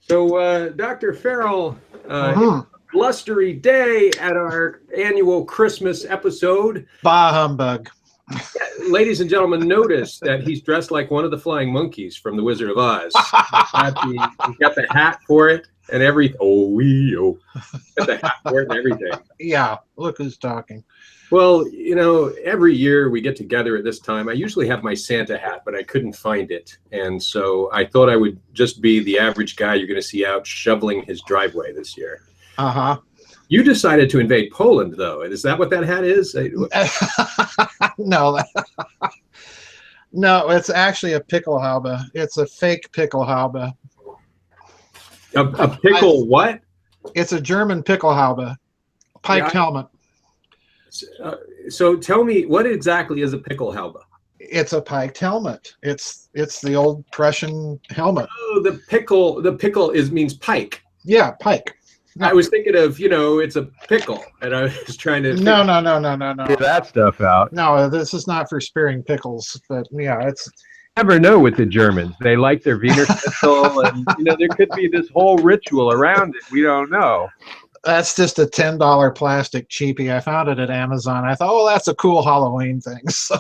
So, Dr. Farrell, Uh-huh. blustery day at our annual Christmas episode. Bah humbug. Ladies and gentlemen, notice that he's dressed like one of the flying monkeys from The Wizard of Oz. He's got the hat for it and everything. Got the hat for it and everything. Yeah, look who's talking. Well, every year we get together at this time. I usually have my Santa hat, but I couldn't find it. And so I thought I would just be the average guy you're going to see out shoveling his driveway this year. Uh-huh. You decided to invade Poland, though. Is that what that hat is? No. No, it's actually a pickelhaube. It's a fake pickelhaube. A pickle what? It's a German pickelhaube. Piked helmet. So tell me, what exactly is a pickelhaube? It's a piked helmet. It's the old Prussian helmet. Oh, the pickle means pike. Yeah, pike. I was thinking of, it's a pickle, and I was trying to No. Get that stuff out. No, this is not for spearing pickles, but yeah, it's. Never know with the Germans. They like their Wiener Schnitzel, and there could be this whole ritual around it. We don't know. That's just a $10 plastic cheapie. I found it at Amazon. I thought, that's a cool Halloween thing. So.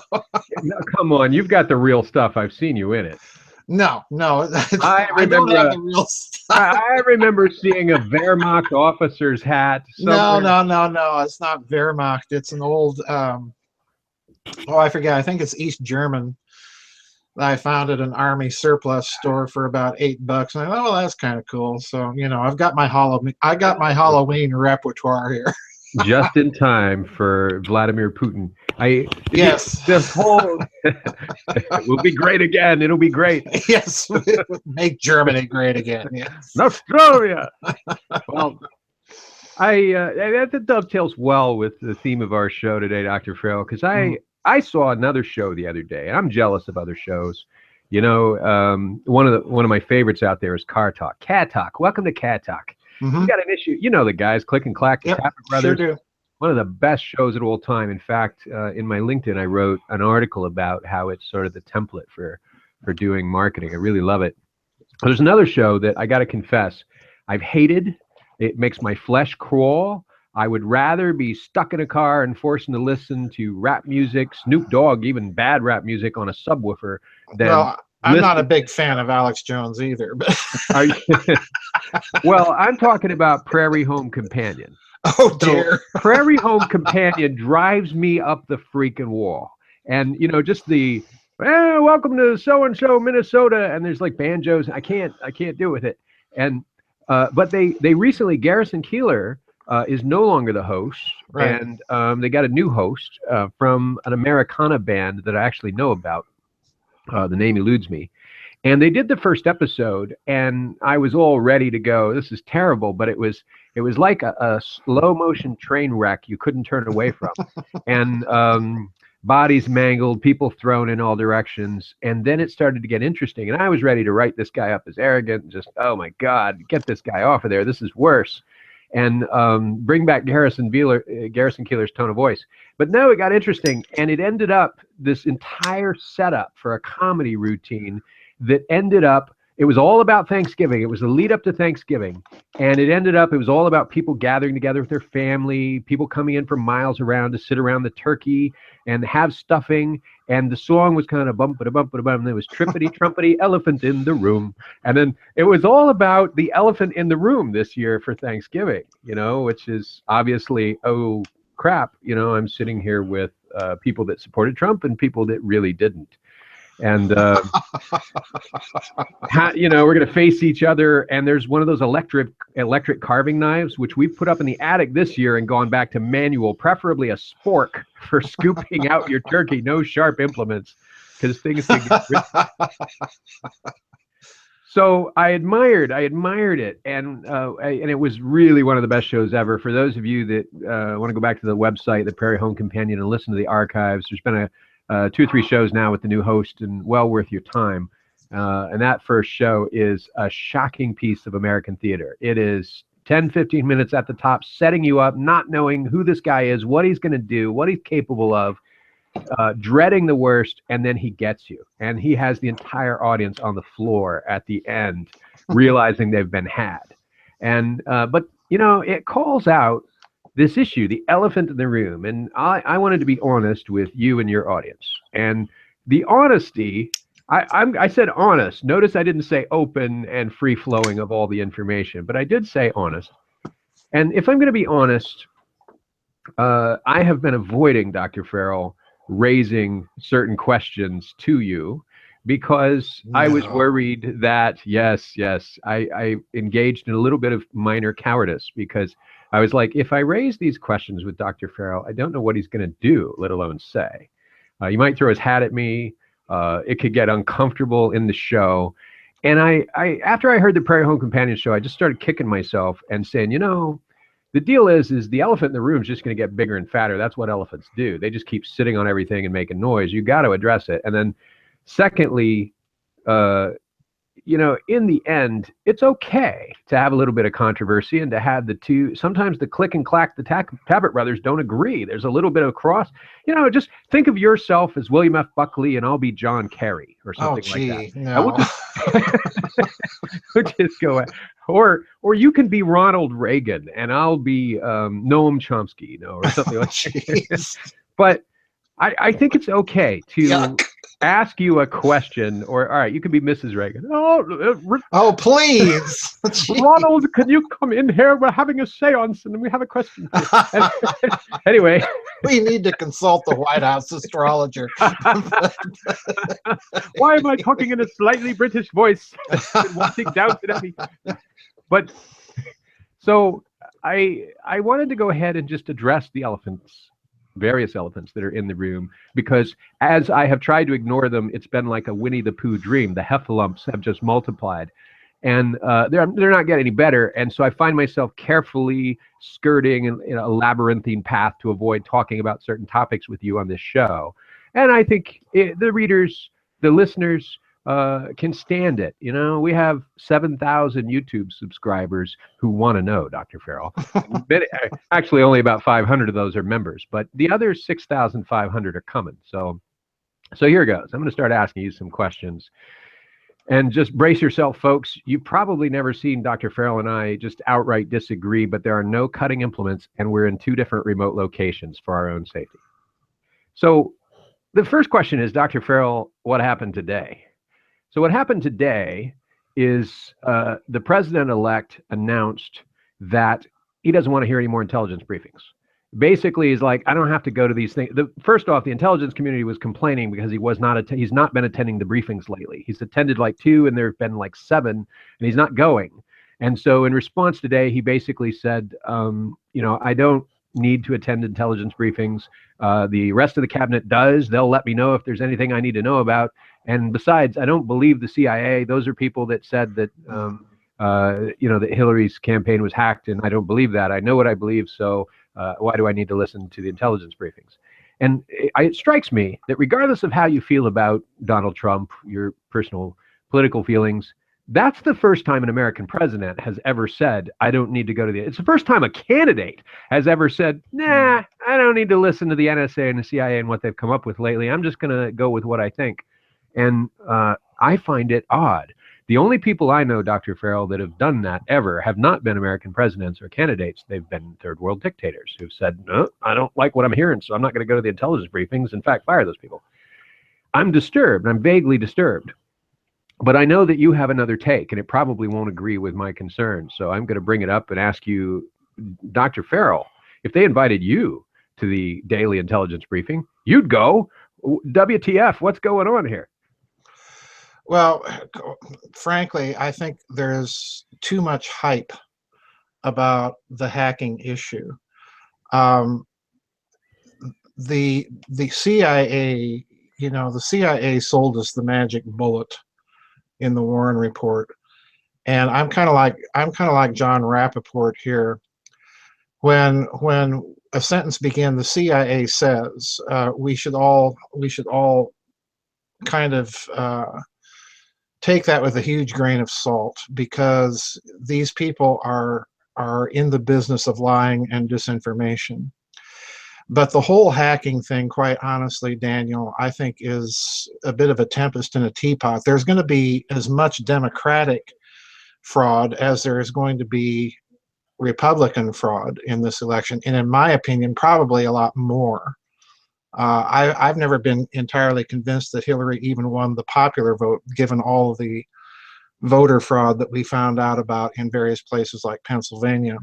No, come on, you've got the real stuff. I've seen you in it. No. I don't have the real stuff. I remember seeing a Wehrmacht officer's hat. Somewhere. No. It's not Wehrmacht. It's an old. I forget. I think it's East German. I found at an army surplus store for about $8. And I thought, that's kind of cool. So I've got my Halloween repertoire here. Just in time for Vladimir Putin. Yes. This whole will be great again. It'll be great. Yes. Make Germany great again. Yes. Nostrovia. Well, that dovetails well with the theme of our show today, Dr. Farrell, because I saw another show the other day, and I'm jealous of other shows. One of my favorites out there is Car Talk. Cat Talk. Welcome to Cat Talk. Mm-hmm. We got an issue. The guys, Click and Clack, the Tapper Brothers. Sure do. One of the best shows of all time. In fact, in my LinkedIn, I wrote an article about how it's sort of the template for doing marketing. I really love it. There's another show that I got to confess I've hated. It makes my flesh crawl. I would rather be stuck in a car and forced to listen to rap music, Snoop Dogg, even bad rap music on a subwoofer. Than I'm not a big fan of Alex Jones either. But Well, I'm talking about Prairie Home Companion. Oh, dear. So, Prairie Home Companion drives me up the freaking wall. And, just the, welcome to so-and-so, Minnesota. And there's like banjos. I can't deal with it. And, but they recently, Garrison Keillor is no longer the host. Right. And they got a new host from an Americana band that I actually know about. The name eludes me. And they did the first episode, and I was all ready to go. This is terrible, but it was like a slow motion train wreck you couldn't turn away from, and bodies mangled, people thrown in all directions. And then it started to get interesting, and I was ready to write this guy up as arrogant, and just, oh my God, get this guy off of there. This is worse. And bring back Garrison Keillor's tone of voice. But no, it got interesting, and it ended up this entire setup for a comedy routine that ended up, it was all about Thanksgiving. It was the lead up to Thanksgiving. And it ended up, it was all about people gathering together with their family, people coming in from miles around to sit around the turkey and have stuffing. And the song was kind of bump-a-bump-a-bum. There was trippity-trumpity, elephant in the room. And then it was all about the elephant in the room this year for Thanksgiving, which is obviously, oh, crap. I'm sitting here with people that supported Trump and people that really didn't. And, we're going to face each other. And there's one of those electric carving knives, which we've put up in the attic this year and gone back to manual, preferably a spork for scooping out your turkey. No sharp implements, because things can get So I admired it. And it was really one of the best shows ever. For those of you that want to go back to the website, the Prairie Home Companion, and listen to the archives, there's been 2 or 3 shows now with the new host, and well worth your time. And that first show is a shocking piece of American theater. It is 10, 15 minutes at the top, setting you up, not knowing who this guy is, what he's going to do, what he's capable of. dreading the worst, and then he gets you, and he has the entire audience on the floor at the end, realizing they've been had. And but it calls out this issue, the elephant in the room, and I wanted to be honest with you and your audience. And the honesty, I said honest. Notice I didn't say open and free flowing of all the information, but I did say honest. And if I'm going to be honest, I have been avoiding, Dr. Farrell, raising certain questions to you because I was worried that, yes, I engaged in a little bit of minor cowardice because I was like, if I raise these questions with Dr. Farrell, I don't know what he's going to do, let alone say. He might throw his hat at me. It could get uncomfortable in the show. And I after I heard the Prairie Home Companion show, I just started kicking myself and saying, the deal is the elephant in the room is just going to get bigger and fatter. That's what elephants do. They just keep sitting on everything and making noise. You got to address it. And then secondly, in the end, it's okay to have a little bit of controversy and to have the two. Sometimes the Click and Clack, the Tabbert brothers don't agree. There's a little bit of cross. Just think of yourself as William F. Buckley and I'll be John Kerry or something like that. No. We'll just go ahead. Or you can be Ronald Reagan and I'll be Noam Chomsky, or something like that. But I think it's okay to ask you a question, or all right, you can be Mrs. Reagan. Oh, please. Ronald, can you come in here? We're having a seance and we have a question. Anyway. We need to consult the White House astrologer. Why am I talking in a slightly British voice? Walking down to me. But so I wanted to go ahead and just address the various elephants that are in the room, because as I have tried to ignore them, it's been like a Winnie the Pooh dream. The heffalumps have just multiplied, and they're not getting any better. And so I find myself carefully skirting in a labyrinthine path to avoid talking about certain topics with you on this show. And I think the readers, the listeners, can stand it. We have 7,000 YouTube subscribers who want to know, Dr. Farrell. Actually, only about 500 of those are members, but the other 6,500 are coming. So here goes. I'm going to start asking you some questions. And just brace yourself, folks. You've probably never seen Dr. Farrell and I just outright disagree, but there are no cutting implements, and we're in 2 different remote locations for our own safety. So the first question is, Dr. Farrell, what happened today? So what happened today is the president-elect announced that he doesn't want to hear any more intelligence briefings. Basically, he's like, I don't have to go to these things. First off, the intelligence community was complaining because he's not been attending the briefings lately. He's attended like 2, and there have been like 7, and he's not going. And so in response today, he basically said, I don't need to attend intelligence briefings. The rest of the cabinet does. They'll let me know if there's anything I need to know about. And besides, I don't believe the CIA. Those are people that said that, that Hillary's campaign was hacked, and I don't believe that. I know what I believe, so why do I need to listen to the intelligence briefings? And it strikes me that regardless of how you feel about Donald Trump, your personal political feelings, that's the first time an American president has ever said, I don't need to go to it's the first time a candidate has ever said, nah, I don't need to listen to the NSA and the CIA and what they've come up with lately. I'm just going to go with what I think. And I find it odd. The only people I know, Dr. Farrell, that have done that ever have not been American presidents or candidates. They've been third world dictators who've said, no, I don't like what I'm hearing, so I'm not going to go to the intelligence briefings. In fact, fire those people. I'm disturbed. I'm vaguely disturbed. But I know that you have another take, and it probably won't agree with my concerns. So I'm going to bring it up and ask you, Dr. Farrell, if they invited you to the daily intelligence briefing, you'd go. WTF, what's going on here? Well, frankly, I think there's too much hype about the hacking issue. The CIA, the CIA sold us the magic bullet in the Warren report, and I'm kind of like John Rappaport here. When a sentence begins, the CIA says we should all kind of take that with a huge grain of salt, because these people are in the business of lying and disinformation. But the whole hacking thing, quite honestly, Daniel, I think is a bit of a tempest in a teapot. There's going to be as much Democratic fraud as there is going to be Republican fraud in this election, and in my opinion, probably a lot more. I've never been entirely convinced that Hillary even won the popular vote, given all of the voter fraud that we found out about in various places like Pennsylvania,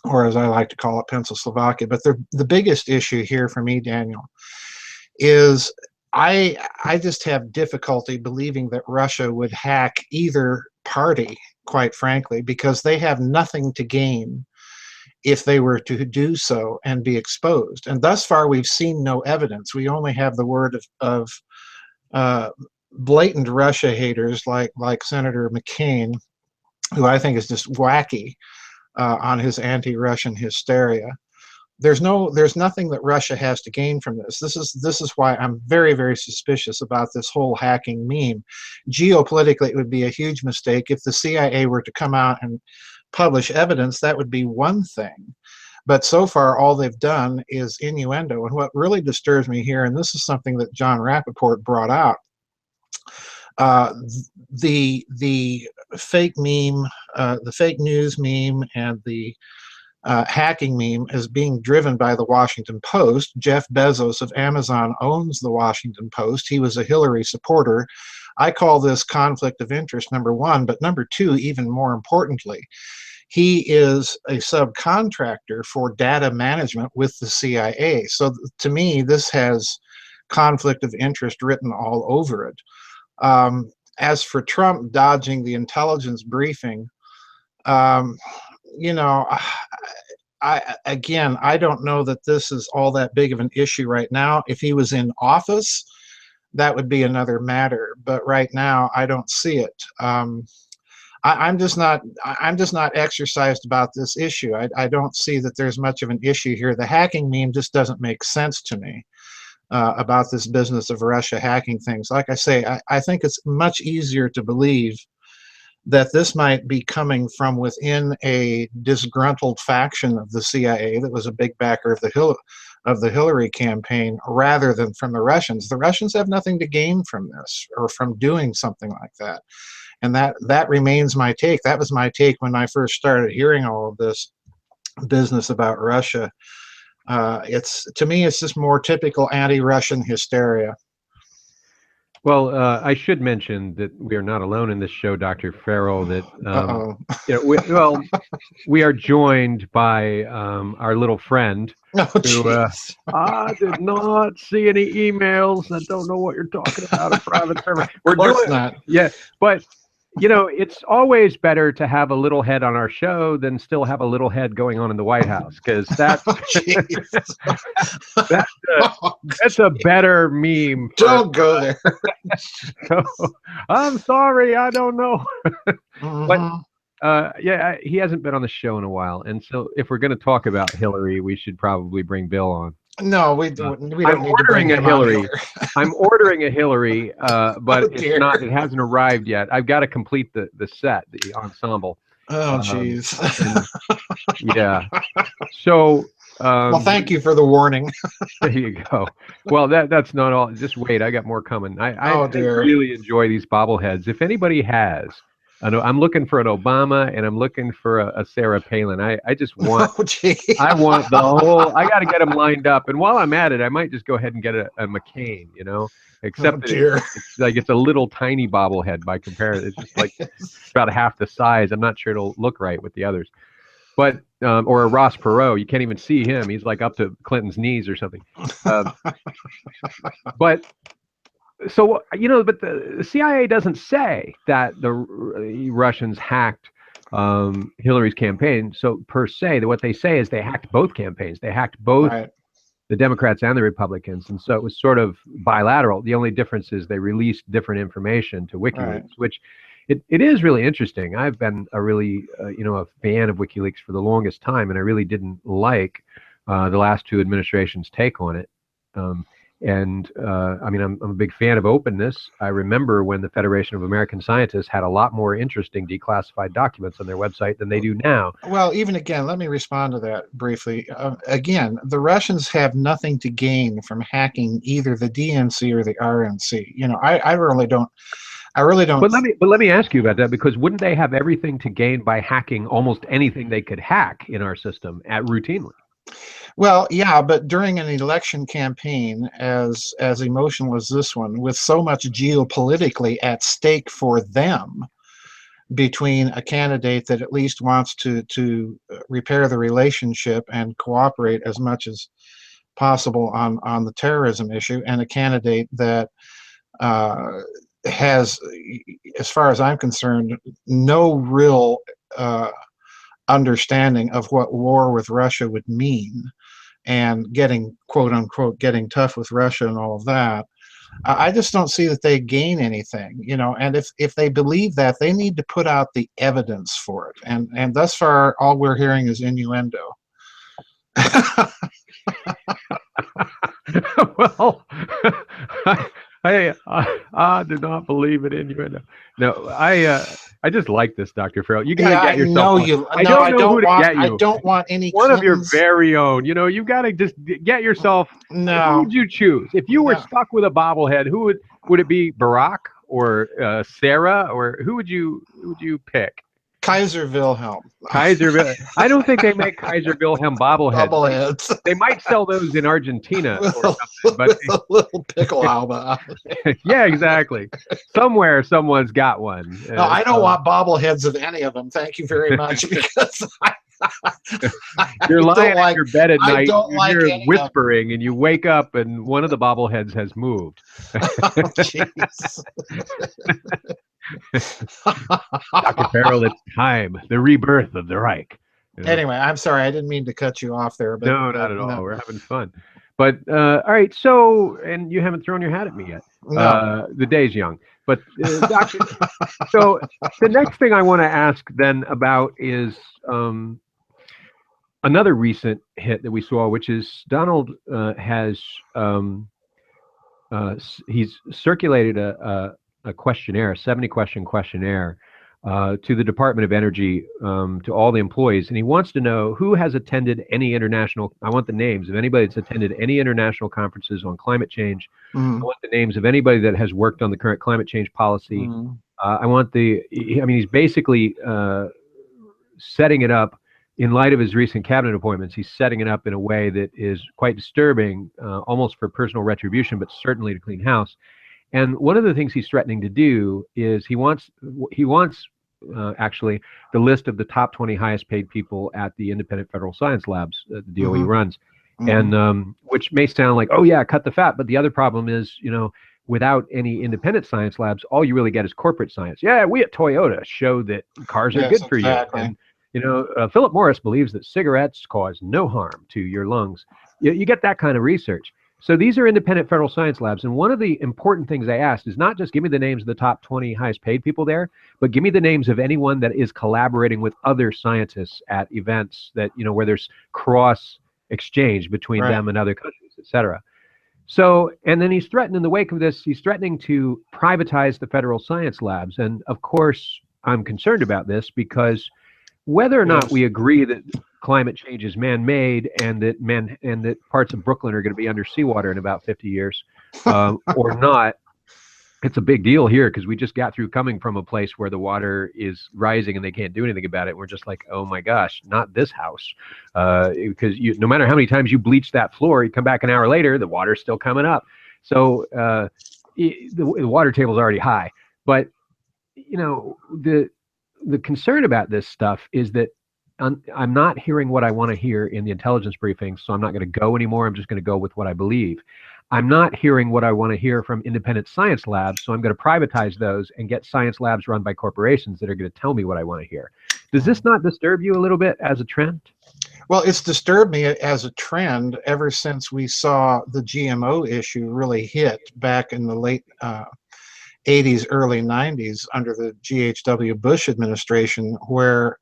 or as I like to call it, Pennsylvania. But the biggest issue here for me, Daniel, is I just have difficulty believing that Russia would hack either party, quite frankly, because they have nothing to gain if they were to do so and be exposed. And thus far, we've seen no evidence. We only have the word of blatant Russia haters like Senator McCain, who I think is just wacky on his anti-Russian hysteria. There's nothing that Russia has to gain from this. This is why I'm very, very suspicious about this whole hacking meme. Geopolitically, it would be a huge mistake if the CIA were to come out and publish evidence. That would be one thing, but so far all they've done is innuendo. And what really disturbs me here, and this is something that John Rappaport brought out, the fake meme, the fake news meme, and the hacking meme is being driven by the Washington Post. Jeff Bezos of Amazon owns the Washington Post. He was a Hillary supporter. I call this conflict of interest, number one, but number two, even more importantly, he is a subcontractor for data management with the CIA. So to me, this has conflict of interest written all over it. As for Trump dodging the intelligence briefing, you know, I don't know that this is all that big of an issue right now. If he was in office, that would be another matter. But right now, I don't see it. I'm just not exercised about this issue. I don't see that there's much of an issue here. The hacking meme just doesn't make sense to me about this business of Russia hacking things. Like I say, I think it's much easier to believe that this might be coming from within a disgruntled faction of the CIA that was a big backer of the Hillary campaign, rather than from the Russians. The Russians have nothing to gain from this or from doing something like that. And that remains my take. That was my take when I first started hearing all of this business about Russia. To me, it's just more typical anti-Russian hysteria. Well, I should mention that we are not alone in this show, Dr. Farrell. That we are joined by our little friend. Oh, I did not see any emails. I don't know what you're talking about. A private server. We're doing that. Yeah, but you know, it's always better to have a little head on our show than still have a little head going on in the White House, because that's that's a better meme. Don't go there. So, I'm sorry, I don't know. Mm-hmm. But yeah, he hasn't been on the show in a while, and so if we're going to talk about Hillary, we should probably bring Bill on. No, we don't need to bring him Hillary. on here. I'm ordering a Hillary, but Oh, it's not. It hasn't arrived yet. I've got to complete the set, the ensemble. Oh, jeez. Yeah. So. Well, thank you for the warning. There you go. Well, that's not all. Just wait. I got more coming. I really enjoy these bobbleheads. If anybody has, I'm looking for an Obama and I'm looking for a Sarah Palin. I just want. Oh, I want the whole. I got to get them lined up. And while I'm at it, I might just go ahead and get a McCain. You know, except it's like it's a little tiny bobblehead by comparison. It's just like about half the size. I'm not sure it'll look right with the others. But or a Ross Perot, you can't even see him. He's like up to Clinton's knees or something. But so but the CIA doesn't say that the Russians hacked Hillary's campaign. So per se, what they say is they hacked both campaigns. They hacked both the Democrats and the Republicans, and so it was sort of bilateral. The only difference is they released different information to WikiLeaks, which. It is really interesting. I've been a really, a fan of WikiLeaks for the longest time, and I really didn't like the last two administrations' take on it. And I mean, I'm a big fan of openness. I remember when the Federation of American Scientists had a lot more interesting declassified documents on their website than they do now. Well, even again, let me respond to that briefly. Again, the Russians have nothing to gain from hacking either the DNC or the RNC. You know, I really don't. I really don't. But let me ask you about that, because wouldn't they have everything to gain by hacking almost anything they could hack in our system routinely? Well, yeah, but during an election campaign as emotional as this one, with so much geopolitically at stake for them, between a candidate that at least wants to repair the relationship and cooperate as much as possible on the terrorism issue, and a candidate that has, as far as I'm concerned, no real understanding of what war with Russia would mean, and getting, quote unquote, getting tough with Russia and all of that. I just don't see that they gain anything, you know. And if they believe that, they need to put out the evidence for it. And thus far, all we're hearing is innuendo. Well, I do not believe in innuendo. No, I just like this, Dr. Farrell. You got to get yourself. I don't want any one of your very own. You know, you got to just get yourself. No. Who would you choose if you were stuck with a bobblehead? Who would it be? Barack or Sarah, or who would you pick? Kaiser Wilhelm. Kaiser Wilhelm. I don't think they make Kaiser Wilhelm bobbleheads. They might sell those in Argentina or something, but a little pickle alba. Yeah, exactly. Somewhere, someone's got one. No, I don't want bobbleheads of any of them. Thank you very much, because you're lying on your bed at night, you're like whispering, and you wake up and one of the bobbleheads has moved. Jeez. Dr. Farrell, it's time. The rebirth of the Reich. You know? Anyway, I'm sorry. I didn't mean to cut you off there. But, no, not at all. No. We're having fun. But, all right. So, and you haven't thrown your hat at me yet. No. The day's young. But, Doctor, so the next thing I want to ask then about is another recent hit that we saw, which is Donald has, he's circulated a questionnaire, a 70-question questionnaire to the Department of Energy, to all the employees. And he wants to know who has attended any international, I want the names of anybody that's attended any international conferences on climate change. I want the names of anybody that has worked on the current climate change policy. I want he's basically setting it up in light of his recent cabinet appointments. He's setting it up in a way that is quite disturbing, almost for personal retribution, but certainly to clean house. And one of the things he's threatening to do is he wants actually the list of the top 20 highest paid people at the independent federal science labs that the DOE runs, and which may sound like, oh yeah, cut the fat. But the other problem is, you know, without any independent science labs, all you really get is corporate science. Yeah, we at Toyota show that cars are good for you. And, you know, Philip Morris believes that cigarettes cause no harm to your lungs. You get that kind of research. So these are independent federal science labs. And one of the important things I asked is not just give me the names of the top 20 highest paid people there, but give me the names of anyone that is collaborating with other scientists at events that, you know, where there's cross exchange between them and other countries, et cetera. So, and then he's threatened, in the wake of this, he's threatening to privatize the federal science labs. And of course, I'm concerned about this, because whether or not we agree that climate change is man-made and that parts of Brooklyn are going to be under seawater in about 50 years or not, it's a big deal here, because we just got through coming from a place where the water is rising and they can't do anything about it. We're just like, oh my gosh, not this house. Because no matter how many times you bleach that floor, you come back an hour later, the water's still coming up. So the water table's already high. But, you know, the concern about this stuff is that I'm not hearing what I want to hear in the intelligence briefings, so I'm not going to go anymore. I'm just going to go with what I believe. I'm not hearing what I want to hear from independent science labs, so I'm going to privatize those and get science labs run by corporations that are going to tell me what I want to hear. Does this not disturb you a little bit as a trend? Well, it's disturbed me as a trend ever since we saw the GMO issue really hit back in the late 80s, early 90s under the GHW Bush administration, where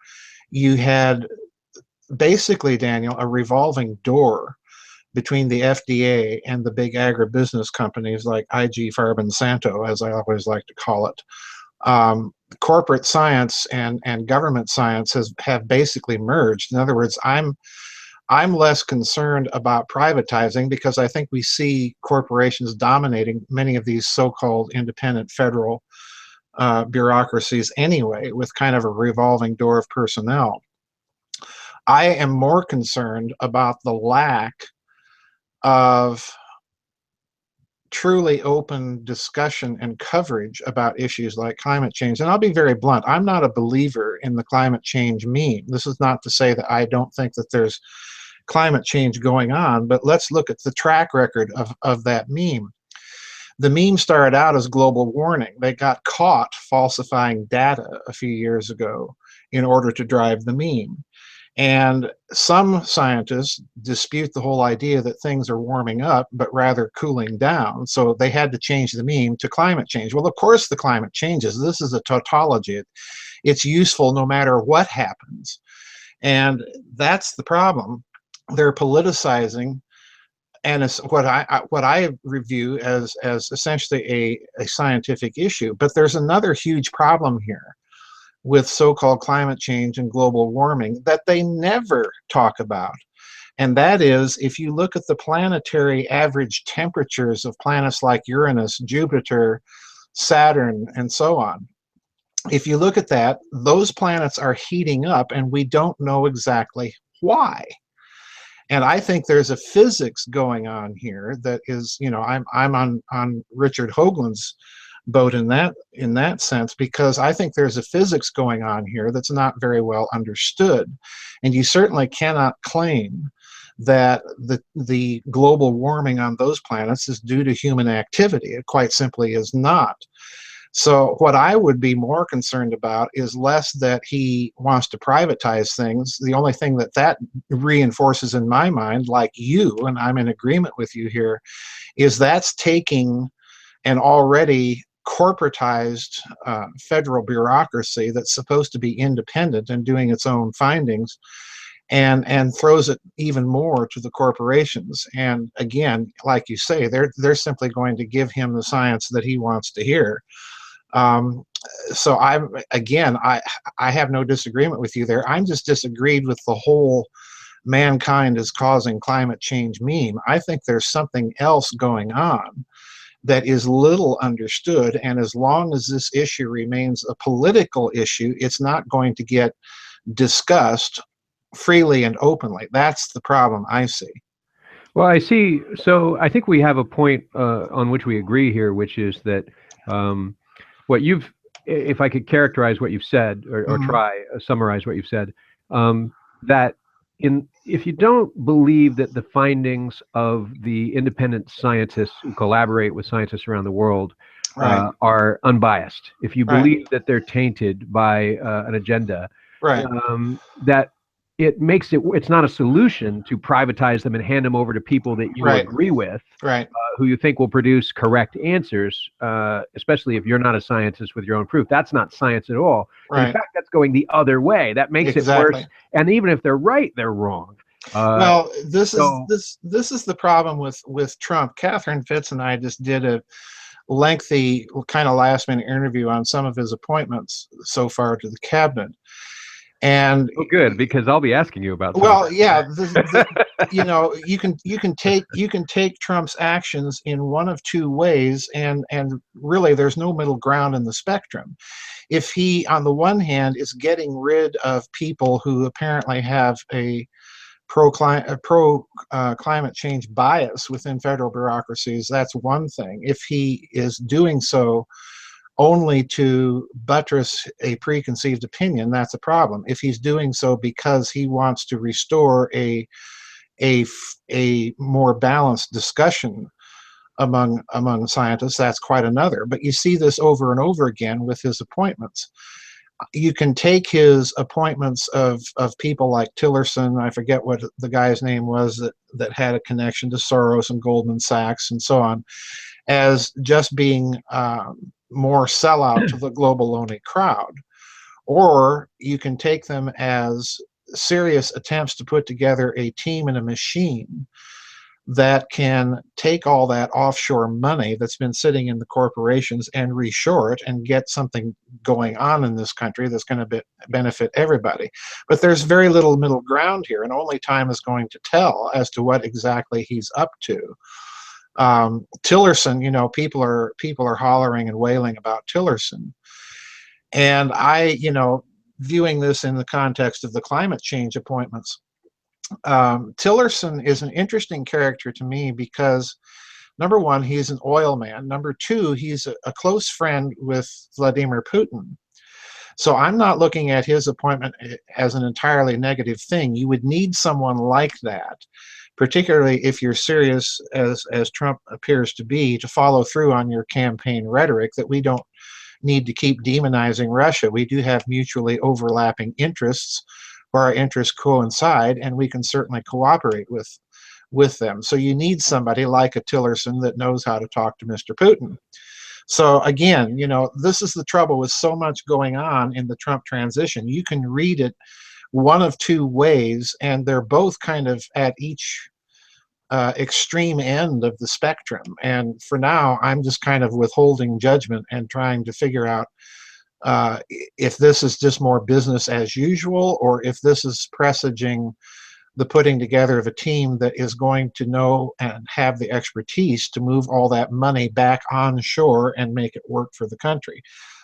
you had basically, Daniel, a revolving door between the FDA and the big agribusiness companies like IG Farben and Santo, as I always like to call it. Corporate science and government science have basically merged. In other words, I'm less concerned about privatizing because I think we see corporations dominating many of these so-called independent federal bureaucracies anyway, with kind of a revolving door of personnel. I am more concerned about the lack of truly open discussion and coverage about issues like climate change. And I'll be very blunt. I'm not a believer in the climate change meme. This is not to say that I don't think that there's climate change going on, but let's look at the track record of that meme. The meme started out as global warming. They got caught falsifying data a few years ago in order to drive the meme. And some scientists dispute the whole idea that things are warming up, but rather cooling down. So they had to change the meme to climate change. Well, of course the climate changes. This is a tautology. It's useful no matter what happens. And that's the problem. They're politicizing, and it's what I review as essentially a scientific issue. But there's another huge problem here with so-called climate change and global warming that they never talk about. And that is, if you look at the planetary average temperatures of planets like Uranus, Jupiter, Saturn, and so on, if you look at that, those planets are heating up and we don't know exactly why. And I think there's a physics going on here that is, you know, I'm on Richard Hoagland's boat in that sense, because I think there's a physics going on here that's not very well understood. And you certainly cannot claim that the global warming on those planets is due to human activity. It quite simply is not. So what I would be more concerned about is less that he wants to privatize things. The only thing that reinforces in my mind, like you, and I'm in agreement with you here, is that's taking an already corporatized federal bureaucracy that's supposed to be independent and doing its own findings, and throws it even more to the corporations. And again, like you say, they're simply going to give him the science that he wants to hear. So I have no disagreement with you there. I'm just disagreed with the whole mankind is causing climate change meme. I think there's something else going on that is little understood, and as long as this issue remains a political issue, it's not going to get discussed freely and openly. That's the problem I see. Well, I see. So I think we have a point on which we agree here, which is that what you've, if I could characterize what you've said, or try summarize what you've said, that if you don't believe that the findings of the independent scientists who collaborate with scientists around the world are unbiased, if you believe that they're tainted by an agenda, that it's not a solution to privatize them and hand them over to people that you agree with, who you think will produce correct answers, especially if you're not a scientist with your own proof. That's not science at all. In fact, that's going the other way. That makes it worse. And even if they're right, they're wrong. Well, this is the problem with Trump. Catherine Fitz and I just did a lengthy kind of last-minute interview on some of his appointments so far to the cabinet. And good, because I'll be asking you about. Well, yeah, you know, you can take Trump's actions in one of two ways, and really there's no middle ground in the spectrum. If he, on the one hand, is getting rid of people who apparently have a pro climate change bias within federal bureaucracies, that's one thing. If he is doing so only to buttress a preconceived opinion, that's a problem. If he's doing so because he wants to restore a more balanced discussion among scientists, that's quite another. But you see this over and over again with his appointments. You can take his appointments of people like Tillerson, I forget what the guy's name was that had a connection to Soros and Goldman Sachs and so on, as just being more sellout to the global-only crowd. Or you can take them as serious attempts to put together a team and a machine that can take all that offshore money that's been sitting in the corporations and reshore it and get something going on in this country that's going to benefit everybody. But there's very little middle ground here, and only time is going to tell as to what exactly he's up to. Tillerson, you know, people are hollering and wailing about Tillerson, and I, you know, viewing this in the context of the climate change appointments, Tillerson is an interesting character to me because, number one, he's an oil man. Number two, he's a close friend with Vladimir Putin. So I'm not looking at his appointment as an entirely negative thing. You would need someone like that, particularly if you're serious, as Trump appears to be, to follow through on your campaign rhetoric that we don't need to keep demonizing Russia. We do have mutually overlapping interests where our interests coincide, and we can certainly cooperate with them. So you need somebody like a Tillerson that knows how to talk to Mr. Putin. So again, you know, this is the trouble with so much going on in the Trump transition. You can read it one of two ways, and they're both kind of at each extreme end of the spectrum. And for now, I'm just kind of withholding judgment and trying to figure out if this is just more business as usual, or if this is presaging the putting together of a team that is going to know and have the expertise to move all that money back onshore and make it work for the country.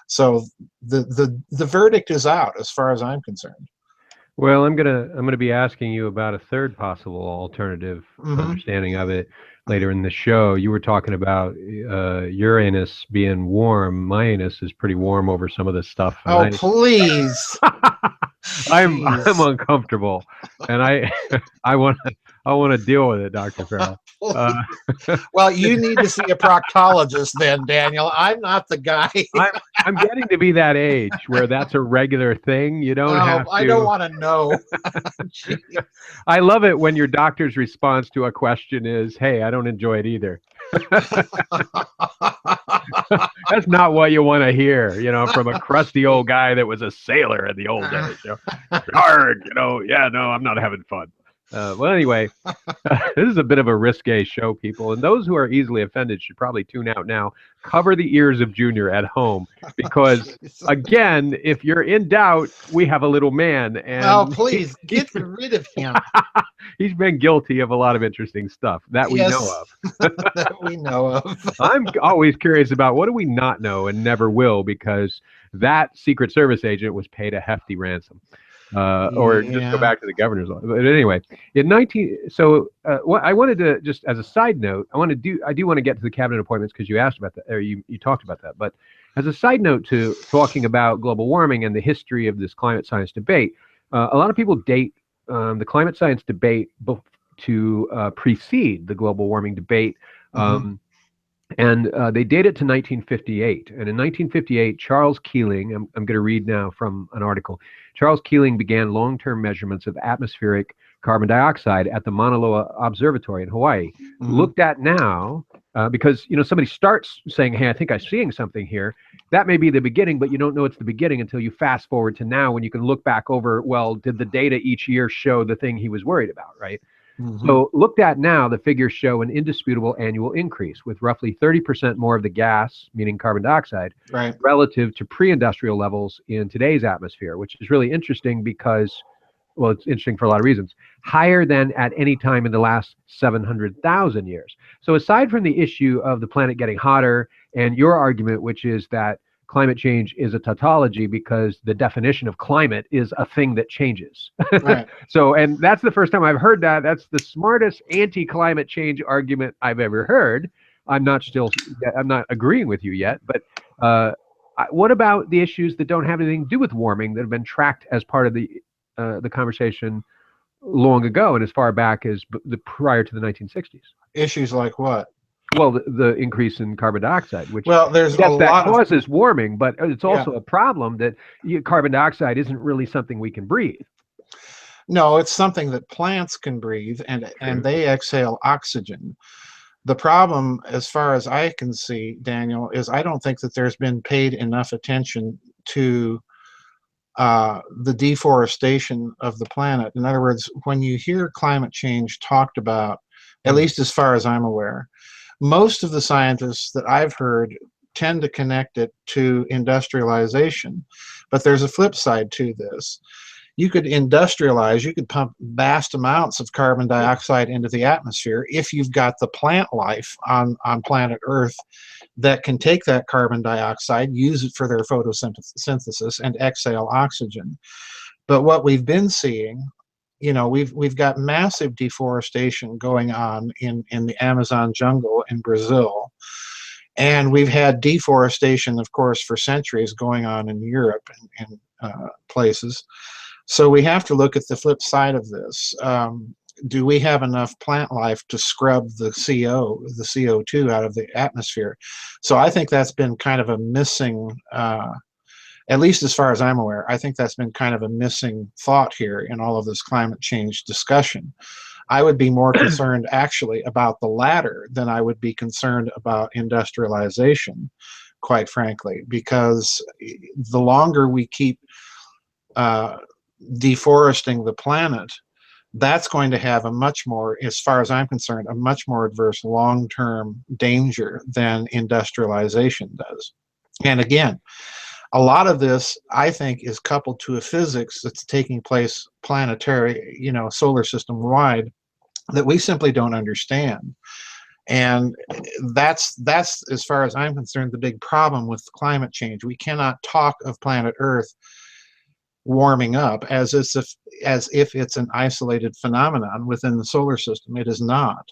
So the verdict is out as far as I'm concerned. Well, I'm gonna be asking you about a third possible alternative understanding of it later in the show. You were talking about Uranus being warm. My anus is pretty warm over some of this stuff. Oh, please! I'm uncomfortable, and I want to deal with it, Dr. Farrell. Well, you need to see a proctologist then, Daniel. I'm not the guy. I'm getting to be that age where that's a regular thing. You don't have to. I don't want to know. I love it when your doctor's response to a question is, "Hey, I don't enjoy it either." That's not what you want to hear, you know, from a crusty old guy that was a sailor in the old days. You know, Arg, you know, yeah, no, I'm not having fun. Well, anyway, this is a bit of a risque show, people, and those who are easily offended should probably tune out now. Cover the ears of Junior at home, because again, if you're in doubt, we have a little man, and oh, please get rid of him. He's been guilty of a lot of interesting stuff that we know of. That we know of. I'm always curious about what do we not know and never will, because that Secret Service agent was paid a hefty ransom. Or just go back to the governor's law. But anyway, in what I wanted to, just as a side note, I do want to get to the cabinet appointments because you asked about that, or you talked about that. But as a side note to talking about global warming and the history of this climate science debate, a lot of people date the climate science debate to precede the global warming debate. And they date it to 1958. And in 1958, Charles Keeling, I'm going to read now from an article. Charles Keeling began long-term measurements of atmospheric carbon dioxide at the Mauna Loa Observatory in Hawaii. Looked at now, because, you know, somebody starts saying, hey, I think I'm seeing something here. That may be the beginning, but you don't know it's the beginning until you fast forward to now, when you can look back over, well, did the data each year show the thing he was worried about, right? So looked at now, the figures show an indisputable annual increase, with roughly 30% more of the gas, meaning carbon dioxide, relative to pre-industrial levels in today's atmosphere, which is really interesting because, well, it's interesting for a lot of reasons, higher than at any time in the last 700,000 years. So aside from the issue of the planet getting hotter and your argument, which is that climate change is a tautology because the definition of climate is a thing that changes. So, and that's the first time I've heard that. That's the smartest anti-climate change argument I've ever heard. I'm not agreeing with you yet, but what about the issues that don't have anything to do with warming that have been tracked as part of the conversation long ago and as far back as prior to the 1960s? Issues like what? Well, the increase in carbon dioxide, which there's a lot that causes warming, but it's also a problem that carbon dioxide isn't really something we can breathe. No, it's something that plants can breathe, and they exhale oxygen. The problem, as far as I can see, Daniel, is I don't think that there's been paid enough attention to the deforestation of the planet. In other words, when you hear climate change talked about at least as far as I'm aware. Most of the scientists that I've heard tend to connect it to industrialization, but there's a flip side to this. You could industrialize, you could pump vast amounts of carbon dioxide into the atmosphere if you've got the plant life on planet Earth that can take that carbon dioxide, use it for their photosynthesis, and exhale oxygen. But what we've been seeing, we've got massive deforestation going on in the Amazon jungle in Brazil. And we've had deforestation, of course, for centuries going on in Europe and places. So we have to look at the flip side of this. Do we have enough plant life to scrub the CO2 out of the atmosphere? So I think that's been kind of a missing, at least as far as I'm aware, I think that's been kind of a missing thought here in all of this climate change discussion. I would be more concerned actually about the latter than I would be concerned about industrialization, quite frankly, because the longer we keep deforesting the planet, that's going to have a much more, as far as I'm concerned, a much more adverse long-term danger than industrialization does. And again, a lot of this, I think, is coupled to a physics that's taking place planetary, solar system wide, that we simply don't understand. And that's as far as I'm concerned, the big problem with climate change. We cannot talk of planet Earth warming up as if it's an isolated phenomenon within the solar system. It is not.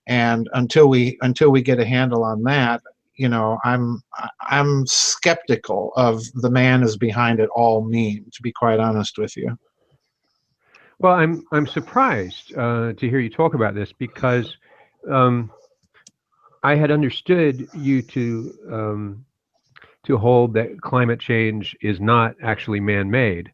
And until we get a handle on that, I'm skeptical of the man is behind it all meme, to be quite honest with you. Well, I'm surprised to hear you talk about this, because I had understood you to hold that climate change is not actually man-made.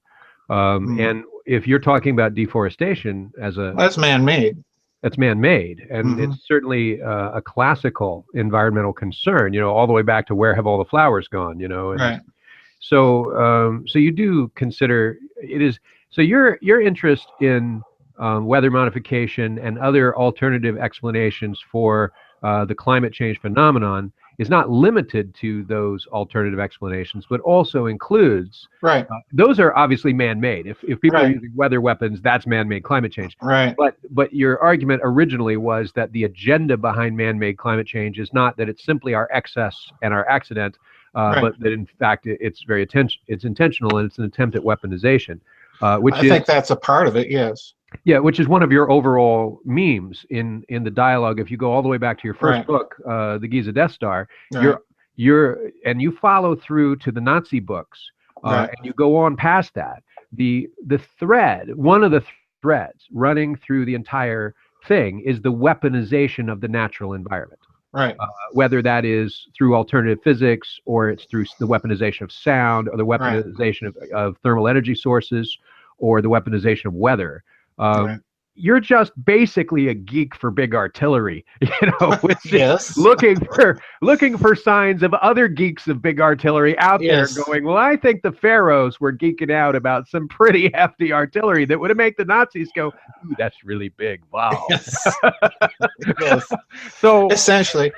And if you're talking about deforestation that's man-made. That's man-made, and it's certainly a classical environmental concern. All the way back to where have all the flowers gone? And right. So, so you do consider it is. So your interest in weather modification and other alternative explanations for the climate change phenomenon is not limited to those alternative explanations, but also includes, right. Those are obviously man-made. If people right. are using weather weapons, that's man-made climate change. Right. But your argument originally was that the agenda behind man-made climate change is not that it's simply our excess and our accident, right. but that in fact it's it's intentional, and it's an attempt at weaponization. Which I think that's a part of it, yes. Yeah, which is one of your overall memes in the dialogue. If you go all the way back to your first right. book, The Giza Death Star, right. and you follow through to the Nazi books, right. and you go on past that. One of the threads running through the entire thing is the weaponization of the natural environment. Right. Whether that is through alternative physics, or it's through the weaponization of sound, or the weaponization right. of thermal energy sources, or the weaponization of weather. Right. You're just basically a geek for big artillery, which yes. is looking for signs of other geeks of big artillery out yes. there going, well, I think the pharaohs were geeking out about some pretty hefty artillery that would have made the Nazis go, ooh, that's really big. Wow. Yes. yes. So essentially.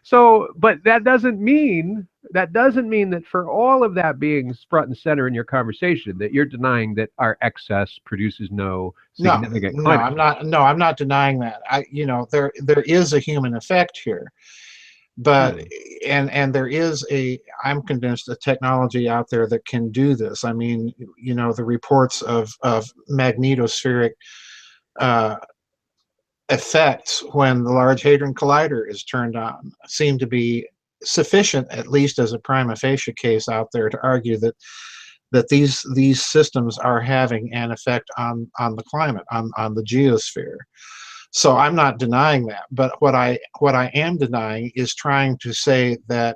So, but that doesn't mean that for all of that being front and center in your conversation, that you're denying that our excess produces no significant climate. I'm not denying that. There is a human effect here, but and there is I'm convinced, a technology out there that can do this. I mean, the reports of magnetospheric effects when the Large Hadron Collider is turned on seem to be sufficient, at least as a prima facie case out there, to argue that these systems are having an effect on the climate, on the geosphere. So I'm not denying that, but what I am denying is trying to say that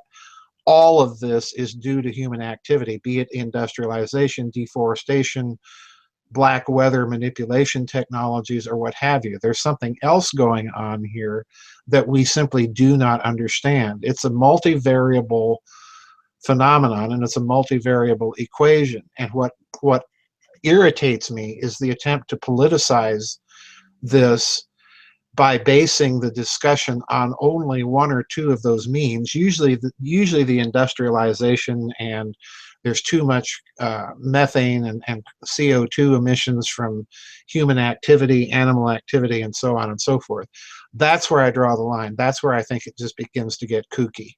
all of this is due to human activity, be it industrialization, deforestation, black weather manipulation technologies, or what have you. There's something else going on here that we simply do not understand. It's a multivariable phenomenon, and it's a multivariable equation. And what irritates me is the attempt to politicize this by basing the discussion on only one or two of those means, usually the industrialization, and there's too much methane and CO2 emissions from human activity, animal activity, and so on and so forth. That's where I draw the line. That's where I think it just begins to get kooky.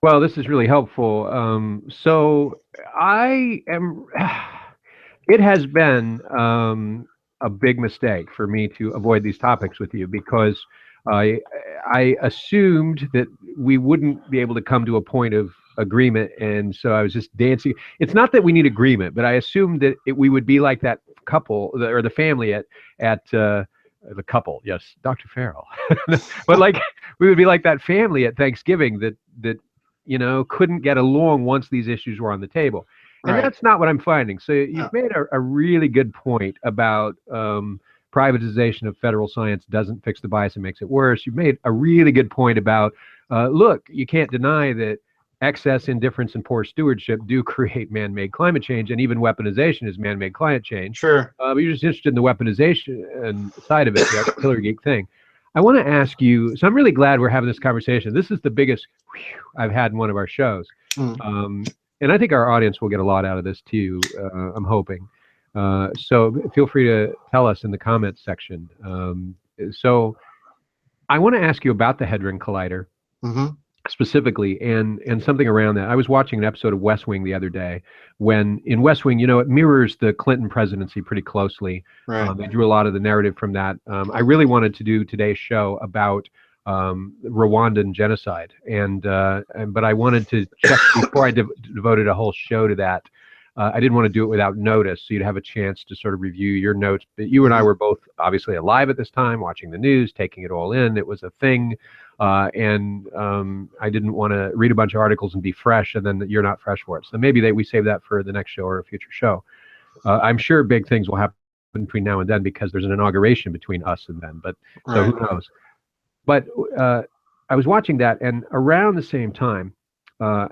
Well, this is really helpful. So I am. It has been a big mistake for me to avoid these topics with you, because I assumed that we wouldn't be able to come to a point of agreement, and so I was just dancing. It's not that we need agreement, but I assumed that we would be like that couple or the family at the couple. Yes, Dr. Farrell. But like we would be like that family at Thanksgiving that couldn't get along once these issues were on the table. And Right. that's not what I'm finding. So you've made a really good point about privatization of federal science doesn't fix the bias, it makes it worse. You've made a really good point about, look, you can't deny that excess, indifference, and poor stewardship do create man-made climate change, and even weaponization is man-made climate change. Sure. But you're just interested in the weaponization side of it, the killer geek thing. I want to ask you, so I'm really glad we're having this conversation. This is the biggest I've had in one of our shows. And I think our audience will get a lot out of this too, I'm hoping. So feel free to tell us in the comments section. So I want to ask you about the Hadron Collider specifically, and something around that. I was watching an episode of West Wing the other day, when in West Wing, it mirrors the Clinton presidency pretty closely. Right. They drew a lot of the narrative from that. I really wanted to do today's show about Rwandan genocide, but I wanted to check before I devoted a whole show to that. I didn't want to do it without notice, so you'd have a chance to sort of review your notes. But you and I were both obviously alive at this time, watching the news, taking it all in. It was a thing, and I didn't want to read a bunch of articles and be fresh, and then you're not fresh for it. So maybe we save that for the next show or a future show. I'm sure big things will happen between now and then, because there's an inauguration between us and then. But so who knows? But I was watching that, and around the same time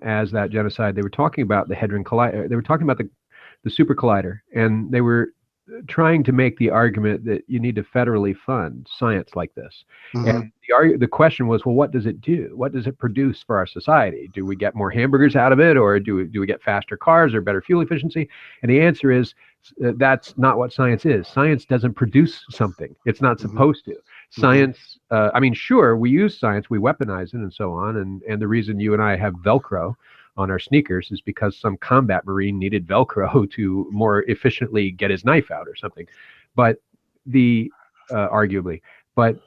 as that genocide, they were talking about the Hadron Collider. They were talking about the super collider, and they were trying to make the argument that you need to federally fund science like this. And the question was, well, what does it do? What does it produce for our society? Do we get more hamburgers out of it, or do we get faster cars or better fuel efficiency? And the answer is that's not what science is. Science doesn't produce something. It's not supposed to. Science, I mean, sure, we use science, we weaponize it and so on. And the reason you and I have Velcro on our sneakers is because some combat Marine needed Velcro to more efficiently get his knife out or something. But arguably, but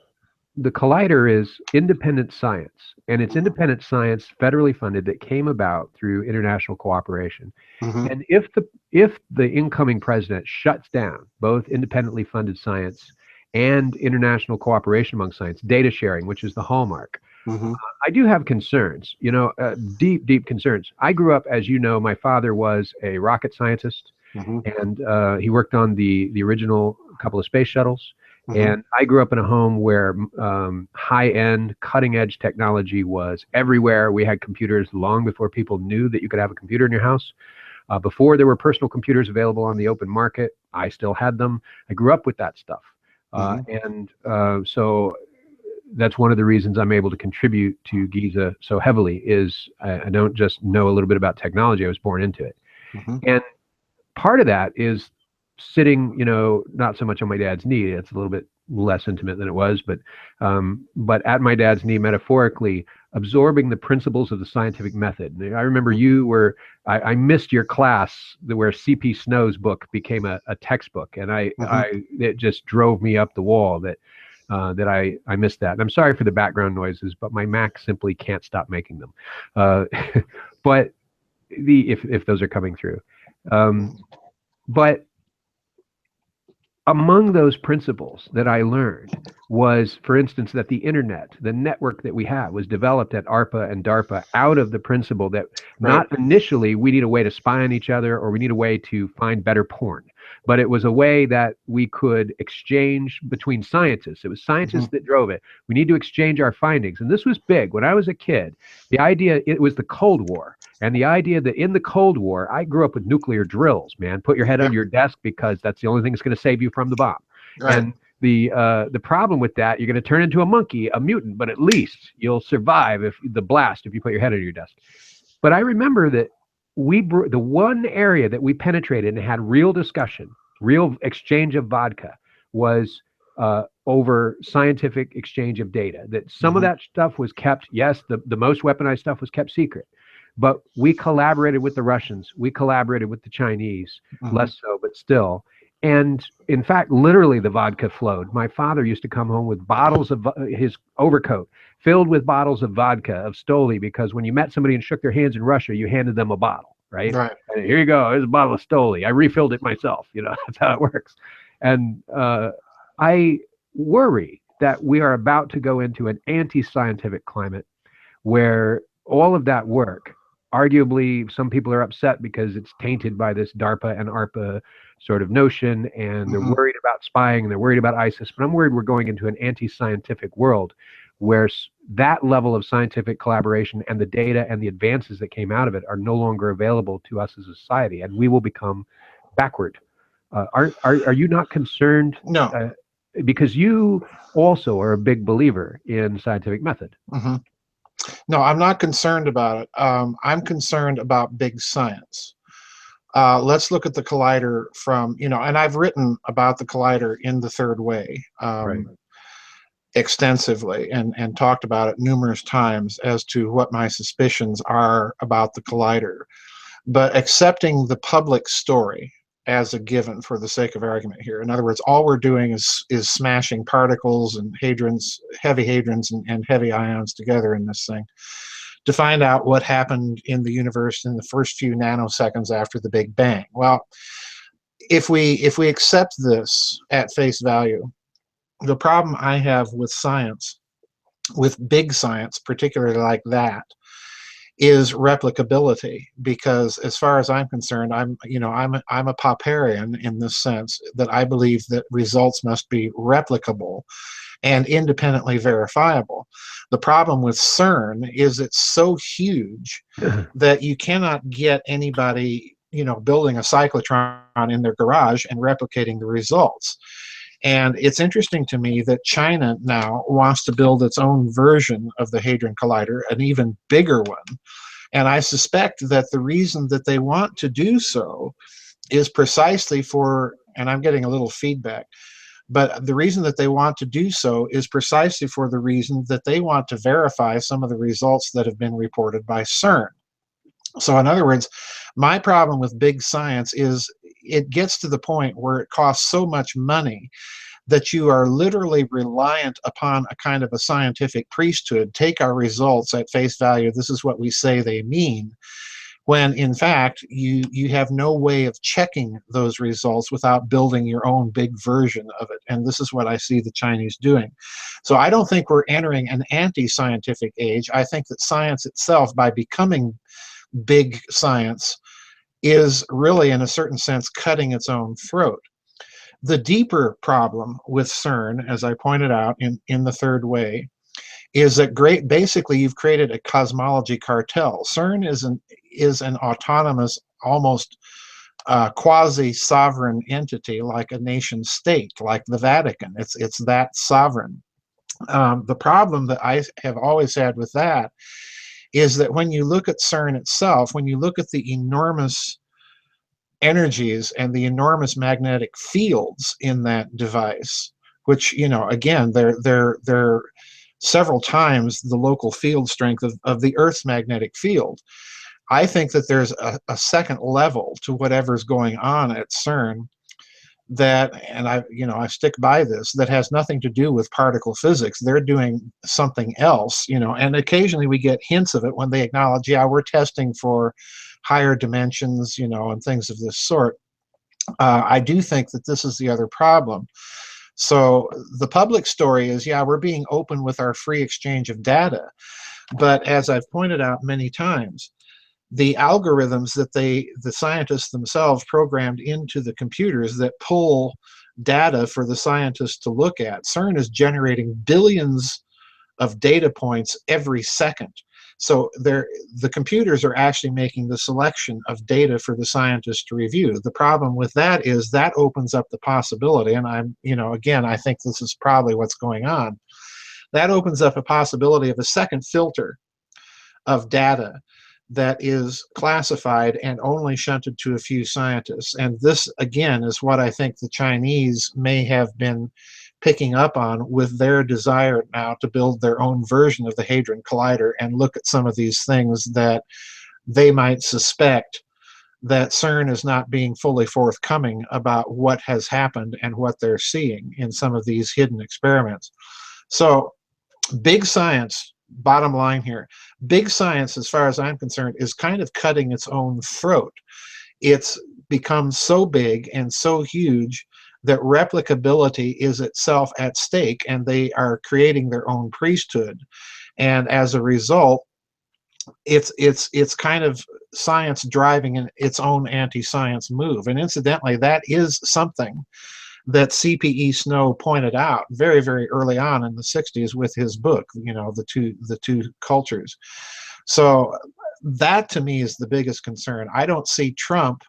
the collider is independent science, and it's independent science federally funded that came about through international cooperation. And if the incoming president shuts down both independently funded science and international cooperation among science, data sharing, which is the hallmark, I do have concerns, deep, deep concerns. I grew up, as you know, my father was a rocket scientist, and he worked on the original couple of space shuttles. And I grew up in a home where high-end, cutting-edge technology was everywhere. We had computers long before people knew that you could have a computer in your house. Before there were personal computers available on the open market, I still had them. I grew up with that stuff. So that's one of the reasons I'm able to contribute to Giza so heavily, is I don't just know a little bit about technology, I was born into it. And part of that is sitting, not so much on my dad's knee. It's a little bit less intimate than it was, but at my dad's knee, metaphorically, absorbing the principles of the scientific method. I remember I missed your class where C.P. Snow's book became a textbook, and it just drove me up the wall that I missed that. And I'm sorry for the background noises, but my Mac simply can't stop making them. But if those are coming through. But among those principles that I learned was, for instance, that the internet, the network that we have, was developed at ARPA and DARPA out of the principle that not initially we need a way to spy on each other or we need a way to find better porn, but it was a way that we could exchange between scientists. It was scientists that drove it. We need to exchange our findings. And this was big. When I was a kid, the idea, it was the Cold War. And the idea that in the Cold War, I grew up with nuclear drills, man. Put your head under your desk because that's the only thing that's going to save you from the bomb. Right. And the problem with that, you're going to turn into a monkey, a mutant, but at least you'll survive if you put your head under your desk. But I remember that the one area that we penetrated and had real discussion, real exchange of vodka was over scientific exchange of data. That some of that stuff was kept, yes, the most weaponized stuff was kept secret, but we collaborated with the Russians, we collaborated with the Chinese, less so, but still. And in fact, literally the vodka flowed. My father used to come home with bottles of his overcoat filled with bottles of vodka, of Stoli, because when you met somebody and shook their hands in Russia, you handed them a bottle, right? Right. And here you go, here's a bottle of Stoli. I refilled it myself. That's how it works. And I worry that we are about to go into an anti-scientific climate where all of that work, arguably some people are upset because it's tainted by this DARPA and ARPA sort of notion, and they're worried about spying and they're worried about ISIS, but I'm worried we're going into an anti-scientific world where that level of scientific collaboration and the data and the advances that came out of it are no longer available to us as a society, and we will become backward. Are you not concerned? No. Because you also are a big believer in scientific method. No, I'm not concerned about it. I'm concerned about big science. Let's look at the collider from, and I've written about the collider in The Third Way extensively and talked about it numerous times as to what my suspicions are about the collider. But accepting the public story as a given for the sake of argument here. In other words, all we're doing is smashing particles and hadrons, heavy hadrons and heavy ions together in this thing to find out what happened in the universe in the first few nanoseconds after the Big Bang. Well, if we accept this at face value, the problem I have with science, with big science, particularly like that, is replicability, because as far as I'm concerned, I'm a Popperian in this sense that I believe that results must be replicable and independently verifiable. The problem with CERN is it's so huge that you cannot get anybody, building a cyclotron in their garage and replicating the results. And it's interesting to me that China now wants to build its own version of the Hadron Collider, an even bigger one. And I suspect that the reason that they want to do so is precisely for, and I'm getting a little feedback, but the reason that they want to do so is precisely for the reason that they want to verify some of the results that have been reported by CERN. So in other words, my problem with big science is it gets to the point where it costs so much money that you are literally reliant upon a kind of a scientific priesthood. Take our results at face value, this is what we say they mean, when in fact you have no way of checking those results without building your own big version of it. And this is what I see the Chinese doing. So I don't think we're entering an anti-scientific age. I think that science itself, by becoming big science, is really in a certain sense cutting its own throat. The deeper problem with CERN, as I pointed out in The Third Way, is that basically you've created a cosmology cartel. CERN is an autonomous, almost quasi-sovereign entity, like a nation state, like the Vatican. It's that sovereign. The problem that I have always had with that is that when you look at CERN itself, when you look at the enormous energies and the enormous magnetic fields in that device, which, again, they're several times the local field strength of the Earth's magnetic field. I think that there's a second level to whatever's going on at CERN that, and I stick by this, that has nothing to do with particle physics. They're doing something else, and occasionally we get hints of it when they acknowledge, yeah, we're testing for higher dimensions, and things of this sort. I do think that this is the other problem. So the public story is, yeah, we're being open with our free exchange of data, but as I've pointed out many times, the algorithms that the scientists themselves programmed into the computers that pull data for the scientists to look at, CERN is generating billions of data points every second. So the computers are actually making the selection of data for the scientists to review. The problem with that is that opens up the possibility, and again, I think this is probably what's going on. That opens up a possibility of a second filter of data that is classified and only shunted to a few scientists. And this, again, is what I think the Chinese may have been picking up on with their desire now to build their own version of the Hadron Collider and look at some of these things that they might suspect that CERN is not being fully forthcoming about what has happened and what they're seeing in some of these hidden experiments. So big science, bottom line here, big science, as far as I'm concerned, is kind of cutting its own throat. It's become so big and so huge that replicability is itself at stake, and they are creating their own priesthood. And as a result, it's kind of science driving its own anti-science move. And incidentally, that is something that C.P.E. Snow pointed out very, very early on in the 60s with his book, the two cultures. So that to me is the biggest concern. I don't see Trump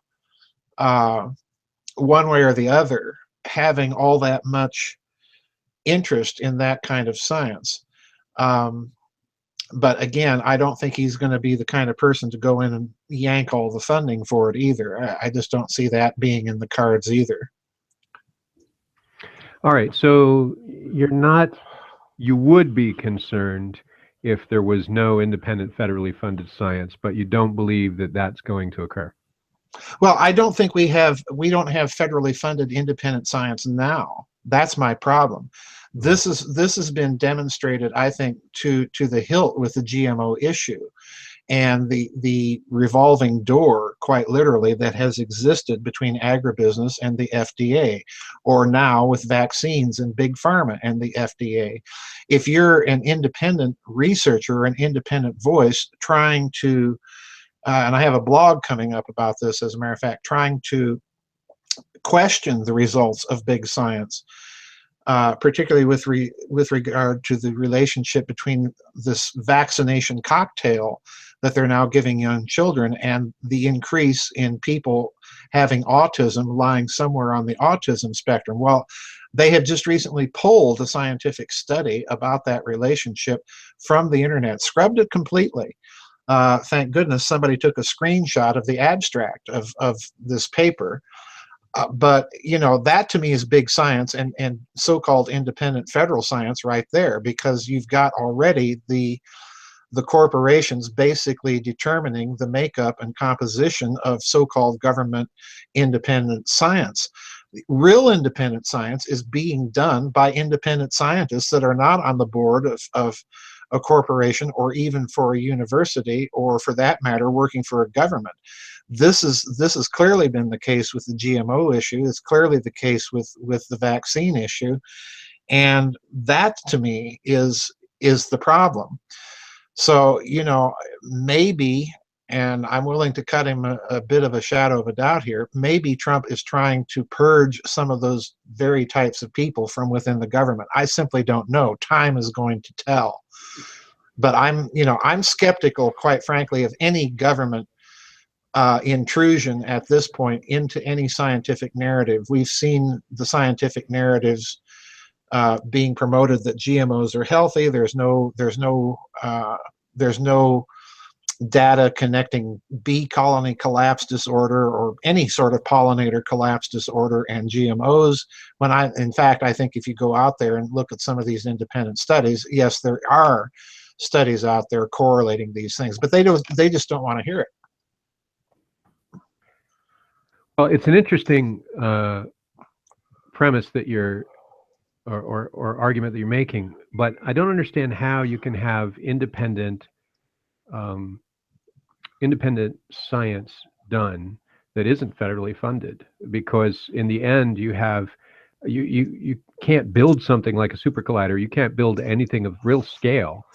one way or the other having all that much interest in that kind of science. But again, I don't think he's going to be the kind of person to go in and yank all the funding for it either. I just don't see that being in the cards either. All right, so you would be concerned if there was no independent federally funded science, but you don't believe that that's going to occur. Well, I don't think we don't have federally funded independent science now. That's my problem. This has been demonstrated, I think, to the hilt with the GMO issue and the revolving door, quite literally, that has existed between agribusiness and the FDA, or now with vaccines and big pharma and the FDA. If you're an independent researcher, an independent voice trying to and I have a blog coming up about this, as a matter of fact, trying to question the results of big science, particularly with regard to the relationship between this vaccination cocktail that they're now giving young children and the increase in people having autism lying somewhere on the autism spectrum. Well, they had just recently pulled a scientific study about that relationship from the internet, scrubbed it completely. Thank goodness somebody took a screenshot of the abstract of this paper. But that to me is big science and so-called independent federal science right there, because you've got already the corporations basically determining the makeup and composition of so-called government independent science. Real independent science is being done by independent scientists that are not on the board of a corporation or even for a university, or for that matter working for a government. This has clearly been the case with the GMO issue. It's clearly the case with the vaccine issue, and that to me is the problem. So maybe, and I'm willing to cut him a bit of a shadow of a doubt here, maybe Trump is trying to purge some of those very types of people from within the government. I simply don't know. Time is going to tell. But I'm skeptical, quite frankly, of any government intrusion at this point into any scientific narrative. We've seen the scientific narratives being promoted that GMOs are healthy. There's no data connecting bee colony collapse disorder or any sort of pollinator collapse disorder and GMOs. In fact, I think if you go out there and look at some of these independent studies, yes, there are studies out there correlating these things, but they just don't want to hear it. Well, it's an interesting premise that or argument that you're making, but I don't understand how you can have independent science done that isn't federally funded, because in the end you can't build something like a super collider. You can't build anything of real scale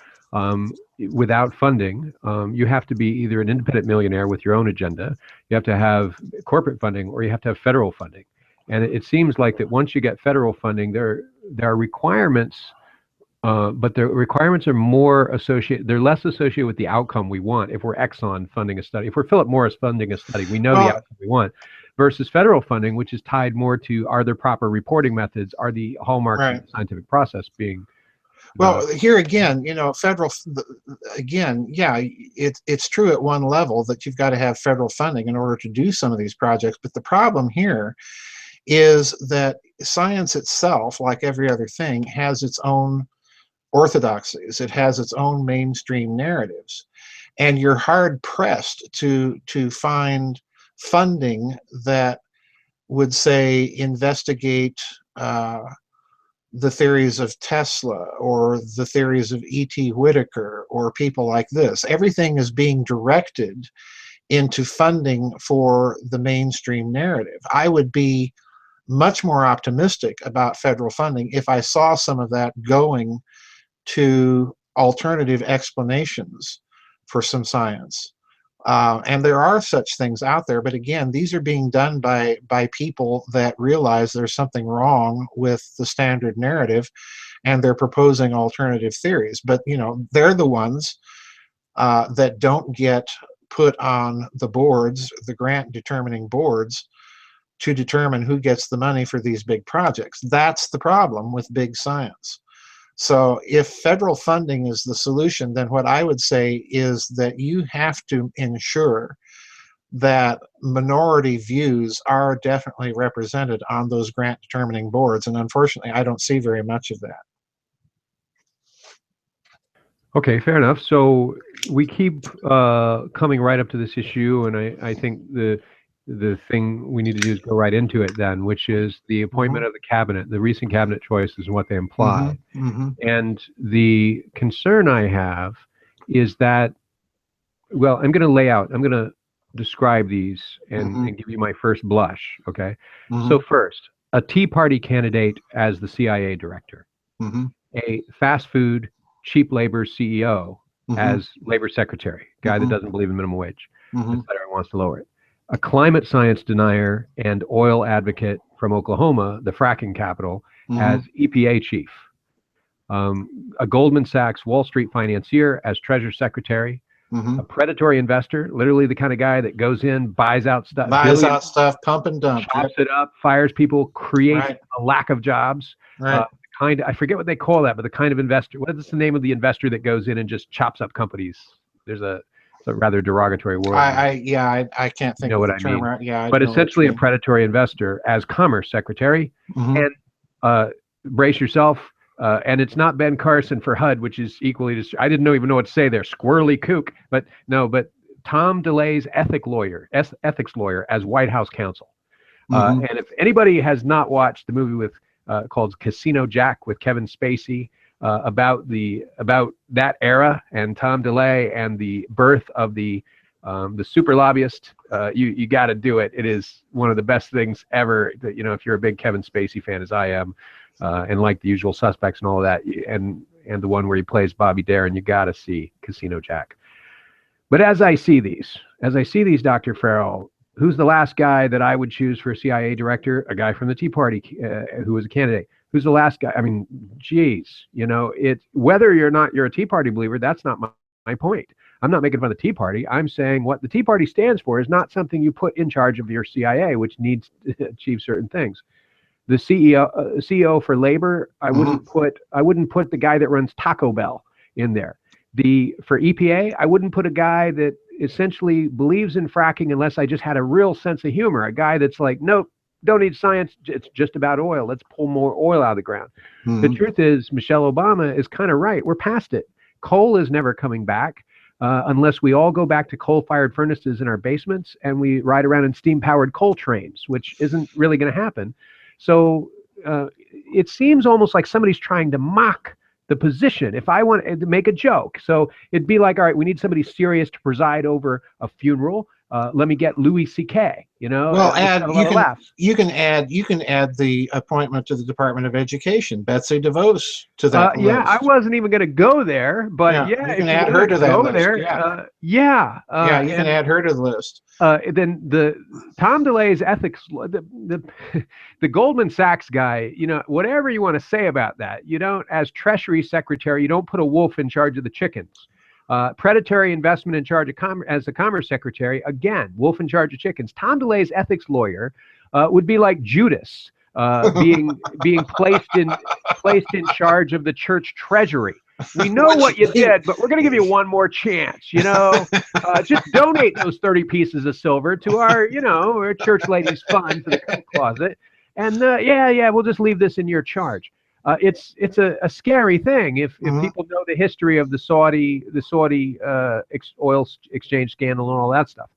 without funding. You have to be either an independent millionaire with your own agenda, you have to have corporate funding, or you have to have federal funding. And it seems like that once you get federal funding, there are requirements But the requirements are more associated, they're less associated with the outcome we want. If we're Exxon funding a study, if we're Philip Morris funding a study, we know the Well, outcome we want, versus federal funding, which is tied more to, are there proper reporting methods? Are the hallmarks of right. the scientific process being Well, developed? here again, again, yeah, it's true at one level that you've got to have federal funding in order to do some of these projects. But the problem here is that science itself, like every other thing, has its own orthodoxies. It has its own mainstream narratives, and you're hard pressed to find funding that would say investigate the theories of Tesla or the theories of E.T. Whitaker or people like this. Everything is being directed into funding for the mainstream narrative. I would be much more optimistic about federal funding if I saw some of that going to alternative explanations for some science. And there are such things out there, but again, these are being done by people that realize there's something wrong with the standard narrative, and they're proposing alternative theories. But they're the ones that don't get put on the boards, the grant determining boards, to determine who gets the money for these big projects. That's the problem with big science. So if federal funding is the solution, then what I would say is that you have to ensure that minority views are definitely represented on those grant determining boards. And unfortunately, I don't see very much of that. Okay, fair enough. So we keep coming right up to this issue, and I think the thing we need to do is go right into it then, which is the appointment of the cabinet, the recent cabinet choices and what they imply. And the concern I have is that, well, I'm going to describe these and give you my first blush, okay? So first, a Tea Party candidate as the CIA director, a fast food, cheap labor CEO as labor secretary, guy that doesn't believe in minimum wage, et cetera, and wants to lower it. A climate science denier and oil advocate from Oklahoma, the fracking capital, as EPA chief. A Goldman Sachs Wall Street financier as treasury secretary. A predatory investor, literally the kind of guy that goes in, buys out stuff, pump and dump, chops it up, fires people, creates a lack of jobs. I forget what they call that, but the kind of investor, what is the name of the investor that goes in and just chops up companies? It's a rather derogatory word. I can't think of what the I term. mean. Yeah, but essentially a predatory investor as commerce secretary. And brace yourself. And it's not Ben Carson for HUD, which is equally, I didn't even know what to say there, squirrely kook. But Tom DeLay's ethics lawyer as White House counsel. And if anybody has not watched the movie called Casino Jack with Kevin Spacey, about that era and Tom DeLay and the birth of the super lobbyist, you got to do it. It is one of the best things ever. That, if you're a big Kevin Spacey fan, as I am, and like The Usual Suspects and all of that, and the one where he plays Bobby Darin, you got to see Casino Jack. But as I see these, Dr. Farrell, who's the last guy that I would choose for a CIA director? A guy from the Tea Party who was a candidate. Who's the last guy? I mean, geez, whether you're a Tea Party believer, that's not my point. I'm not making fun of the Tea Party. I'm saying what the Tea Party stands for is not something you put in charge of your CIA, which needs to achieve certain things. The CEO for labor, I wouldn't put the guy that runs Taco Bell in there. For EPA, I wouldn't put a guy that essentially believes in fracking unless I just had a real sense of humor. A guy that's like, nope, don't need science. It's just about oil. Let's pull more oil out of the ground. The truth is, Michelle Obama is kind of right. We're past it. Coal is never coming back unless we all go back to coal-fired furnaces in our basements and we ride around in steam-powered coal trains, which isn't really going to happen. So it seems almost like somebody's trying to mock the position. If I want to make a joke, so it'd be like, all right, we need somebody serious to preside over a funeral. let me get Louis C.K. Well, let's have a lot of laughs. you can add the appointment to the Department of Education, Betsy DeVos, to that Yeah, I list. wasn't even going to go there, but Yeah, yeah, you if can you add want her to to that go list. there, Yeah, yeah, you can add her to the list. then the Tom DeLay's ethics, the Goldman Sachs guy, whatever you want to say about that, you don't, as Treasury Secretary, you don't put a wolf in charge of the chickens. Predatory investment in charge of as the Commerce Secretary, again, wolf in charge of chickens. Tom DeLay's ethics lawyer would be like Judas, being placed in charge of the church treasury. We know what you did, but we're going to give you one more chance. Just donate those 30 pieces of silver to our church ladies' fund for the coat closet, and we'll just leave this in your charge. It's a scary thing if people know the history of the Saudi oil exchange scandal and all that stuff.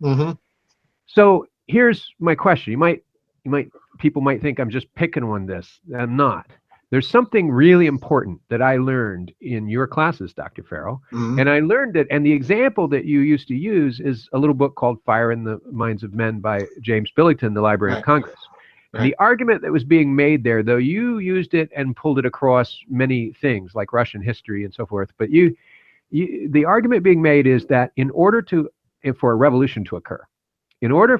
So here's my question: people might think I'm just picking on this. I'm not. There's something really important that I learned in your classes, Dr. Farrell, and I learned it. And the example that you used to use is a little book called "Fire in the Minds of Men" by James Billington, the Library of Congress. Right. The argument that was being made there, though you used it and pulled it across many things like Russian history and so forth, but the argument being made is that in order for a revolution to occur, in order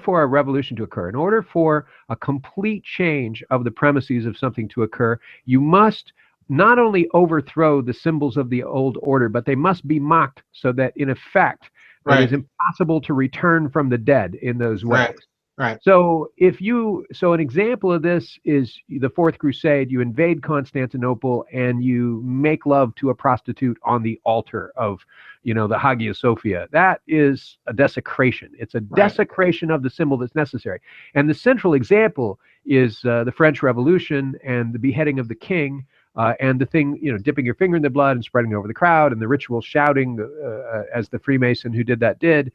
for a complete change of the premises of something to occur, you must not only overthrow the symbols of the old order, but they must be mocked so that in effect, it is impossible to return from the dead in those ways. Right. So an example of this is the Fourth Crusade. You invade Constantinople and you make love to a prostitute on the altar of, the Hagia Sophia. That is a desecration. It's a desecration of the symbol that's necessary. And the central example is the French Revolution and the beheading of the king, and the thing, dipping your finger in the blood and spreading over the crowd, and the ritual shouting, as the Freemason who did that did.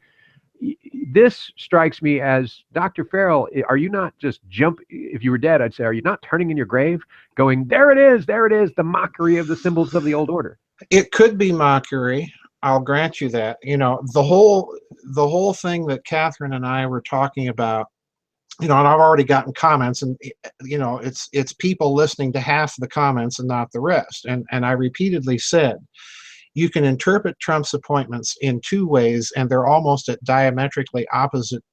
This strikes me as, Dr. Farrell, are you not just if you were dead, I'd say, are you not turning in your grave going, there it is, the mockery of the symbols of the old order? It could be mockery. I'll grant you that. The whole thing that Catherine and I were talking about, and I've already gotten comments, and it's people listening to half the comments and not the rest. And I repeatedly said, you can interpret Trump's appointments in two ways, and they're almost at diametrically opposite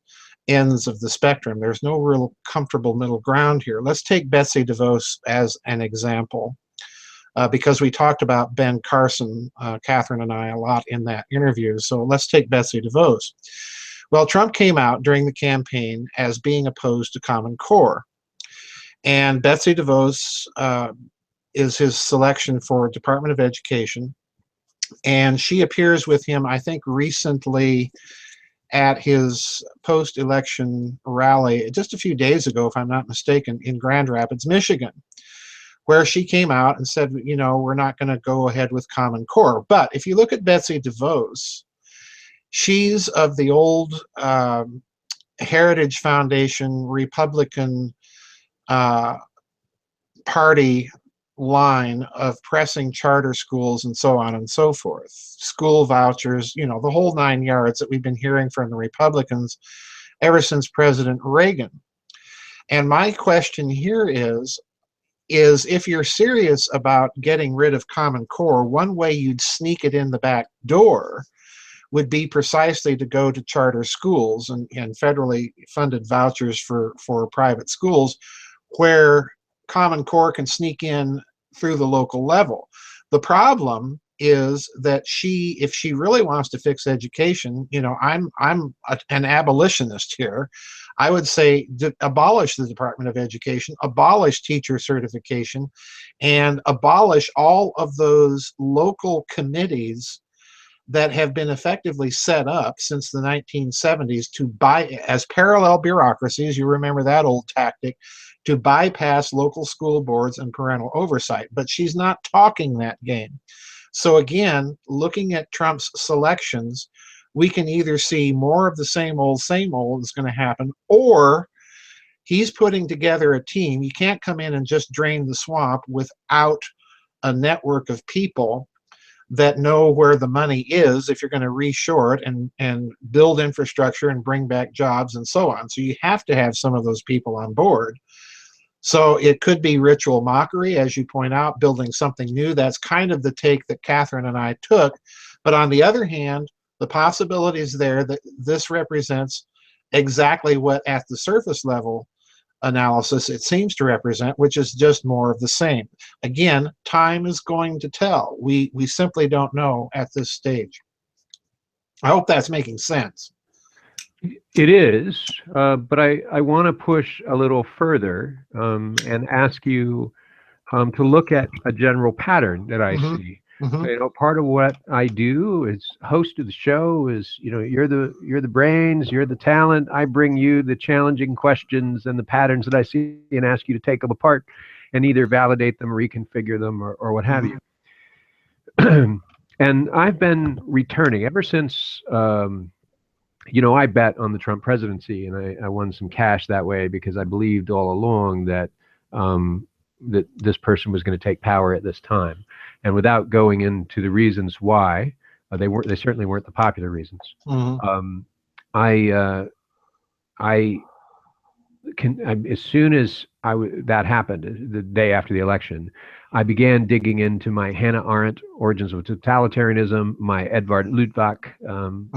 ends of the spectrum. There's no real comfortable middle ground here. Let's take Betsy DeVos as an example, because we talked about Ben Carson, Catherine and I, a lot in that interview. So let's take Betsy DeVos. Well, Trump came out during the campaign as being opposed to Common Core. And Betsy DeVos is his selection for Department of Education. And she appears with him, I think, recently at his post-election rally just a few days ago, if I'm not mistaken, in Grand Rapids, Michigan, where she came out and said, we're not going to go ahead with Common Core. But if you look at Betsy DeVos, she's of the old Heritage Foundation Republican Party line of pressing charter schools and so on and so forth, school vouchers, the whole 9 yards that we've been hearing from the Republicans ever since President Reagan. And my question here is if you're serious about getting rid of Common Core, one way you'd sneak it in the back door would be precisely to go to charter schools and federally funded vouchers for private schools, where Common Core can sneak in through the local level. The problem is that if she really wants to fix education, I'm an abolitionist here. I would say abolish the Department of Education, abolish teacher certification, and abolish all of those local committees that have been effectively set up since the 1970s as parallel bureaucracies. You remember that old tactic, to bypass local school boards and parental oversight. But she's not talking that game. So again, looking at Trump's selections, we can either see more of the same old is going to happen, or he's putting together a team. You can't come in and just drain the swamp without a network of people that know where the money is if you're going to reshore it and build infrastructure and bring back jobs and so on. So you have to have some of those people on board. So it could be ritual mockery, as you point out, building something new. That's kind of the take that Catherine and I took. But on the other hand, the possibility is there that this represents exactly what at the surface level analysis it seems to represent, which is just more of the same. Again, time is going to tell. We simply don't know at this stage. I hope that's making sense. It is, but I want to push a little further and ask you to look at a general pattern that I see. You know, part of what I do as host of the show is, you know, you're the brains, you're the talent. I bring you the challenging questions and the patterns that I see and ask you to take them apart and either validate them, reconfigure them, or what have you. And I've been returning ever since. You know, I bet on the Trump presidency, and I won some cash that way because I believed all along that that this person was going to take power at this time. And without going into the reasons why, they certainly weren't the popular reasons. I as soon as that happened, the day after the election, I began digging into my Hannah Arendt, Origins of Totalitarianism, my Edvard Luttwak,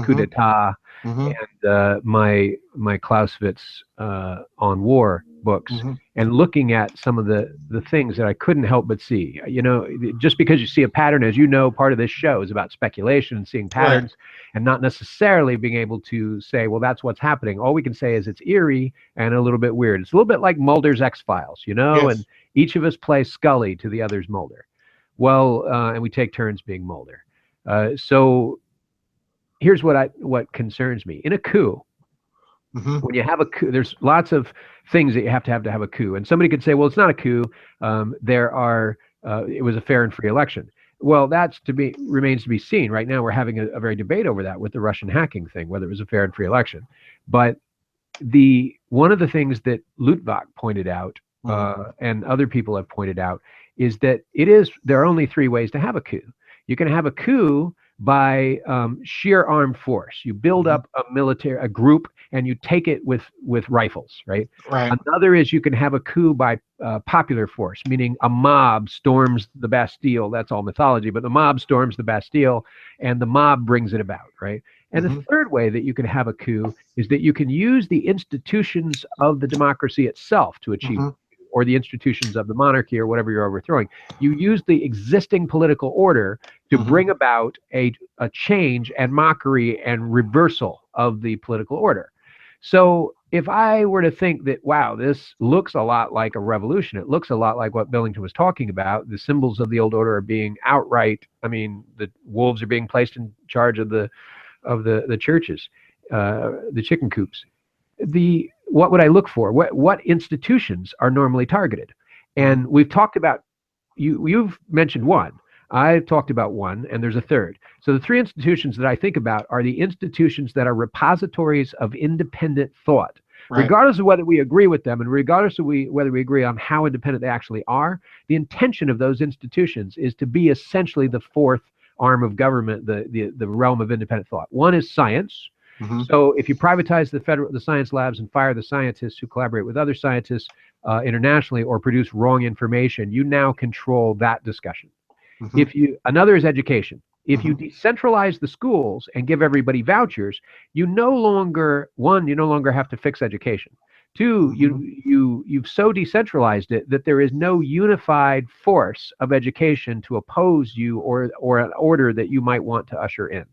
Coup d'etat, and my Clausewitz on war books, and looking at some of the things that I couldn't help but see. You know, just because you see a pattern, as you know, part of this show is about speculation and seeing patterns, and not necessarily being able to say, well, that's what's happening. All we can say is it's eerie and a little bit weird. It's a little bit like Mulder's X-Files, you know, and each of us plays Scully to the other's Mulder. Well, and we take turns being Mulder. So here's what concerns me. In a coup, when you have a coup, there's lots of things that you have to have a coup. And somebody could say, well, it's not a coup. It was a fair and free election. Well, remains to be seen. Right now, we're having a very debate over that with the Russian hacking thing, whether it was a fair and free election. But one of the things that Luttwak pointed out, and other people have pointed out, is that there are only three ways to have a coup. You can have a coup by sheer armed force. You build up a group, and you take it with rifles, right? Another is you can have a coup by popular force, meaning a mob storms the Bastille. That's all mythology, but the mob storms the Bastille, and the mob brings it about, right? And the third way that you can have a coup is that you can use the institutions of the democracy itself to achieve or the institutions of the monarchy or whatever you're overthrowing. You use the existing political order to bring about a change and mockery and reversal of the political order. So if I were to think that, wow, this looks a lot like a revolution, it looks a lot like what Billington was talking about, the symbols of the old order are being outright, I mean, the wolves are being placed in charge of the churches, the chicken coops. What would I look for? What institutions are normally targeted? And we've talked about, you've mentioned one. I've talked about one, and there's a third. So the three institutions that I think about are the institutions that are repositories of independent thought. Regardless of whether we agree with them, and regardless of whether we agree on how independent they actually are, the intention of those institutions is to be essentially the fourth arm of government, the realm of independent thought. One is science. So if you privatize the science labs and fire the scientists who collaborate with other scientists internationally or produce wrong information, you now control that discussion. Another is education. If you decentralize the schools and give everybody vouchers, you no longer have to fix education. Two, you've so decentralized it that there is no unified force of education to oppose you or an order that you might want to usher in.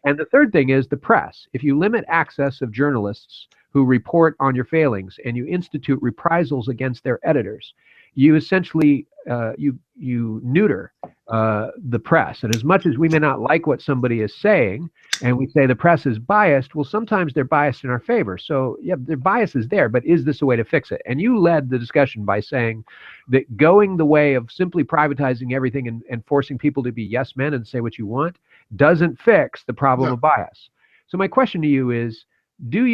And the third thing is the press. If you limit access of journalists who report on your failings and you institute reprisals against their editors, you essentially you neuter the press. And as much as we may not like what somebody is saying, and we say the press is biased, well, sometimes they're biased in our favor. So yeah, their bias is there, but is this a way to fix it? And you led the discussion by saying that going the way of simply privatizing everything and forcing people to be yes men and say what you want doesn't fix the problem of bias. So my question to you is, I don't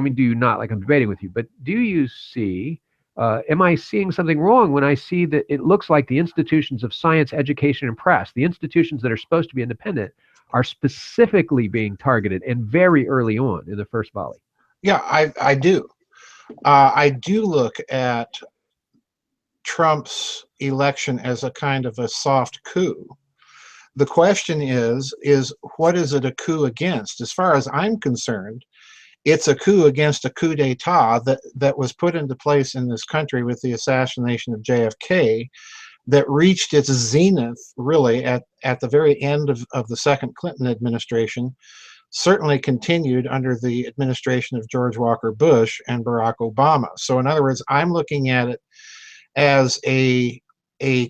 mean do you not like I'm debating with you, but do you see Am I seeing something wrong when I see that it looks like the institutions of science, education, and press, the institutions that are supposed to be independent, are specifically being targeted and very early on in the first volley? Yeah, I do. I do look at Trump's election as a kind of a soft coup. The question is what is it a coup against? As far as I'm concerned, it's a coup against a coup d'etat that was put into place in this country with the assassination of JFK, that reached its zenith really at the very end of the second Clinton administration, certainly continued under the administration of George Walker Bush and Barack Obama. So in other words, I'm looking at it as a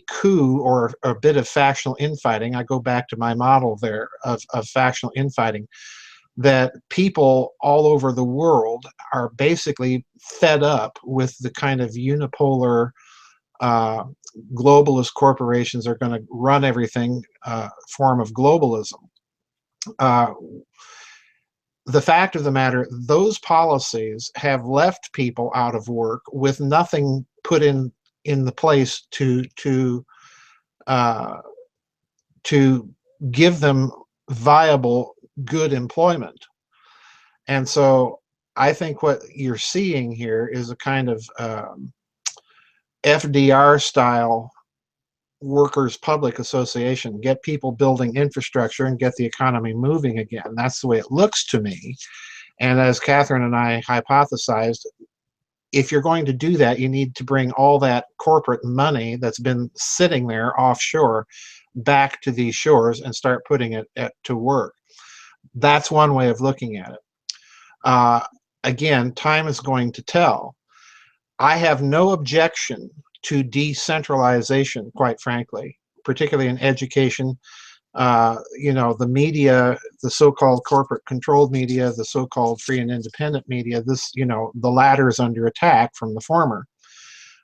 coup or a bit of factional infighting. I go back to my model there of factional infighting, that people all over the world are basically fed up with the kind of unipolar globalist corporations are going to run everything form of globalism. The fact of the matter, those policies have left people out of work with nothing put in the place to give them viable, good employment. And so I think what you're seeing here is a kind of FDR style workers public association, get people building infrastructure and get the economy moving again. That's the way it looks to me. And as Catherine and I hypothesized, if you're going to do that, you need to bring all that corporate money that's been sitting there offshore back to these shores and start putting it to work. That's one way of looking at it. Again, time is going to tell. I have no objection to decentralization, quite frankly, particularly in education. The media, the so-called corporate controlled media, the so-called free and independent media, the latter is under attack from the former.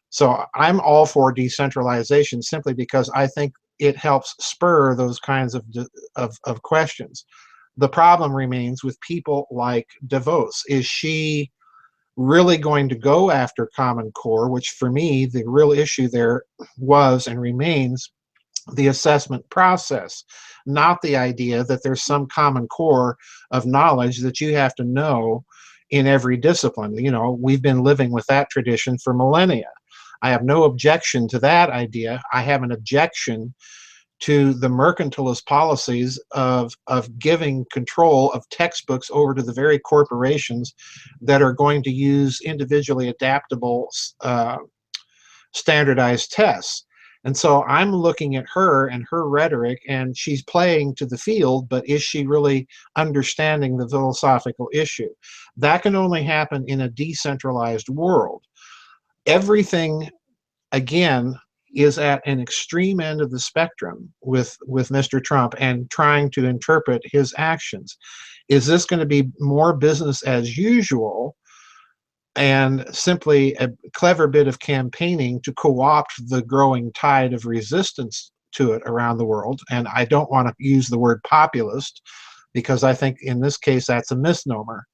So I'm all for decentralization simply because I think it helps spur those kinds of questions. The problem remains with people like DeVos. Is she really going to go after Common Core, which for me, the real issue there was and remains the assessment process, not the idea that there's some common core of knowledge that you have to know in every discipline. We've been living with that tradition for millennia. I have no objection to that idea. I have an objection to the mercantilist policies of giving control of textbooks over to the very corporations that are going to use individually adaptable standardized tests. And so I'm looking at her and her rhetoric, and she's playing to the field, but is she really understanding the philosophical issue? That can only happen in a decentralized world. Everything, again, is at an extreme end of the spectrum with Mr. Trump and trying to interpret his actions. Is this going to be more business as usual and simply a clever bit of campaigning to co-opt the growing tide of resistance to it around the world? And I don't want to use the word populist because I think in this case that's a misnomer.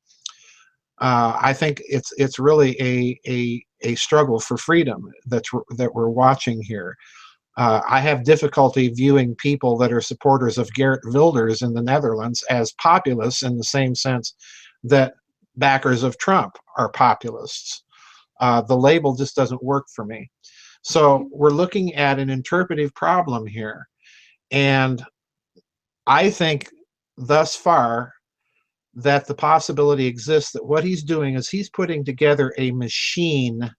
I think it's really a struggle for freedom that we're watching here. I have difficulty viewing people that are supporters of Geert Wilders in the Netherlands as populists in the same sense that backers of Trump are populists. The label just doesn't work for me. So we're looking at an interpretive problem here. And I think thus far that the possibility exists that what he's doing is he's putting together a machine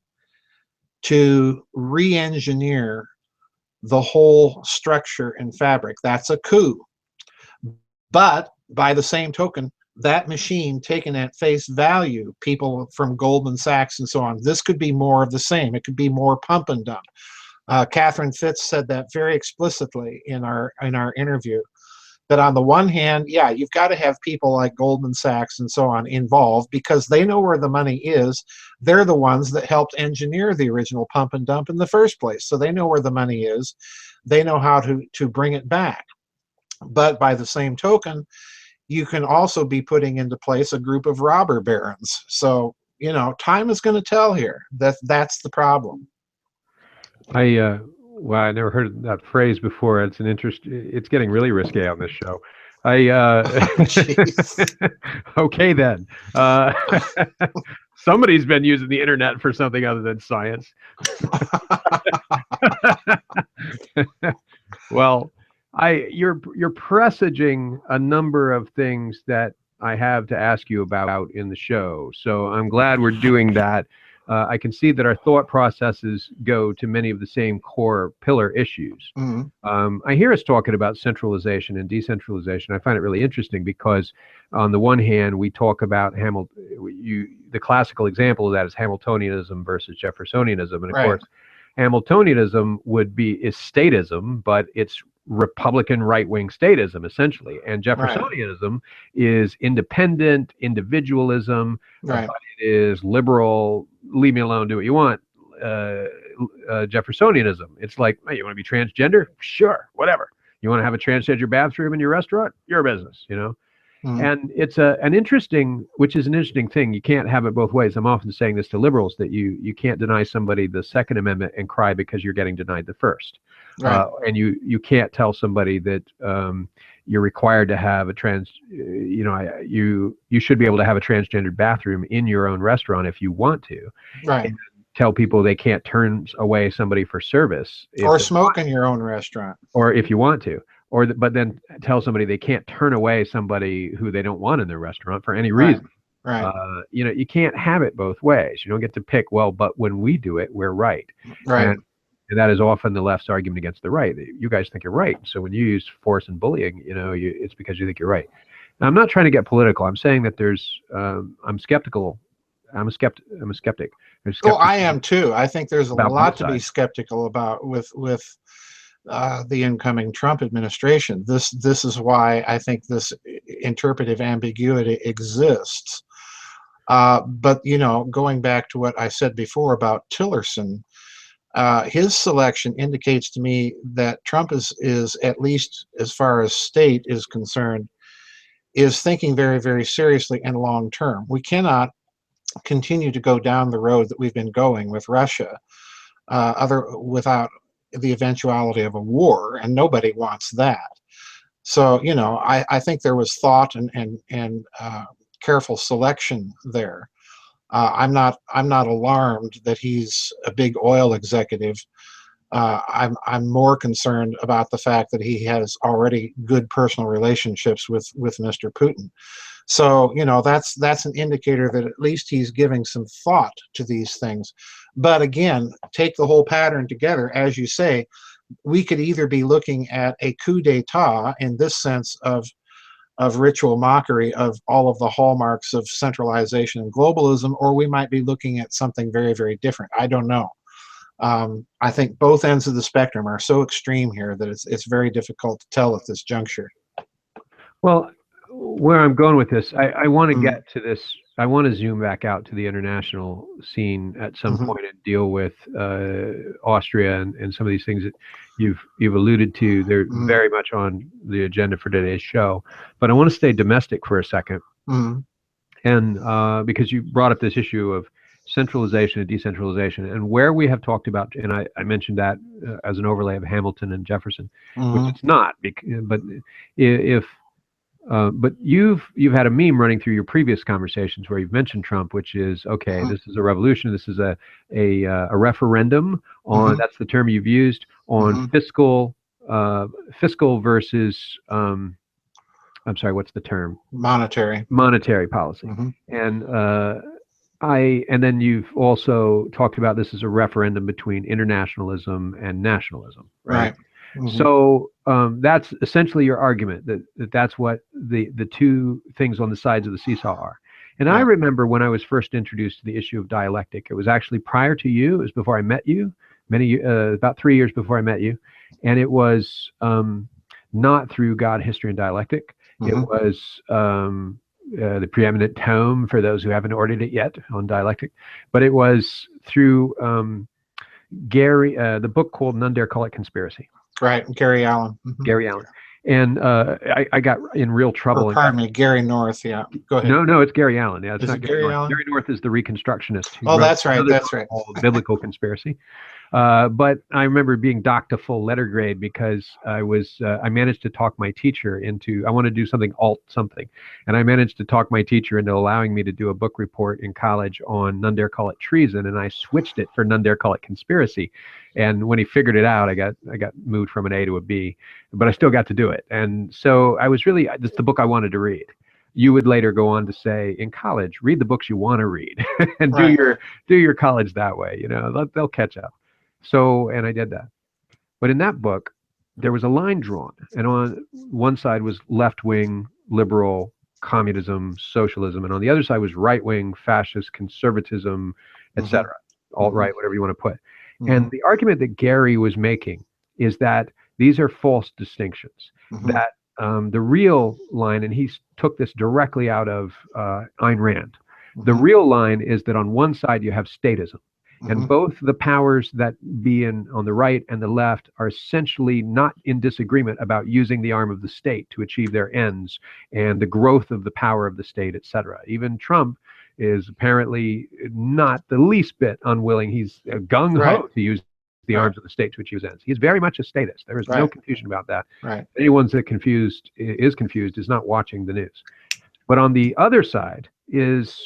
to re-engineer the whole structure and fabric. That's a coup. But by the same token, that machine taken at face value, people from Goldman Sachs and so on, this could be more of the same. It could be more pump and dump. Catherine Fitz said that very explicitly in our interview. That on the one hand, yeah, you've got to have people like Goldman Sachs and so on involved because they know where the money is. They're the ones that helped engineer the original pump and dump in the first place. So they know where the money is. They know how to bring it back. But by the same token, you can also be putting into place a group of robber barons. So time is going to tell here. That's the problem. Well, I never heard that phrase before. It's getting really risque on this show. Jeez. Okay then. Somebody's been using the internet for something other than science. Well, you're presaging a number of things that I have to ask you about in the show. So I'm glad we're doing that. I can see that our thought processes go to many of the same core pillar issues. Mm-hmm. I hear us talking about centralization and decentralization. I find it really interesting because, on the one hand, we talk about the classical example of that is Hamiltonianism versus Jeffersonianism, and of Right. course, Hamiltonianism is statism, but it's Republican right-wing statism essentially, and Jeffersonianism is independent individualism. Right. It is liberal, leave me alone, do what you want. Jeffersonianism, it's like, hey, you want to be transgender? Sure, whatever. You want to have a transgender bathroom in your restaurant? Your business, Mm-hmm. And it's an interesting thing. You can't have it both ways. I'm often saying this to liberals, that you can't deny somebody the Second Amendment and cry because you're getting denied the First. Right. And you can't tell somebody that you're required to have you should be able to have a transgendered bathroom in your own restaurant if you want to. Right. And tell people they can't turn away somebody for service Or smoke in your own restaurant. or if you want to. But then tell somebody they can't turn away somebody who they don't want in their restaurant for any reason. Right. You can't have it both ways. You don't get to pick, well, but when we do it, we're right. Right. And that is often the left's argument against the right. You guys think you're right. So when you use force and bullying, it's because you think you're right. Now, I'm not trying to get political. I'm saying that I'm skeptical. I'm a skeptic. Oh, I am too. I think there's a about lot both to be sides. skeptical about with the incoming Trump administration. This is why I think this interpretive ambiguity exists. But going back to what I said before about Tillerson, his selection indicates to me that Trump is at least as far as state is concerned, is thinking very, very seriously and long term. We cannot continue to go down the road that we've been going with Russia without the eventuality of a war, and nobody wants that. So I think there was thought and careful selection there. I'm not alarmed that he's a big oil executive. I'm more concerned about the fact that he has already good personal relationships with Mr. Putin. So that's an indicator that at least he's giving some thought to these things. But again, take the whole pattern together, as you say, we could either be looking at a coup d'etat in this sense of ritual mockery of all of the hallmarks of centralization and globalism, or we might be looking at something very, very different. I don't know. I think both ends of the spectrum are so extreme here that it's very difficult to tell at this juncture. Well, where I'm going with this, I want to get to this. I want to zoom back out to the international scene at some point and deal with Austria and some of these things that you've alluded to. They're very much on the agenda for today's show. But I want to stay domestic for a second, and because you brought up this issue of centralization and decentralization, and where we have talked about, and I mentioned that as an overlay of Hamilton and Jefferson, which it's not. But you've had a meme running through your previous conversations where you've mentioned Trump, which is okay. This is a revolution. This is a referendum on. That's the term you've used on fiscal versus. I'm sorry. What's the term? Monetary policy. And then you've also talked about this as a referendum between internationalism and nationalism, right? So that's essentially your argument, that's what the two things on the sides of the seesaw are. And I remember when I was first introduced to the issue of dialectic, it was actually prior to you. It was before I met you, about 3 years before I met you. And it was not through God, History, and Dialectic. It was the preeminent tome, for those who haven't ordered it yet, on dialectic. But it was through Gary, the book called None Dare Call It Conspiracy. Right, Gary Allen. Gary Allen. And I got in real trouble. Or pardon me, Gary North. Yeah, go ahead. No, it's Gary Allen. Yeah, it's Is not it Gary Gary North. Allen? Gary North is the Reconstructionist who Oh, wrote that's right. another That's book right. called Biblical Conspiracy. But I remember being docked a full letter grade because I managed to talk my teacher into, I want to do something alt something. And I managed to talk my teacher into allowing me to do a book report in college on None Dare Call It Treason. And I switched it for None Dare Call It Conspiracy. And when he figured it out, I got moved from an A to a B, but I still got to do it. And so I was really, this is the book I wanted to read. You would later go on to say, in college, read the books you want to read and Right. do your college that way. You know, they'll catch up. So, and I did that. But in that book, there was a line drawn, and on one side was left-wing, liberal, communism, socialism, and on the other side was right-wing, fascist, conservatism, etc. Alt-right, whatever you want to put. And the argument that Gary was making is that these are false distinctions. That the real line, and he took this directly out of Ayn Rand, the real line is that on one side you have statism. And both the powers that be on the right and the left are essentially not in disagreement about using the arm of the state to achieve their ends and the growth of the power of the state, etc. Even Trump is apparently not the least bit unwilling. He's gung-ho to use the arms of the state to achieve his ends. He's very much a statist. There is no confusion about that. Anyone that is confused is not watching the news. But on the other side is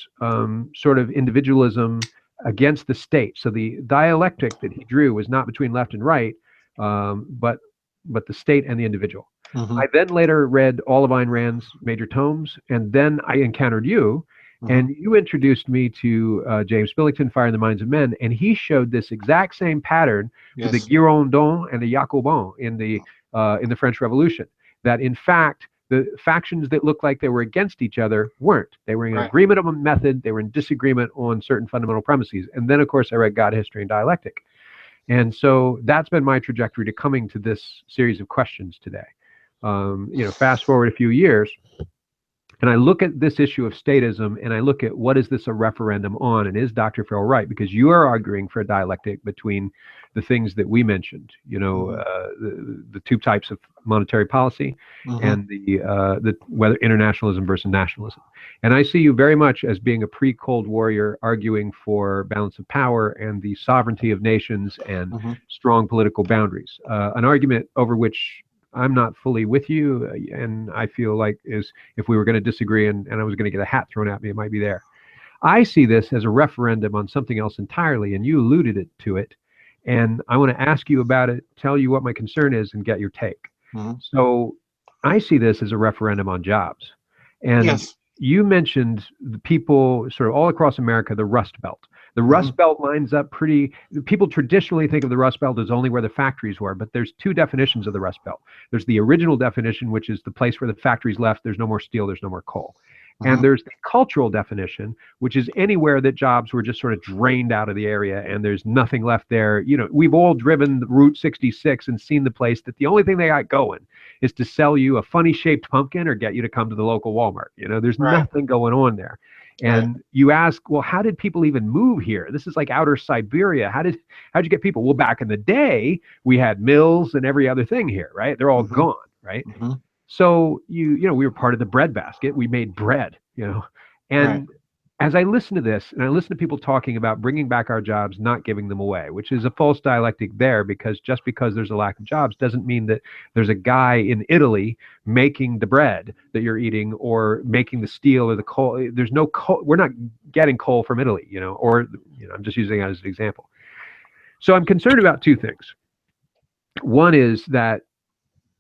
sort of individualism against the state. So the dialectic that he drew was not between left and right, but the state and the individual. I then later read all of Ayn Rand's major tomes, and then I encountered you, and you introduced me to James Billington, Fire in the Minds of Men, and he showed this exact same pattern with the Girondins and the Jacobins in the French Revolution. That in fact, the factions that looked like they were against each other weren't. They were in agreement on method. They were in disagreement on certain fundamental premises. And then, of course, I read God, History, and Dialectic. And so that's been my trajectory to coming to this series of questions today. Fast forward a few years, and I look at this issue of statism, and I look at what is this a referendum on, and is Dr. Farrell right? Because you are arguing for a dialectic between the things that we mentioned, the two types of monetary policy and the whether internationalism versus nationalism. And I see you very much as being a pre-Cold Warrior arguing for balance of power and the sovereignty of nations and strong political boundaries, an argument over which I'm not fully with you, and I feel like is if we were going to disagree and I was going to get a hat thrown at me, it might be there. I see this as a referendum on something else entirely, and you alluded to it, and I want to ask you about it, tell you what my concern is, and get your take. So I see this as a referendum on jobs. And you mentioned the people sort of all across America, the Rust Belt. The Rust Belt lines up people traditionally think of the Rust Belt as only where the factories were, but there's two definitions of the Rust Belt. There's the original definition, which is the place where the factories left, there's no more steel, there's no more coal. And there's the cultural definition, which is anywhere that jobs were just sort of drained out of the area and there's nothing left there. We've all driven Route 66 and seen the place that the only thing they got going is to sell you a funny shaped pumpkin or get you to come to the local Walmart. There's nothing going on there. And you ask, well, how did people even move here? This is like outer Siberia. How'd you get people? Well, back in the day, we had mills and every other thing here, right? They're all gone, right? So we were part of the bread basket. We made bread, and as I listen to this and I listen to people talking about bringing back our jobs, not giving them away, which is a false dialectic there, because just because there's a lack of jobs doesn't mean that there's a guy in Italy making the bread that you're eating or making the steel or the coal. There's no coal. We're not getting coal from Italy, I'm just using that as an example. So I'm concerned about two things. One is that,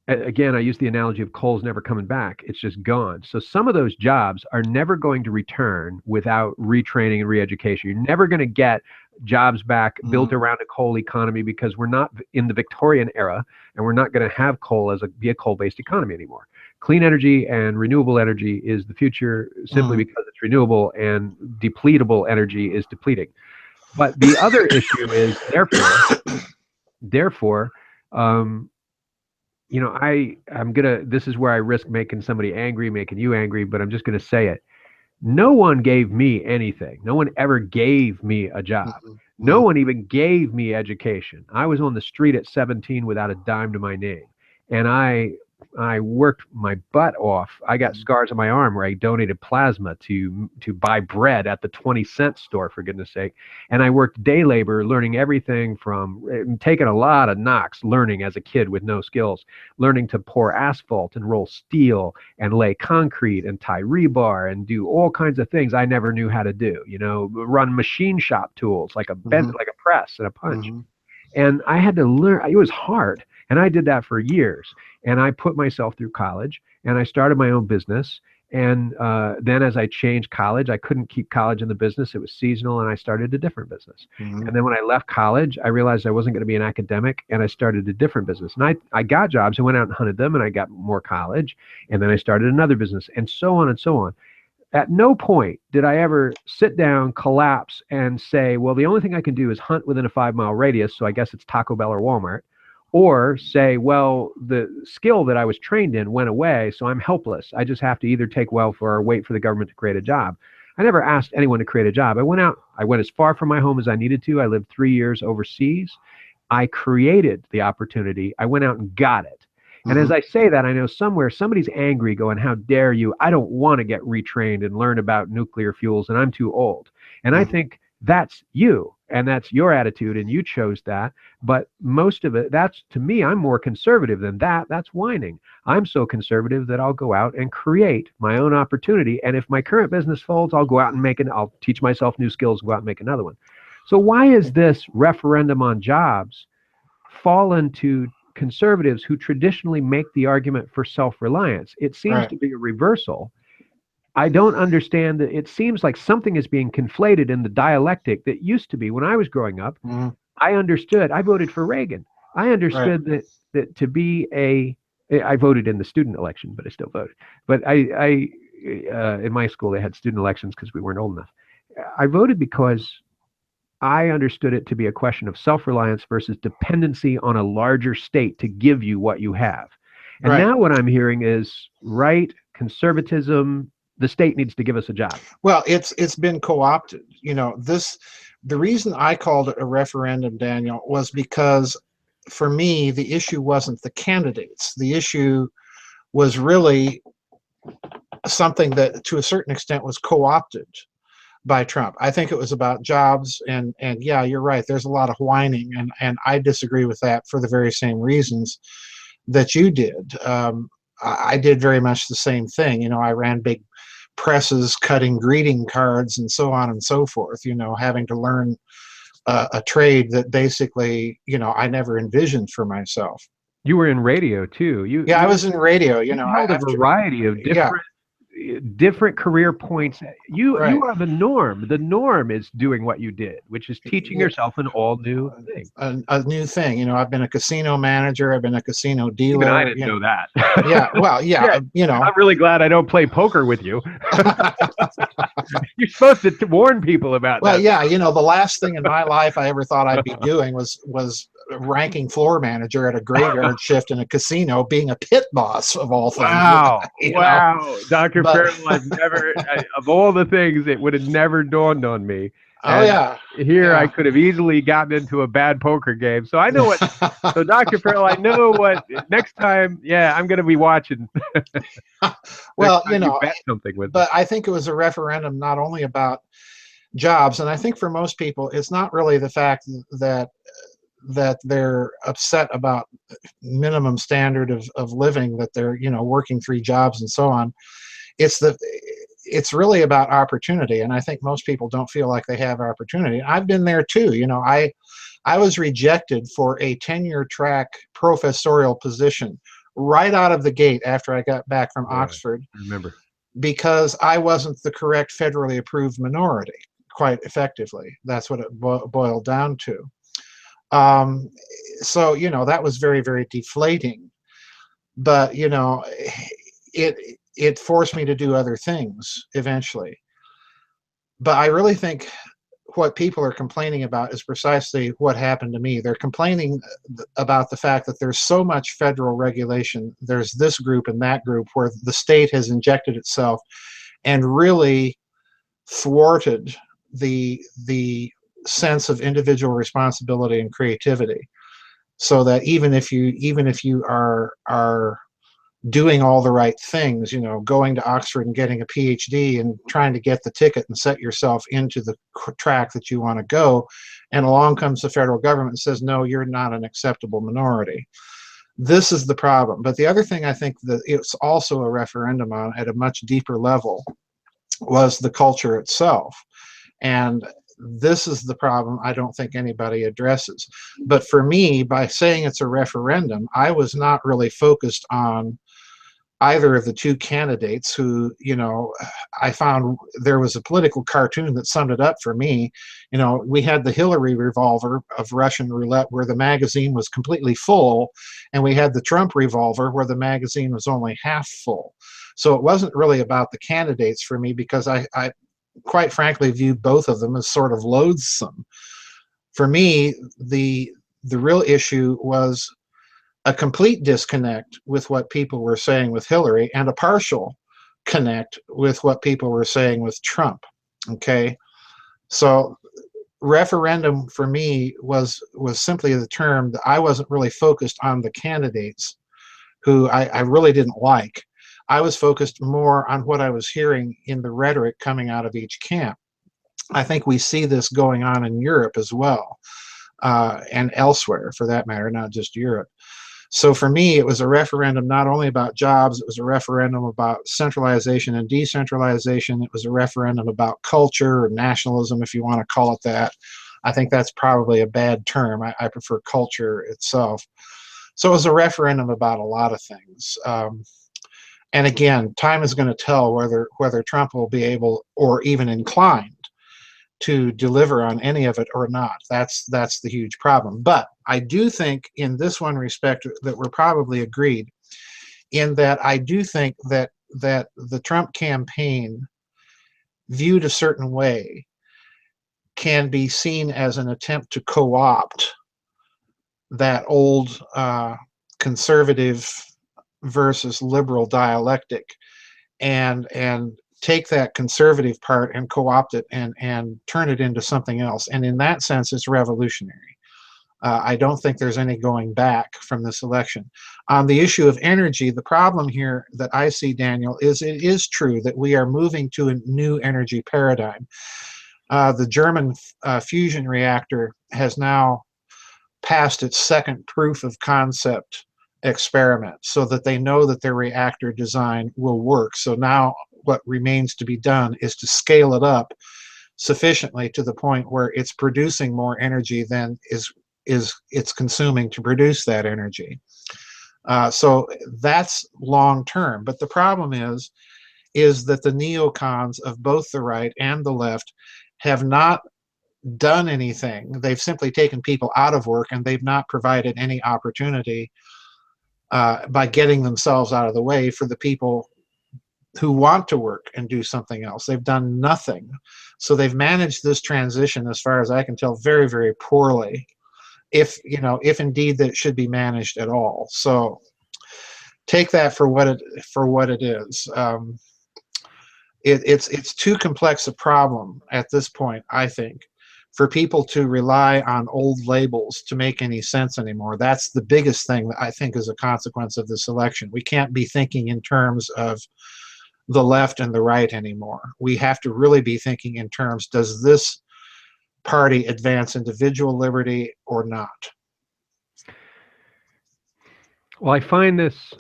again, I use the analogy of coal's never coming back. It's just gone. So some of those jobs are never going to return without retraining and re-education. You're never going to get jobs back built around a coal economy, because we're not in the Victorian era and we're not going to have coal be a coal-based economy anymore. Clean energy and renewable energy is the future simply because it's renewable, and depletable energy is depleting. But the other issue is therefore, this is where I risk making somebody angry, making you angry, but I'm just going to say it. No one gave me anything. No one ever gave me a job. No one even gave me education. I was on the street at 17 without a dime to my name. And I I worked my butt off. I got scars on my arm where I donated plasma to buy bread at the 20-cent store, for goodness sake. And I worked day labor, learning everything from taking a lot of knocks, learning as a kid with no skills, learning to pour asphalt and roll steel and lay concrete and tie rebar and do all kinds of things I never knew how to do. You know, run machine shop tools like a like a press and a punch. And I had to learn. It was hard. And I did that for years. And I put myself through college and I started my own business. And then as I changed college, I couldn't keep college in the business. It was seasonal and I started a different business. And then when I left college, I realized I wasn't going to be an academic and I started a different business. And I got jobs and went out and hunted them and I got more college. And then I started another business and so on and so on. At no point did I ever sit down, collapse, and say, well, the only thing I can do is hunt within a 5-mile radius. So I guess it's Taco Bell or Walmart. Or say, well, the skill that I was trained in went away, so I'm helpless. I just have to either take welfare or wait for the government to create a job. I never asked anyone to create a job. I went out. I went as far from my home as I needed to. I lived 3 years overseas. I created the opportunity. I went out and got it. And as I say that, I know somewhere somebody's angry going, how dare you? I don't want to get retrained and learn about nuclear fuels, and I'm too old. And I think that's you, and that's your attitude, and you chose that. But most of it, that's, to me, I'm more conservative than that. That's whining. I'm so conservative that I'll go out and create my own opportunity. And if my current business folds, I'll go out and I'll teach myself new skills, go out and make another one. So why is this referendum on jobs fallen to conservatives who traditionally make the argument for self-reliance? It seems to be a reversal. I don't understand that. It seems like something is being conflated in the dialectic that used to be when I was growing up. I understood. I voted for Reagan. I understood that to be I voted in the student election, but I still voted. But in my school, they had student elections because we weren't old enough. I voted because I understood it to be a question of self-reliance versus dependency on a larger state to give you what you have. And now what I'm hearing is conservatism, the state needs to give us a job. Well, it's been co-opted. You know, the reason I called it a referendum, Daniel, was because for me, the issue wasn't the candidates. The issue was really something that to a certain extent was co-opted by Trump. I think it was about jobs, and yeah, you're right. There's a lot of whining, and I disagree with that for the very same reasons that you did. I did very much the same thing. You know, I ran big presses, cutting greeting cards, and so on and so forth. You know, having to learn a trade that basically, you know, I never envisioned for myself. You were in radio too. I was in radio. You know, held a variety of different career points. You are the norm. The norm is doing what you did, which is teaching yourself an all new thing. A new thing. You know, I've been a casino manager. I've been a casino dealer. Even I didn't know that. You know. I'm really glad I don't play poker with you. You're supposed to warn people about that. Well, yeah, you know, the last thing in my life I ever thought I'd be doing was ranking floor manager at a graveyard shift in a casino, being a pit boss of all things. Wow. Wow. Dr. Farrell, I've never, of all the things, it would have never dawned on me. Here I could have easily gotten into a bad poker game. So I know what, so Dr. Farrell, I know what, next time, I'm going to be watching. Well, you know, bet something with but I think it was a referendum not only about jobs, and I think for most people, it's not really the fact that they're upset about minimum standard of living, that they're, you know, working 3 jobs and so on. It's really about opportunity, and I think most people don't feel like they have opportunity. I've been there too. You know, I was rejected for a tenure track professorial position right out of the gate after I got back from Oxford. I remember. Because I wasn't the correct federally approved minority, quite effectively. That's what it boiled down to. So, you know, that was very, very deflating. But, you know, it forced me to do other things eventually. But I really think what people are complaining about is precisely what happened to me. They're complaining about the fact that there's so much federal regulation. There's this group and that group where the state has injected itself and really thwarted the sense of individual responsibility and creativity. So that even if you are doing all the right things, going to Oxford and getting a PhD and trying to get the ticket and set yourself into the track that you want to go. And along comes the federal government and says, no, you're not an acceptable minority. This is the problem. But the other thing I think that it's also a referendum on at a much deeper level was the culture itself. And this is the problem I don't think anybody addresses. But for me, by saying it's a referendum, I was not really focused on either of the two candidates who, I found there was a political cartoon that summed it up for me. We had the Hillary revolver of Russian roulette where the magazine was completely full, and we had the Trump revolver where the magazine was only half full. So it wasn't really about the candidates for me, because I quite frankly viewed both of them as sort of loathsome. For me, the real issue was a complete disconnect with what people were saying with Hillary and a partial connect with what people were saying with Trump. Okay, so referendum for me was simply the term that I wasn't really focused on the candidates who I really didn't like. I was focused more on what I was hearing in the rhetoric coming out of each camp. I think we see this going on in Europe as well, and elsewhere for that matter, not just Europe. So for me, it was a referendum not only about jobs, it was a referendum about centralization and decentralization. It was a referendum about culture or nationalism, if you want to call it that. I think that's probably a bad term. I prefer culture itself. So it was a referendum about a lot of things. And again, time is going to tell whether Trump will be able or even inclined to deliver on any of it or not. That's the huge problem. But I do think in this one respect that we're probably agreed, in that I do think that the Trump campaign, viewed a certain way, can be seen as an attempt to co-opt that old conservative versus liberal dialectic and take that conservative part and co-opt it and turn it into something else. And in that sense, it's revolutionary. I don't think there's any going back from this election. On the issue of energy, the problem here that I see, Daniel, is it is true that we are moving to a new energy paradigm. The German fusion reactor has now passed its second proof of concept experiment, so that they know that their reactor design will work. So now what remains to be done is to scale it up sufficiently to the point where it's producing more energy than it's consuming to produce that energy. So that's long term. But the problem is that the neocons of both the right and the left have not done anything. They've simply taken people out of work, and they've not provided any opportunity by getting themselves out of the way for the people who want to work and do something else. They've done nothing. So they've managed this transition, as far as I can tell, very, very poorly, if indeed that it should be managed at all. So take that for what it is. It's too complex a problem at this point, I think, for people to rely on old labels to make any sense anymore. That's the biggest thing that I think is a consequence of this election. We can't be thinking in terms of the left and the right anymore. We have to really be thinking in terms, does this party advance individual liberty or not? Well, I find this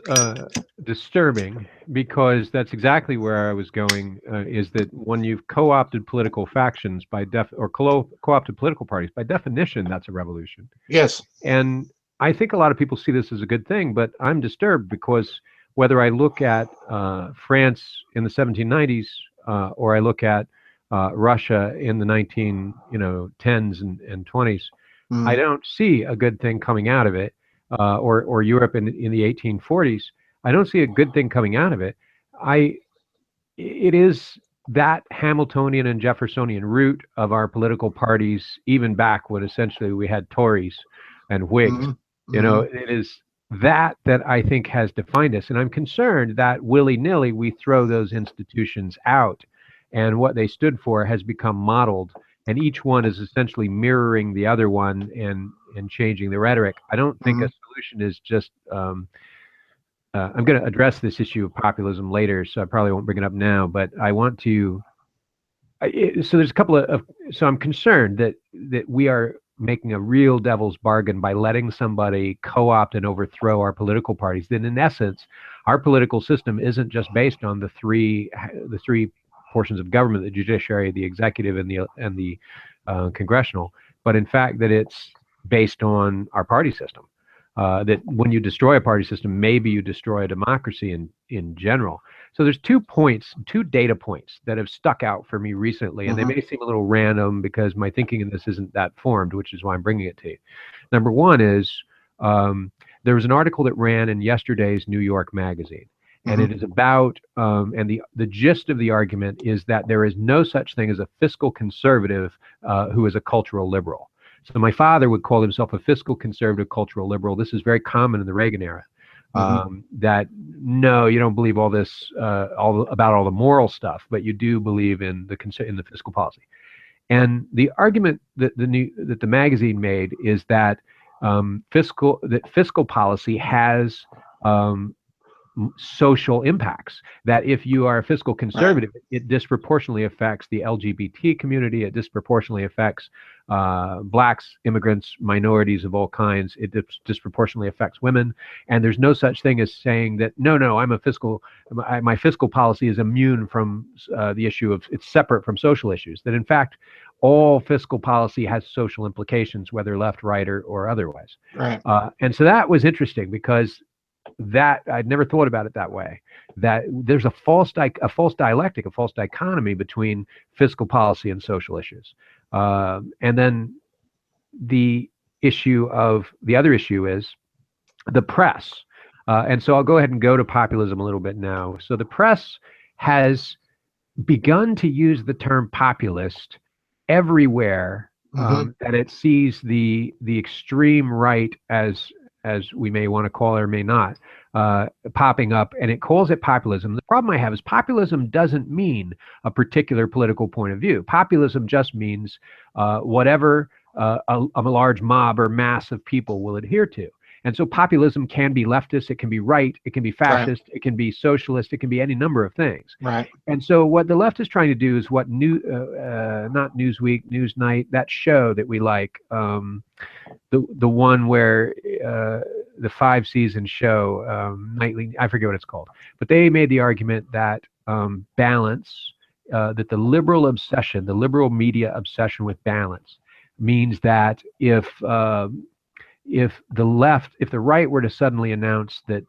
disturbing, because that's exactly where I was going, is that when you've co-opted political factions co-opted political parties, by definition, that's a revolution. Yes. And I think a lot of people see this as a good thing, but I'm disturbed because whether I look at France in the 1790s or I look at Russia in the 10s and 20s, I don't see a good thing coming out of it. Or Europe in the 1840s, I don't see a good thing coming out of it. It is that Hamiltonian and Jeffersonian root of our political parties, even back when essentially we had Tories and Whigs. It is that I think has defined us, and I'm concerned that willy-nilly we throw those institutions out, and what they stood for has become modeled, and each one is essentially mirroring the other one and changing the rhetoric. I don't think a solution is just I'm going to address this issue of populism later, so I probably won't bring it up now. But I want to. So there's a couple so I'm concerned that we are making a real devil's bargain by letting somebody co-opt and overthrow our political parties. Then, in essence, our political system isn't just based on the three portions of government: the judiciary, the executive, and the congressional, but in fact that it's based on our party system. That when you destroy a party system, maybe you destroy a democracy in general. So there's 2 data points that have stuck out for me recently, and they may seem a little random because my thinking in this isn't that formed, which is why I'm bringing it to you. Number one is there was an article that ran in yesterday's New York Magazine, and it is about, and the gist of the argument is that there is no such thing as a fiscal conservative who is a cultural liberal. So my father would call himself a fiscal conservative cultural liberal. This is very common in the Reagan era. That no, you don't believe all this, about all the moral stuff, but you do believe in the fiscal policy. And the argument that the magazine made is that fiscal policy has social impacts, that if you are a fiscal conservative, it disproportionately affects the LGBT community, it disproportionately affects blacks, immigrants, minorities of all kinds, it disproportionately affects women, and there's no such thing as saying that, no, my fiscal policy is immune from the issue of, it's separate from social issues, that in fact, all fiscal policy has social implications, whether left, right, or otherwise. And so that was interesting because that I'd never thought about it that way, that there's a false dialectic, a false dichotomy between fiscal policy and social issues. And then the other issue is the press. And so I'll go ahead and go to populism a little bit now. So the press has begun to use the term populist everywhere that it sees the extreme right, as we may want to call it or may not, popping up, and it calls it populism. The problem I have is populism doesn't mean a particular political point of view. Populism just means whatever a large mob or mass of people will adhere to. And so populism can be leftist, it can be right, it can be fascist, it can be socialist, it can be any number of things. And so what the left is trying to do is what not Newsweek, Newsnight, that show that we like, the one where the 5-season show, nightly, I forget what it's called, but they made the argument that balance, that the liberal obsession, the liberal media obsession with balance means that if the right were to suddenly announce that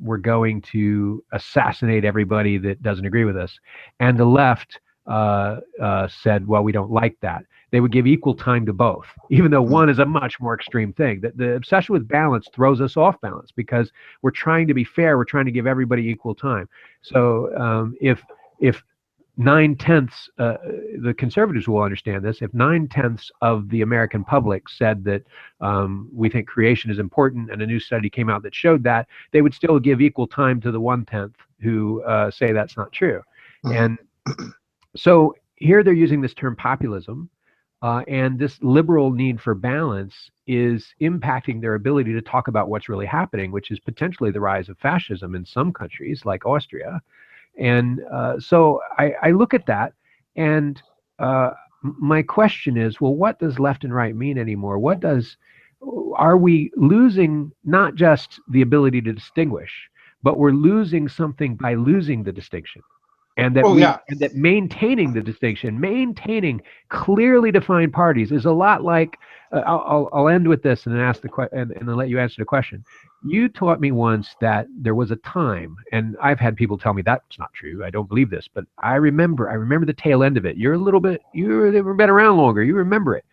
we're going to assassinate everybody that doesn't agree with us, and the left said, well, we don't like that, they would give equal time to both, even though one is a much more extreme thing. That the obsession with balance throws us off balance because we're trying to be fair, we're trying to give everybody equal time. So if 9/10, the conservatives will understand this, if 9/10 of the American public said that we think creation is important, and a new study came out that showed that, they would still give equal time to the 1/10 who say that's not true. And so here they're using this term populism, and this liberal need for balance is impacting their ability to talk about what's really happening, which is potentially the rise of fascism in some countries like Austria. And so I look at that, and my question is, well, what does left and right mean anymore? Are we losing not just the ability to distinguish, but we're losing something by losing the distinction? And that and that maintaining the distinction, maintaining clearly defined parties is a lot like, I'll end with this and then ask and then let you answer the question. You taught me once that there was a time, and I've had people tell me that's not true, I don't believe this, but I remember the tail end of it. You've been around longer, you remember it.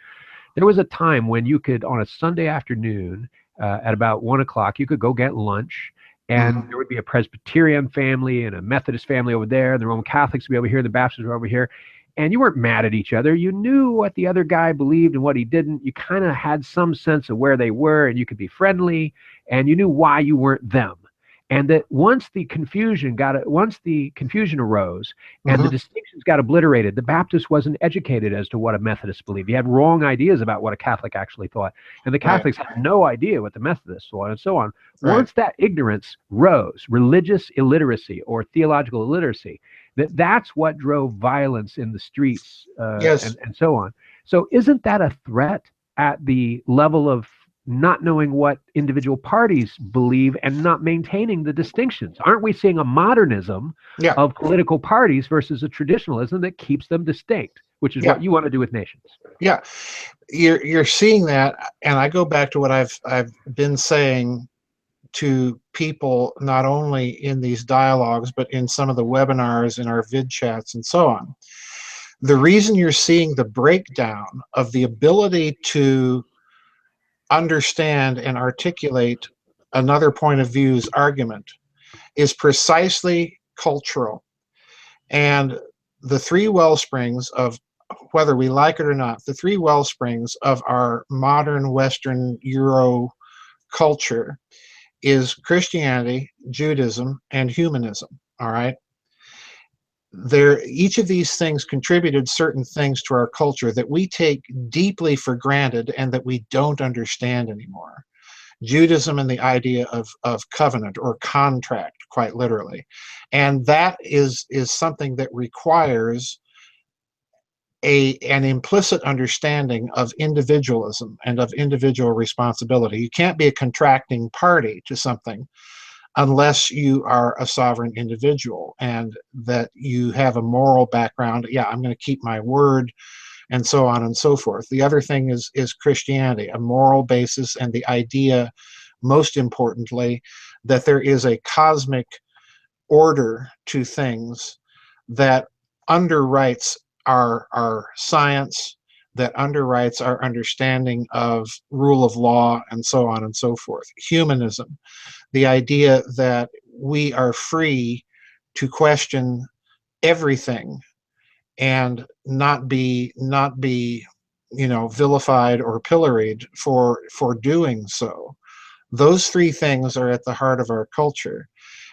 There was a time when you could, on a Sunday afternoon, at about 1 o'clock, you could go get lunch, and there would be a Presbyterian family and a Methodist family over there, and the Roman Catholics would be over here, the Baptists were over here, and you weren't mad at each other. You knew what the other guy believed and what he didn't. You kind of had some sense of where they were, and you could be friendly, and you knew why you weren't them. And that once the confusion arose and the distinctions got obliterated, the Baptist wasn't educated as to what a Methodist believed. He had wrong ideas about what a Catholic actually thought, and the Catholics had no idea what the Methodists thought, and so on. Once that ignorance rose, religious illiteracy or theological illiteracy, that's what drove violence in the streets, and so on. So isn't that a threat at the level of not knowing what individual parties believe and not maintaining the distinctions? Aren't we seeing a modernism of political parties versus a traditionalism that keeps them distinct, which is what you want to do with nations? Yeah, you're seeing that, and I go back to what I've been saying to people, not only in these dialogues, but in some of the webinars, in our vid chats, and so on. The reason you're seeing the breakdown of the ability to understand and articulate another point of view's argument is precisely cultural. And the three wellsprings of, whether we like it or not, the three wellsprings of our modern Western Euro culture is Christianity, Judaism, and humanism. All right. Each of these things contributed certain things to our culture that we take deeply for granted and that we don't understand anymore. Judaism and the idea of covenant or contract, quite literally. And that is something that requires an implicit understanding of individualism and of individual responsibility. You can't be a contracting party to something unless you are a sovereign individual and that you have a moral background. Yeah, I'm going to keep my word, and so on and so forth. The other thing is Christianity, a moral basis, and the idea, most importantly, that there is a cosmic order to things that underwrites our science, that underwrites our understanding of rule of law, and so on and so forth. Humanism, the idea that we are free to question everything and not be vilified or pilloried for doing so. Those three things are at the heart of our culture.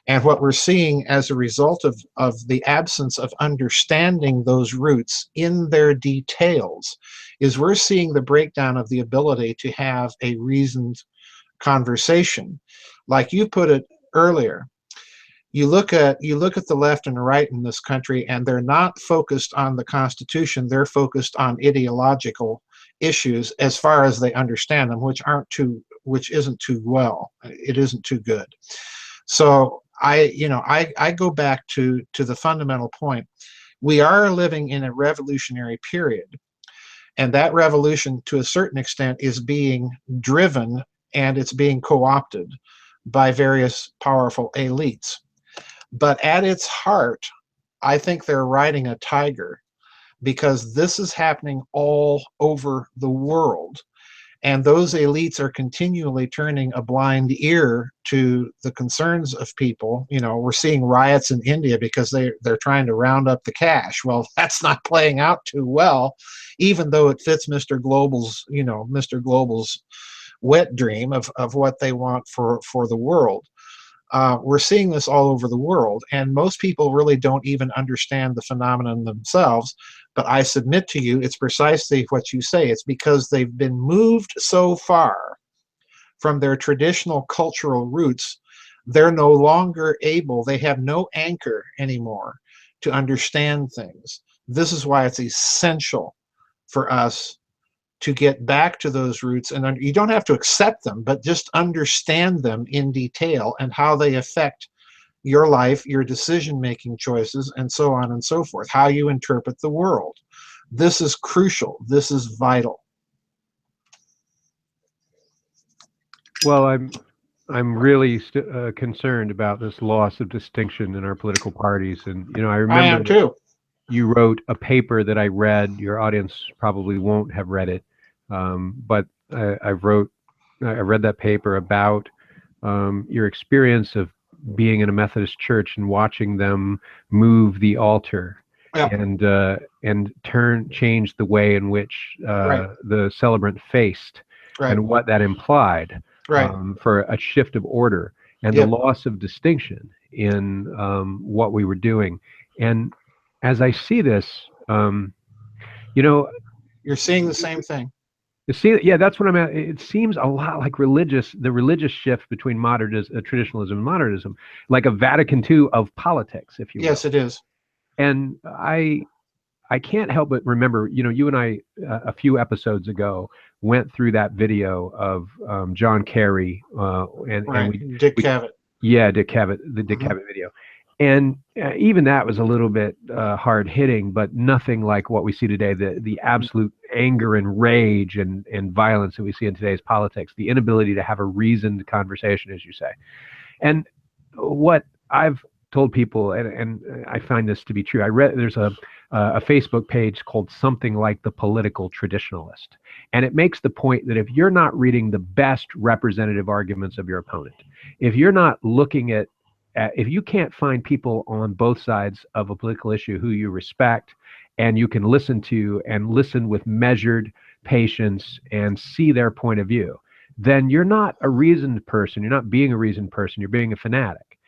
And what we're seeing as a result of the absence of understanding those roots in their details is we're seeing the breakdown of the ability to have a reasoned conversation. Like you put it earlier, you look at the left and right in this country, and they're not focused on the Constitution, they're focused on ideological issues as far as they understand them, which isn't too well. It isn't too good. So I go back to the fundamental point. We are living in a revolutionary period, and that revolution, to a certain extent, is being driven and it's being co-opted by various powerful elites. But at its heart, I think they're riding a tiger, because this is happening all over the world. And those elites are continually turning a blind ear to the concerns of people. We're seeing riots in India because they're trying to round up the cash. Well, that's not playing out too well, even though it fits Mr. Global's wet dream of what they want for the world. We're seeing this all over the world, and most people really don't even understand the phenomenon themselves. But I submit to you, it's precisely what you say. It's because they've been moved so far from their traditional cultural roots, they're no longer able, they have no anchor anymore to understand things. This is why it's essential for us to get back to those roots. And you don't have to accept them, but just understand them in detail and how they affect your life, your decision-making choices, and so on and so forth, how you interpret the world. This is crucial. This is vital. Well, I'm really concerned about this loss of distinction in our political parties. And, I remember I am too. You wrote a paper that I read. Your audience probably won't have read it. But I read that paper about your experience of being in a Methodist church and watching them move the altar and change the way in which the celebrant faced and what that implied for a shift of order. and the Yep. loss of distinction in what we were doing. And as I see this, you know, You're seeing the same thing. you see, yeah, that's what I'm at. It seems a lot like the religious shift between modernism, traditionalism and modernism, like a Vatican II of politics, if you will. Yes, it is. And I can't help but remember, you and I a few episodes ago went through that video of John Kerry and Right. Dick Cavett. yeah, Dick Cavett, the Dick Mhm. Cavett video. And even that was a little bit hard hitting, but nothing like what we see today, the absolute anger and rage and violence that we see in today's politics, the inability to have a reasoned conversation, as you say. And what I've told people, and I find this to be true, there's a Facebook page called Something Like the Political Traditionalist. And it makes the point that if you're not reading the best representative arguments of your opponent, if you're not looking at if you can't find people on both sides of a political issue who you respect and you can listen to and listen with measured patience and see their point of view, then you're not a reasoned person. You're not being a reasoned person. You're being a fanatic.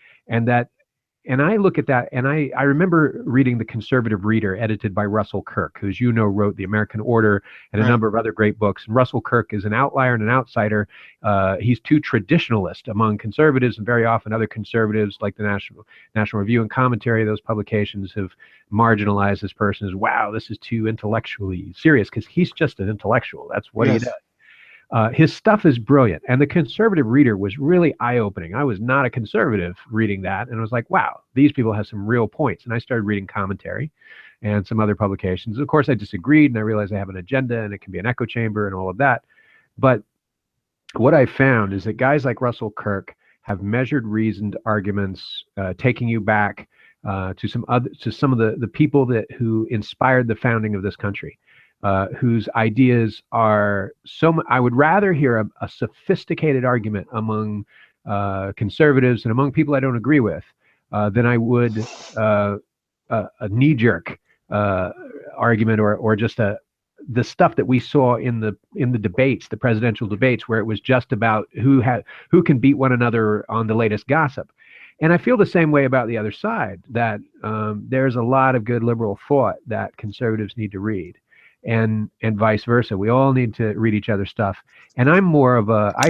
And I look at that, and I remember reading The Conservative Reader, edited by Russell Kirk, who, as you know, wrote The American Order and a number of other great books. And Russell Kirk is an outlier and an outsider. He's too traditionalist among conservatives, and very often other conservatives, like the National Review and Commentary, those publications have marginalized this person as, wow, this is too intellectually serious, because he's just an intellectual. That's what he does. His stuff is brilliant, and The Conservative Reader was really eye-opening. I was not a conservative reading that, and I was like, wow, these people have some real points. And I started reading commentary and some other publications. Of course, I disagreed, and I realized I have an agenda, and it can be an echo chamber and all of that. But what I found is that guys like Russell Kirk have measured, reasoned arguments, taking you back to some of the people who inspired the founding of this country. Whose ideas are I would rather hear a sophisticated argument among conservatives and among people I don't agree with than I would a knee-jerk argument or just the stuff that we saw in the debates, the presidential debates, where it was just about who can beat one another on the latest gossip. And I feel the same way about the other side, that there's a lot of good liberal thought that conservatives need to read. And vice versa. We all need to read each other's stuff. And I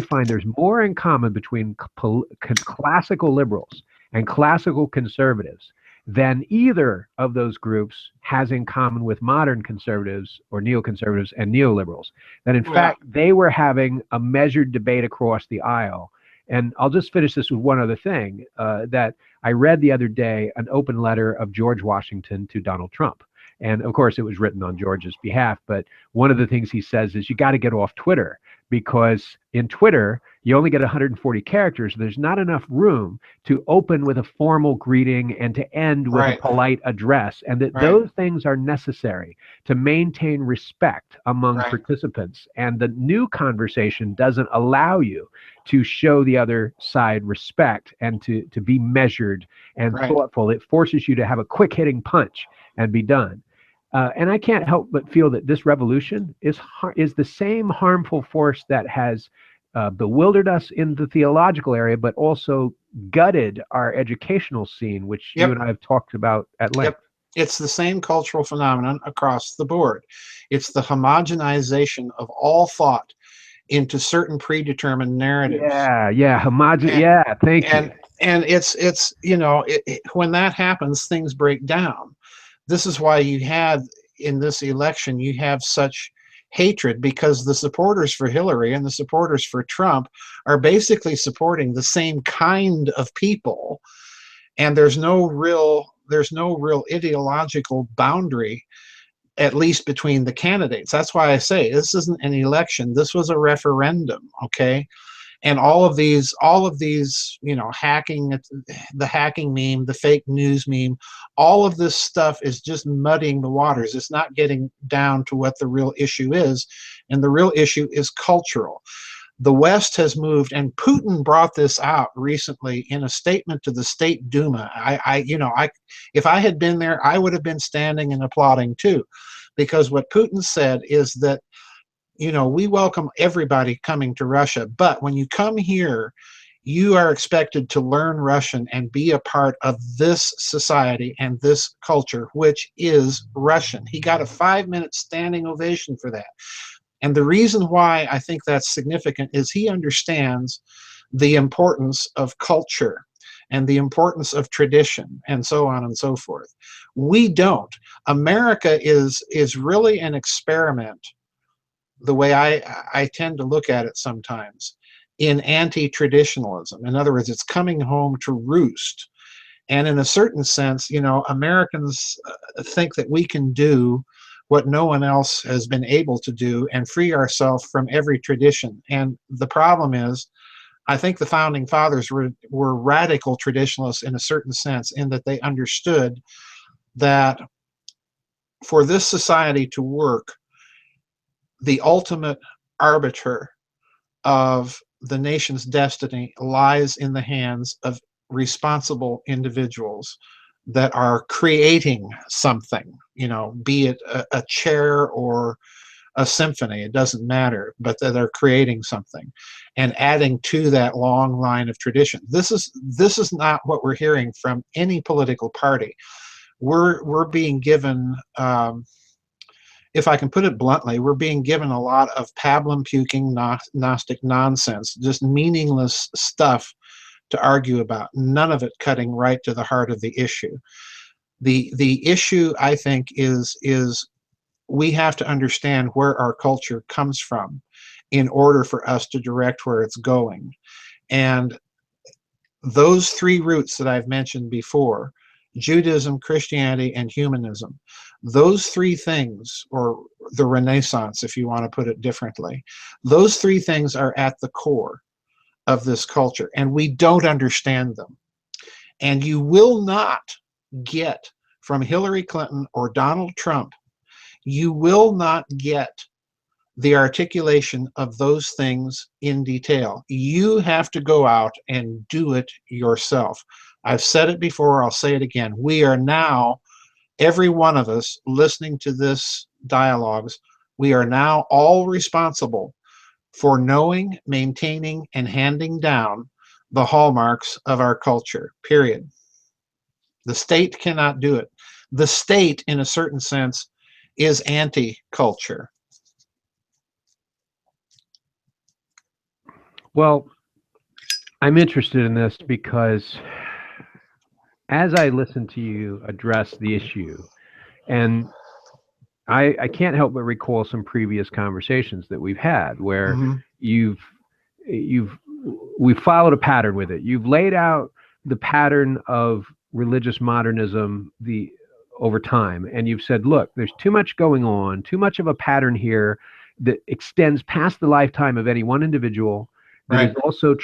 find there's more in common between classical liberals and classical conservatives than either of those groups has in common with modern conservatives or neoconservatives and neoliberals. That in fact, they were having a measured debate across the aisle. And I'll just finish this with one other thing, that I read the other day, an open letter of George Washington to Donald Trump. And of course, it was written on George's behalf. But one of the things he says is you got to get off Twitter, because in Twitter, you only get 140 characters. There's not enough room to open with a formal greeting and to end with a polite address. And that those things are necessary to maintain respect among participants. And the new conversation doesn't allow you to show the other side respect and to be measured and thoughtful. It forces you to have a quick hitting punch and be done. And I can't help but feel that this revolution is the same harmful force that has bewildered us in the theological area, but also gutted our educational scene, which you and I have talked about at length. It's the same cultural phenomenon across the board. It's the homogenization of all thought into certain predetermined narratives. Thank you. And it's when that happens, things break down. This is why in this election, you have such hatred, because the supporters for Hillary and the supporters for Trump are basically supporting the same kind of people. And there's no real ideological boundary, at least between the candidates. That's why I say this isn't an election. This was a referendum. Okay. And all of these, hacking, the hacking meme, the fake news meme, all of this stuff is just muddying the waters. It's not getting down to what the real issue is. And the real issue is cultural. The West has moved, and Putin brought this out recently in a statement to the State Duma. If I had been there, I would have been standing and applauding too, because what Putin said is that, we welcome everybody coming to Russia, but when you come here, you are expected to learn Russian and be a part of this society and this culture, which is Russian. He got a 5-minute standing ovation for that. And the reason why I think that's significant is he understands the importance of culture and the importance of tradition and so on and so forth. We don't. America is really an experiment, the way I tend to look at it sometimes, in anti-traditionalism. In other words, it's coming home to roost. And in a certain sense, you know, Americans think that we can do what no one else has been able to do and free ourselves from every tradition. And the problem is, I think the founding fathers were radical traditionalists in a certain sense, in that they understood that for this society to work, the ultimate arbiter of the nation's destiny lies in the hands of responsible individuals that are creating something, you know, be it a chair or a symphony, it doesn't matter, but that they're creating something and adding to that long line of tradition. This is not what we're hearing from any political party. We're being given, if I can put it bluntly, we're being given a lot of pablum-puking Gnostic nonsense, just meaningless stuff to argue about, none of it cutting right to the heart of the issue. The issue, I think, is we have to understand where our culture comes from in order for us to direct where it's going. And those three roots that I've mentioned before, Judaism, Christianity, and humanism, those three things, or the Renaissance, if you want to put it differently, those three things are at the core of this culture, and we don't understand them. And you will not get from Hillary Clinton or Donald Trump, you will not get the articulation of those things in detail. You have to go out and do it yourself. I've said it before, I'll say it again. We are now, every one of us listening to this dialogues, we are now all responsible for knowing, maintaining, and handing down the hallmarks of our culture, period. The state cannot do it. The state, in a certain sense, is anti-culture. Well, I'm interested in this because as I listen to you address the issue, and I can't help but recall some previous conversations that we've had where we've followed a pattern with it. You've laid out the pattern of religious modernism over time, and you've said, look, there's too much going on, too much of a pattern here that extends past the lifetime of any one individual, that is also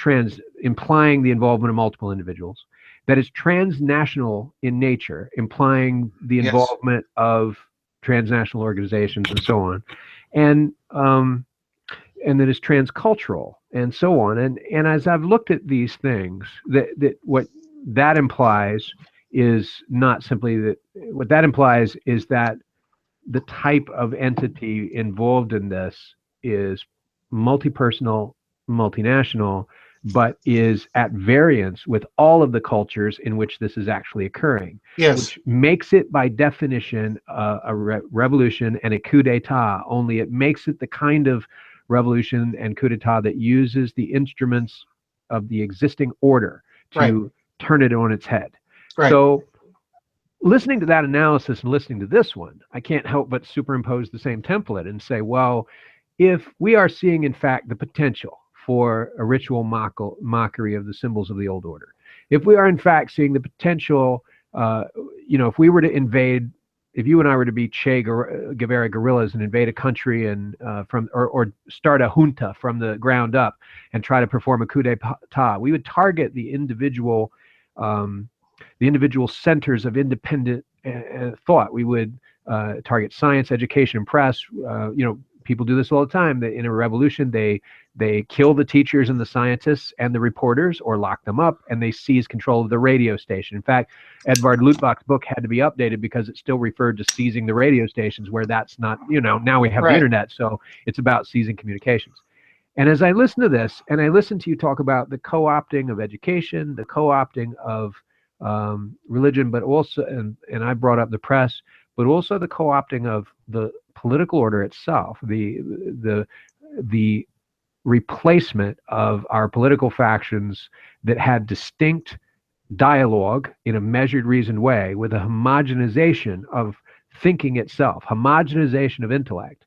implying the involvement of multiple individuals, that is transnational in nature, implying the involvement of transnational organizations and so on, and that is transcultural and so on. And as I've looked at these things, that what that implies is not simply that. What that implies is that the type of entity involved in this is multi-personal, multinational, but is at variance with all of the cultures in which this is actually occurring. Yes. Which makes it by definition a revolution and a coup d'etat, only it makes it the kind of revolution and coup d'etat that uses the instruments of the existing order to turn it on its head. So listening to that analysis and listening to this one, I can't help but superimpose the same template and say, well, if we are seeing, in fact, the potential for a ritual mockery of the symbols of the old order, if we are, in fact, seeing the potential, if we were to invade, if you and I were to be Che Guevara guerrillas and invade a country and or start a junta from the ground up and try to perform a coup d'etat, we would target the individual centers of independent thought. We would target science, education, and press. People do this all the time. In a revolution, they kill the teachers and the scientists and the reporters, or lock them up, and they seize control of the radio station. In fact, Edvard Luttbach's book had to be updated because it still referred to seizing the radio stations, where that's not. Now we have the internet, so it's about seizing communications. And as I listen to this, and I listen to you talk about the co-opting of education, the co-opting of religion, but also, and I brought up the press, but also the co-opting of the political order itself, the replacement of our political factions that had distinct dialogue in a measured, reasoned way with a homogenization of thinking itself, homogenization of intellect.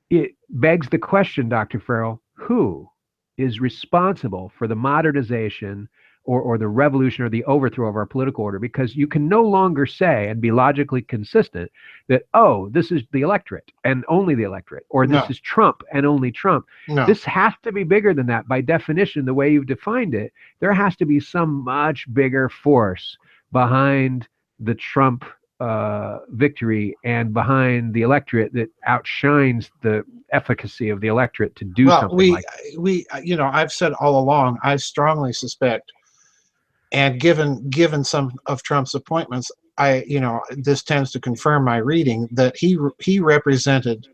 It begs the question, Dr. Farrell, who is responsible for the modernization or the revolution or the overthrow of our political order? Because you can no longer say and be logically consistent that, oh, this is the electorate and only the electorate, or this is Trump and only Trump. No. This has to be bigger than that. By definition, the way you've defined it, there has to be some much bigger force behind the Trump victory and behind the electorate that outshines the efficacy of the electorate to do something like that. We, you know, I've said all along, I strongly suspect, and given some of Trump's appointments, this tends to confirm my reading that he represented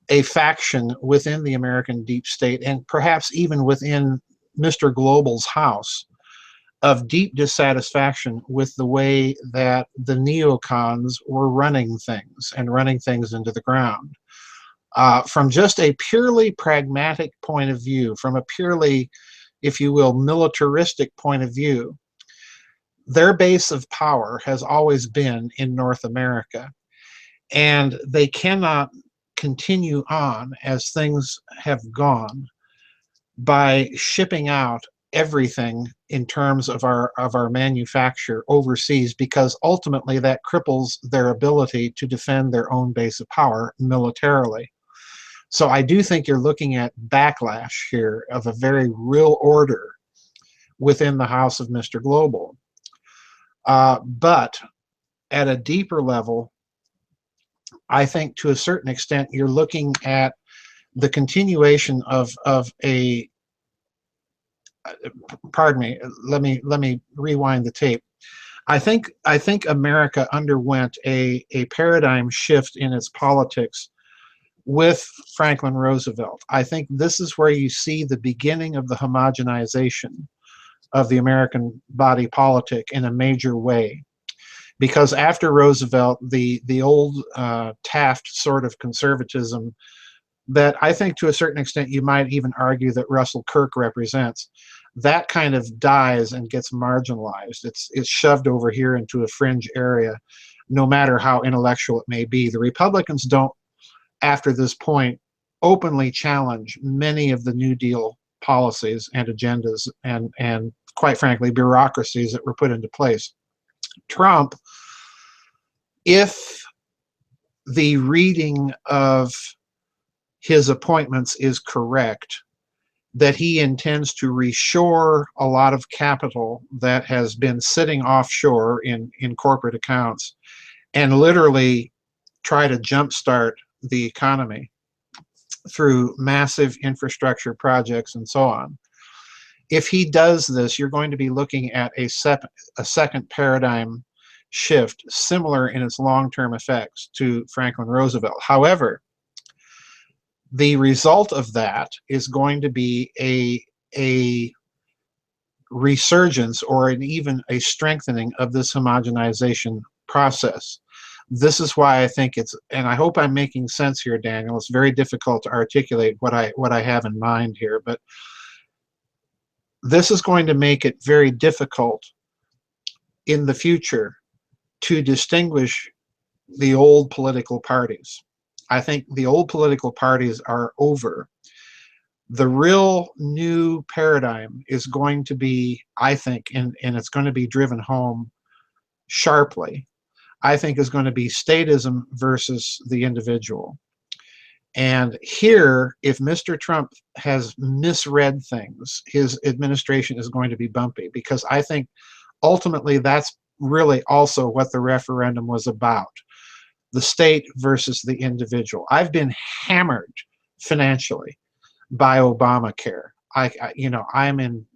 a faction within the American deep state, and perhaps even within Mr. Global's house, of deep dissatisfaction with the way that the neocons were running things and running things into the ground. From just a purely pragmatic point of view, from a purely, if you will, militaristic point of view, their base of power has always been in North America. And they cannot continue on as things have gone by shipping out everything in terms of our manufacture overseas, because ultimately that cripples their ability to defend their own base of power militarily. So I do think you're looking at backlash here of a very real order within the House of Mr. Global. But at a deeper level, I think to a certain extent you're looking at the continuation of a, pardon me, let me rewind the tape. I think America underwent a paradigm shift in its politics with Franklin Roosevelt. I think this is where you see the beginning of the homogenization of the American body politic in a major way. Because after Roosevelt, the old Taft sort of conservatism that I think to a certain extent you might even argue that Russell Kirk represents, that kind of dies and gets marginalized. It's shoved over here into a fringe area, no matter how intellectual it may be. The Republicans don't, after this point, openly challenge many of the New Deal policies and agendas and quite frankly, bureaucracies that were put into place. Trump, if the reading of his appointments is correct, that he intends to reshore a lot of capital that has been sitting offshore in corporate accounts and literally try to jumpstart the economy through massive infrastructure projects and so on. If he does this, you're going to be looking at a second paradigm shift, similar in its long-term effects to Franklin Roosevelt. However, the result of that is going to be a resurgence or even a strengthening of this homogenization process. This is why I think it's, and I hope I'm making sense here, Daniel. It's very difficult to articulate what I have in mind here, but this is going to make it very difficult in the future to distinguish the old political parties. I think the old political parties are over. The real new paradigm is going to be, I think, and it's going to be driven home sharply, I think is going to be statism versus the individual. And here, if Mr. Trump has misread things, his administration is going to be bumpy, because I think ultimately that's really also what the referendum was about. The state versus the individual. I've been hammered financially by Obamacare. I'm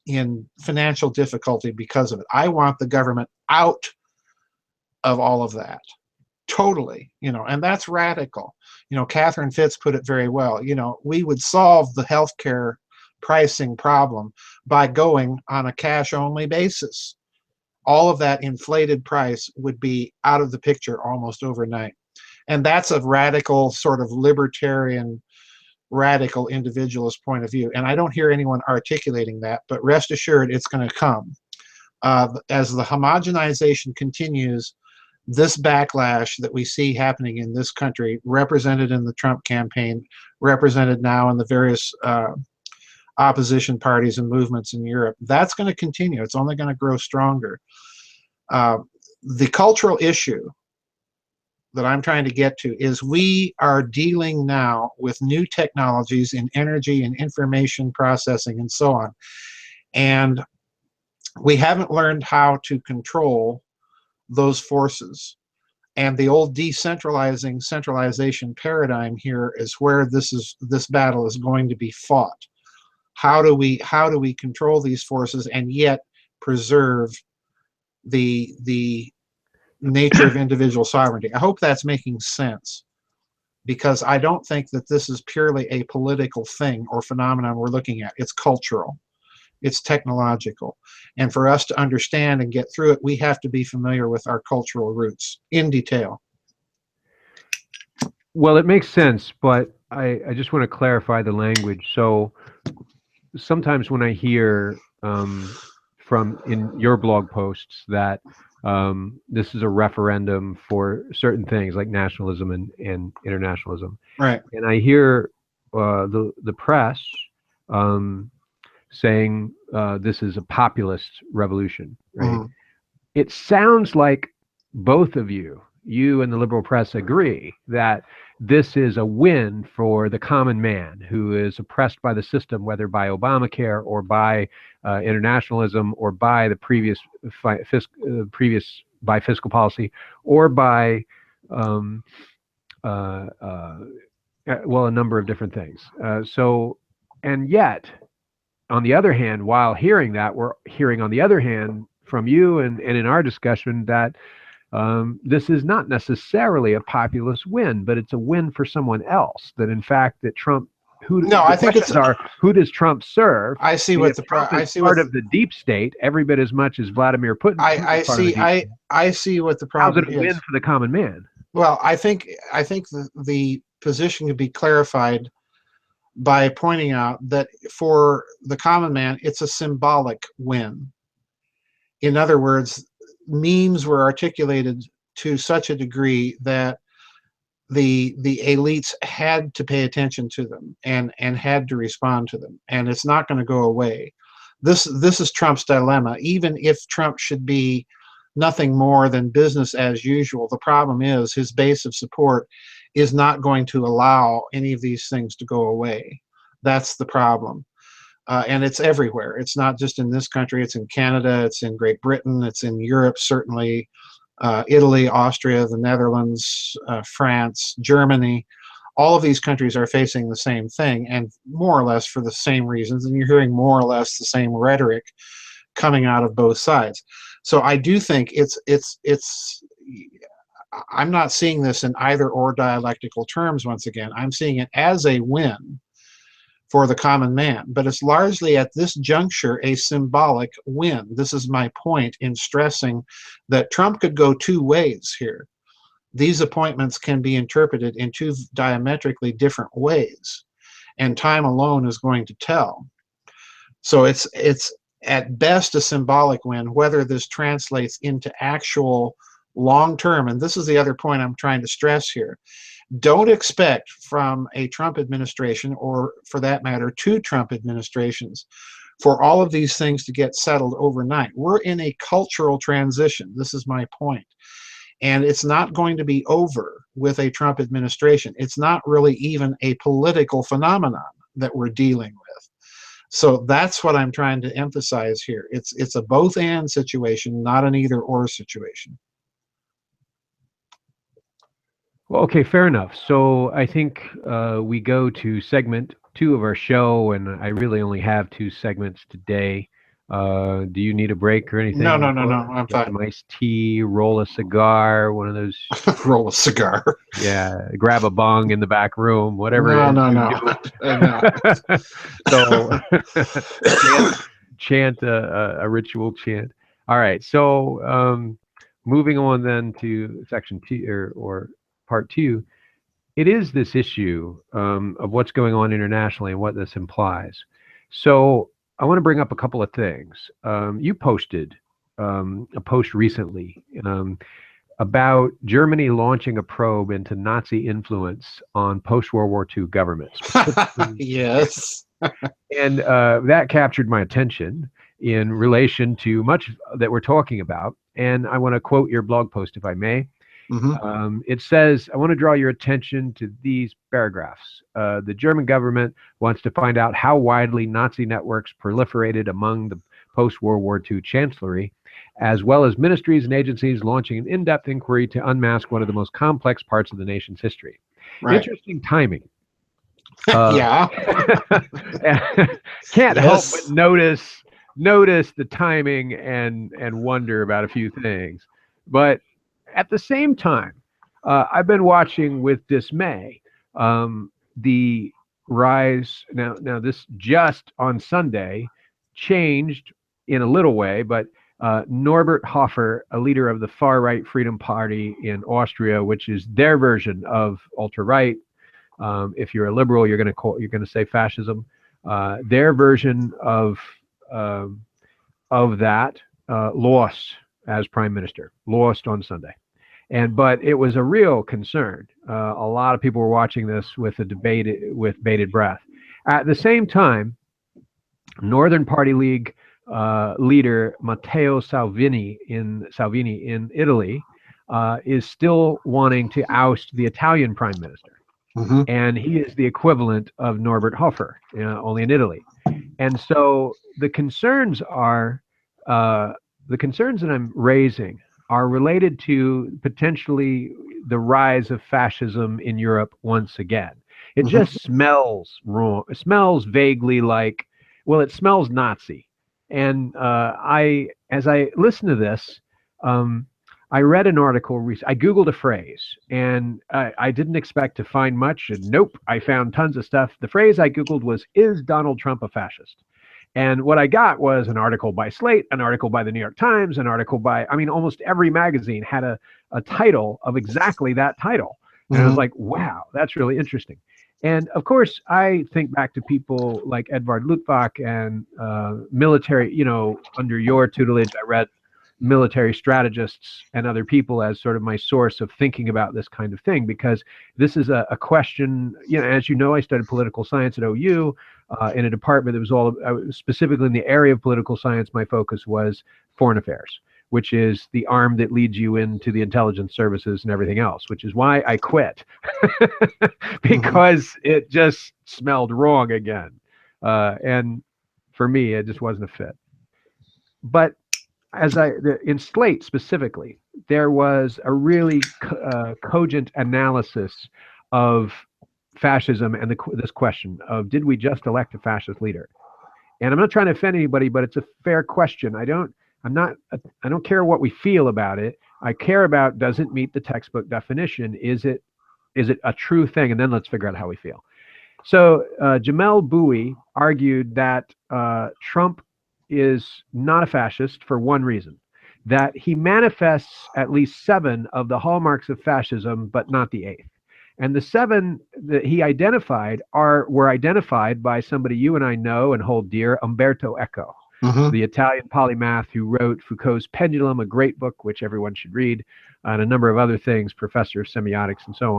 in financial difficulty because of it. I want the government out of all of that totally, and that's radical. Catherine Fitz put it very well. We would solve the healthcare pricing problem by going on a cash only basis. All of that inflated price would be out of the picture almost overnight. And that's a radical sort of libertarian, radical individualist point of view. And I don't hear anyone articulating that, but rest assured it's going to come. As the homogenization continues, this backlash that we see happening in this country, represented in the Trump campaign, represented now in the various opposition parties and movements in Europe, that's going to continue. It's only going to grow stronger. The cultural issue that I'm trying to get to is we are dealing now with new technologies in energy and information processing and so on. And we haven't learned how to control those forces. And the old decentralizing centralization paradigm here is where this battle is going to be fought. How do we control these forces and yet preserve the nature of individual sovereignty? I hope that's making sense, because I don't think that this is purely a political thing or phenomenon we're looking at. It's cultural. It's technological. And for us to understand and get through it, we have to be familiar with our cultural roots in detail. Well, it makes sense, but I just want to clarify the language. So sometimes when I hear from in your blog posts that this is a referendum for certain things like nationalism and internationalism, right? And I hear the press saying this is a populist revolution, right? Mm-hmm. It sounds like both of you and the liberal press agree that this is a win for the common man who is oppressed by the system, whether by Obamacare or by internationalism or by the previous by fiscal policy or by well, a number of different things. And yet, on the other hand, while hearing that, we're hearing on the other hand from you and in our discussion that this is not necessarily a populist win, but it's a win for someone else. That in fact, that Trump, I think it's who does Trump serve? I see what the part of the deep state every bit as much as Vladimir Putin. I see what the problem is. How's it a win for the common man? Well, I think the position could be clarified by pointing out that for the common man, it's a symbolic win. In other words, memes were articulated to such a degree that the elites had to pay attention to them and had to respond to them, and it's not going to go away. This is Trump's dilemma. Even if Trump should be nothing more than business as usual, the problem is his base of support is not going to allow any of these things to go away. That's the problem. And it's everywhere. It's not just in this country. It's in Canada. It's in Great Britain. It's in Europe, certainly. Italy, Austria, the Netherlands, France, Germany. All of these countries are facing the same thing, and more or less for the same reasons. And you're hearing more or less the same rhetoric coming out of both sides. So I do think I'm not seeing this in either or dialectical terms once again. I'm seeing it as a win for the common man, but it's largely at this juncture a symbolic win. This is my point in stressing that Trump could go two ways here. These appointments can be interpreted in two diametrically different ways, and time alone is going to tell. So it's at best a symbolic win. Whether this translates into actual long-term, and this is the other point I'm trying to stress here, don't expect from a Trump administration, or for that matter, two Trump administrations, for all of these things to get settled overnight. We're in a cultural transition. This is my point. And it's not going to be over with a Trump administration. It's not really even a political phenomenon that we're dealing with. So that's what I'm trying to emphasize here. It's a both-and situation, not an either-or situation. Well, okay, fair enough. So I think we go to segment 2 of our show, and I really only have 2 segments today. Do you need a break or anything? No, no, no, no. I'm Get fine. some iced tea, roll a cigar, one of those. Roll a cigar. Yeah, grab a bong in the back room, whatever it No, is no, you no. do. So chant a ritual chant. All right. So moving on then to section two or part two, it is this issue of what's going on internationally and what this implies. So I want to bring up a couple of things. You posted a post recently about Germany launching a probe into Nazi influence on post-World War II governments. Yes. And that captured my attention in relation to much that we're talking about. And I want to quote your blog post, if I may. It says, I want to draw your attention to these paragraphs. The German government wants to find out how widely Nazi networks proliferated among the post-World War II chancellery, as well as ministries and agencies launching an in-depth inquiry to unmask one of the most complex parts of the nation's history. Right. Interesting timing. Yeah. Can't help Yes. but notice the timing and wonder about a few things. But at the same time, I've been watching with dismay the rise. Now this just on Sunday changed in a little way, but Norbert Hofer, a leader of the far-right Freedom Party in Austria, which is their version of ultra-right. If you're a liberal, you're going to say fascism. Their version of that lost as prime minister, lost on Sunday, but it was a real concern. A lot of people were watching this with bated breath. At the same time, Northern Party League leader Matteo Salvini in Italy is still wanting to oust the Italian prime minister. And he is the equivalent of Norbert Hofer, only in Italy. And so the concerns that I'm raising are related to potentially the rise of fascism in Europe once again. It just smells wrong. It smells vaguely like, well, it smells Nazi. And as I listen to this, I read an article, I Googled a phrase, and I didn't expect to find much, and nope, I found tons of stuff. The phrase I Googled was, is Donald Trump a fascist? And what I got was an article by Slate, an article by the New York Times, an article by, almost every magazine had a title of exactly that title. And I was like, wow, that's really interesting. And of course, I think back to people like Edvard Luttwak and military, under your tutelage, I read military strategists and other people as sort of my source of thinking about this kind of thing, because this is a question, as you know, I studied political science at OU in a department that was specifically in the area of political science. My focus was foreign affairs, which is the arm that leads you into the intelligence services and everything else, which is why I quit because it just smelled wrong again. And for me, it just wasn't a fit. But in Slate specifically, there was a really cogent analysis of fascism and this question of, did we just elect a fascist leader? And I'm not trying to offend anybody, but it's a fair question. I don't care what we feel about it. I care about, does it meet the textbook definition? Is it a true thing? And then let's figure out how we feel. So Jamel Bowie argued that Trump is not a fascist for one reason, that he manifests at least 7 of the hallmarks of fascism, but not the 8th. And the 7 that he identified were identified by somebody you and I know and hold dear, Umberto Eco, the Italian polymath who wrote Foucault's Pendulum, a great book which everyone should read, and a number of other things, professor of semiotics and so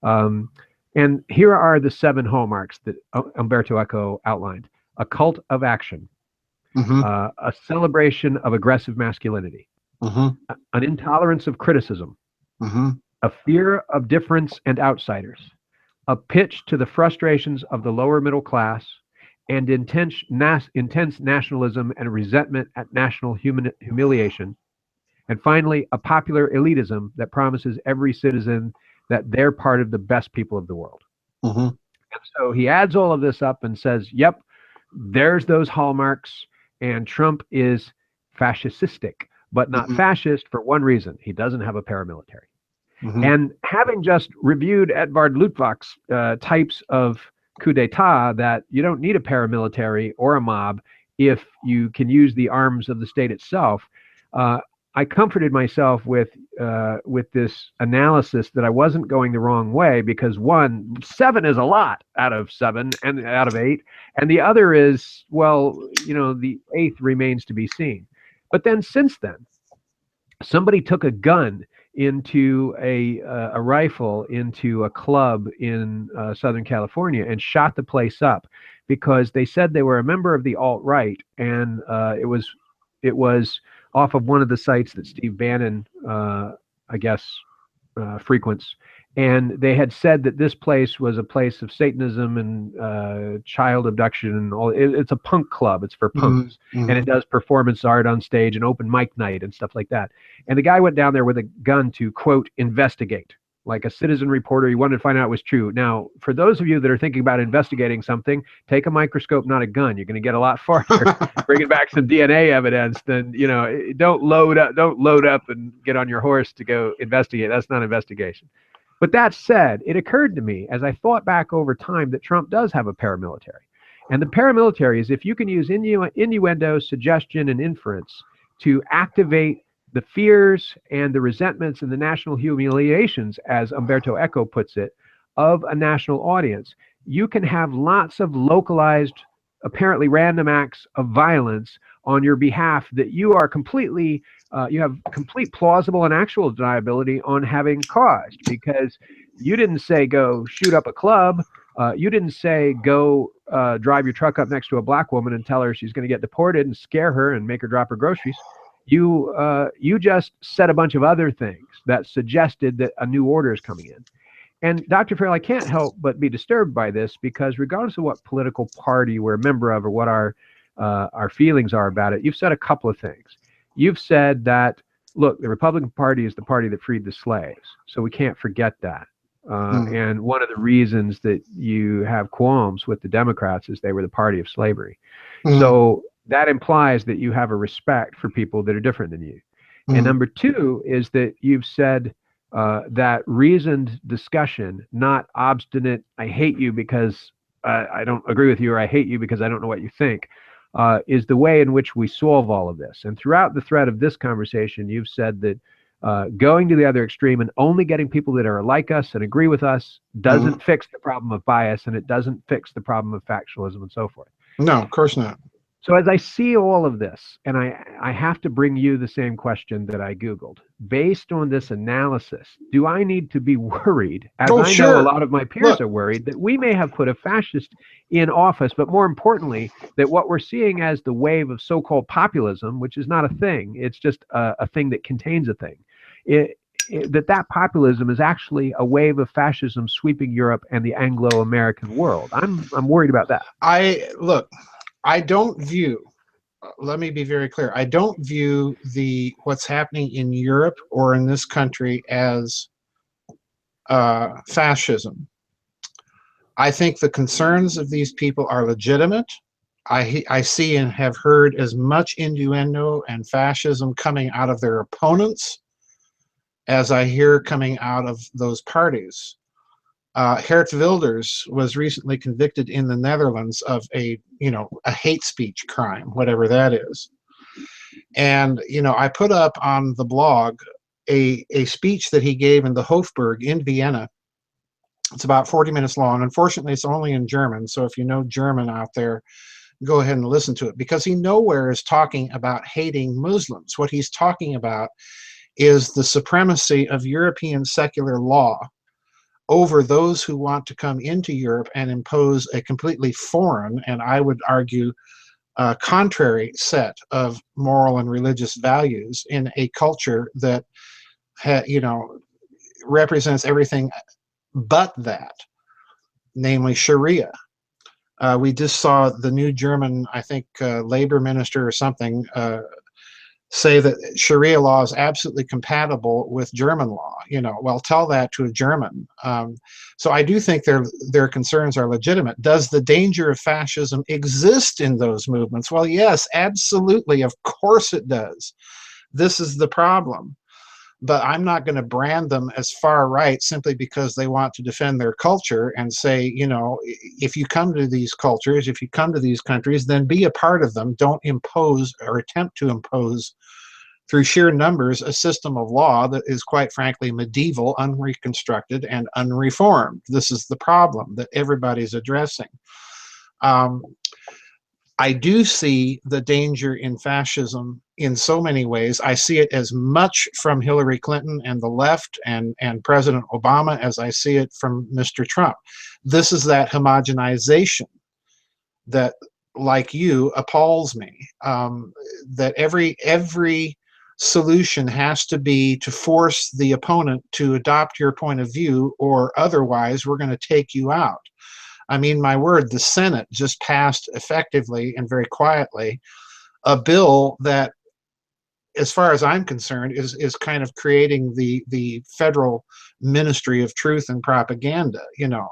on. And here are the 7 hallmarks that Umberto Eco outlined: a cult of action, a celebration of aggressive masculinity, an intolerance of criticism, a fear of difference and outsiders, a pitch to the frustrations of the lower middle class, and intense nationalism and resentment at national humiliation, and finally, a popular elitism that promises every citizen that they're part of the best people of the world. And so he adds all of this up and says, yep, there's those hallmarks. and Trump is fascistic, but not fascist for one reason: he doesn't have a paramilitary. And having just reviewed Edvard Luttwak's types of coup d'etat, that you don't need a paramilitary or a mob if you can use the arms of the state itself, I comforted myself with this analysis that I wasn't going the wrong way, because one, 7 is a lot out of 7 and out of 8, and the other is, well, the 8th remains to be seen. But then since then, somebody took a gun into a rifle into a club in Southern California and shot the place up because they said they were a member of the alt-right, and it was off of one of the sites that Steve Bannon, I guess, frequents. And they had said that this place was a place of Satanism and child abduction and all. It's a punk club. It's for punks. And it does performance art on stage and open mic night and stuff like that. And the guy went down there with a gun to, quote, investigate, like a citizen reporter. He wanted to find out it was true. Now, for those of you that are thinking about investigating something, take a microscope, not a gun. You're going to get a lot farther bringing back some DNA evidence than, don't load up and get on your horse to go investigate. That's not investigation. But that said, it occurred to me as I thought back over time that Trump does have a paramilitary. And the paramilitary is if you can use innuendo, suggestion, and inference to activate the fears and the resentments and the national humiliations, as Umberto Eco puts it, of a national audience, you can have lots of localized, apparently random acts of violence on your behalf that you are completely, you have complete plausible and actual deniability on having caused, because you didn't say go shoot up a club. You didn't say go drive your truck up next to a black woman and tell her she's going to get deported and scare her and make her drop her groceries. You just said a bunch of other things that suggested that a new order is coming in. And Dr. Farrell, I can't help but be disturbed by this, because regardless of what political party we're a member of or what our feelings are about it, you've said a couple of things. You've said that, look, the Republican Party is the party that freed the slaves, so we can't forget that. And one of the reasons that you have qualms with the Democrats is they were the party of slavery. So that implies that you have a respect for people that are different than you. And number two is that you've said that reasoned discussion, not obstinate, I hate you because I don't agree with you, or I hate you because I don't know what you think, is the way in which we solve all of this. And throughout the thread of this conversation, you've said that going to the other extreme and only getting people that are like us and agree with us doesn't fix the problem of bias, and it doesn't fix the problem of factualism and so forth. No, of course not. So as I see all of this, and I have to bring you the same question that I Googled. Based on this analysis, do I need to be worried, as I know a lot of my peers are worried, that we may have put a fascist in office, but more importantly, that what we're seeing as the wave of so-called populism, which is not a thing, it's just a thing that contains a thing, that populism is actually a wave of fascism sweeping Europe and the Anglo-American world? I'm worried about that. I don't view, let me be very clear, I don't view what's happening in Europe or in this country as fascism. I think the concerns of these people are legitimate. I see and have heard as much innuendo and fascism coming out of their opponents as I hear coming out of those parties. Geert Wilders was recently convicted in the Netherlands of a hate speech crime, whatever that is. And, I put up on the blog a speech that he gave in the Hofburg in Vienna. It's about 40 minutes long. Unfortunately, it's only in German. So if you know German out there, go ahead and listen to it, because he nowhere is talking about hating Muslims. What he's talking about is the supremacy of European secular law over those who want to come into Europe and impose a completely foreign, and I would argue contrary set of moral and religious values in a culture that represents everything but that, namely Sharia. We just saw the new German, I think, labor minister or something, say that Sharia law is absolutely compatible with German law. Well, tell that to a German. So I do think their concerns are legitimate. Does the danger of fascism exist in those movements? Well, yes, absolutely. Of course it does. This is the problem. But I'm not going to brand them as far right simply because they want to defend their culture and say, if you come to these cultures, if you come to these countries, then be a part of them. Don't impose or attempt to impose through sheer numbers a system of law that is, quite frankly, medieval, unreconstructed, and unreformed. This is the problem that everybody's addressing. I do see the danger in fascism in so many ways. I see it as much from Hillary Clinton and the left and President Obama as I see it from Mr. Trump. This is that homogenization that, like you, appalls me. That every solution has to be to force the opponent to adopt your point of view, or otherwise we're going to take you out. I mean, my word, the Senate just passed effectively and very quietly a bill that, as far as I'm concerned, is kind of creating the federal Ministry of Truth and Propaganda.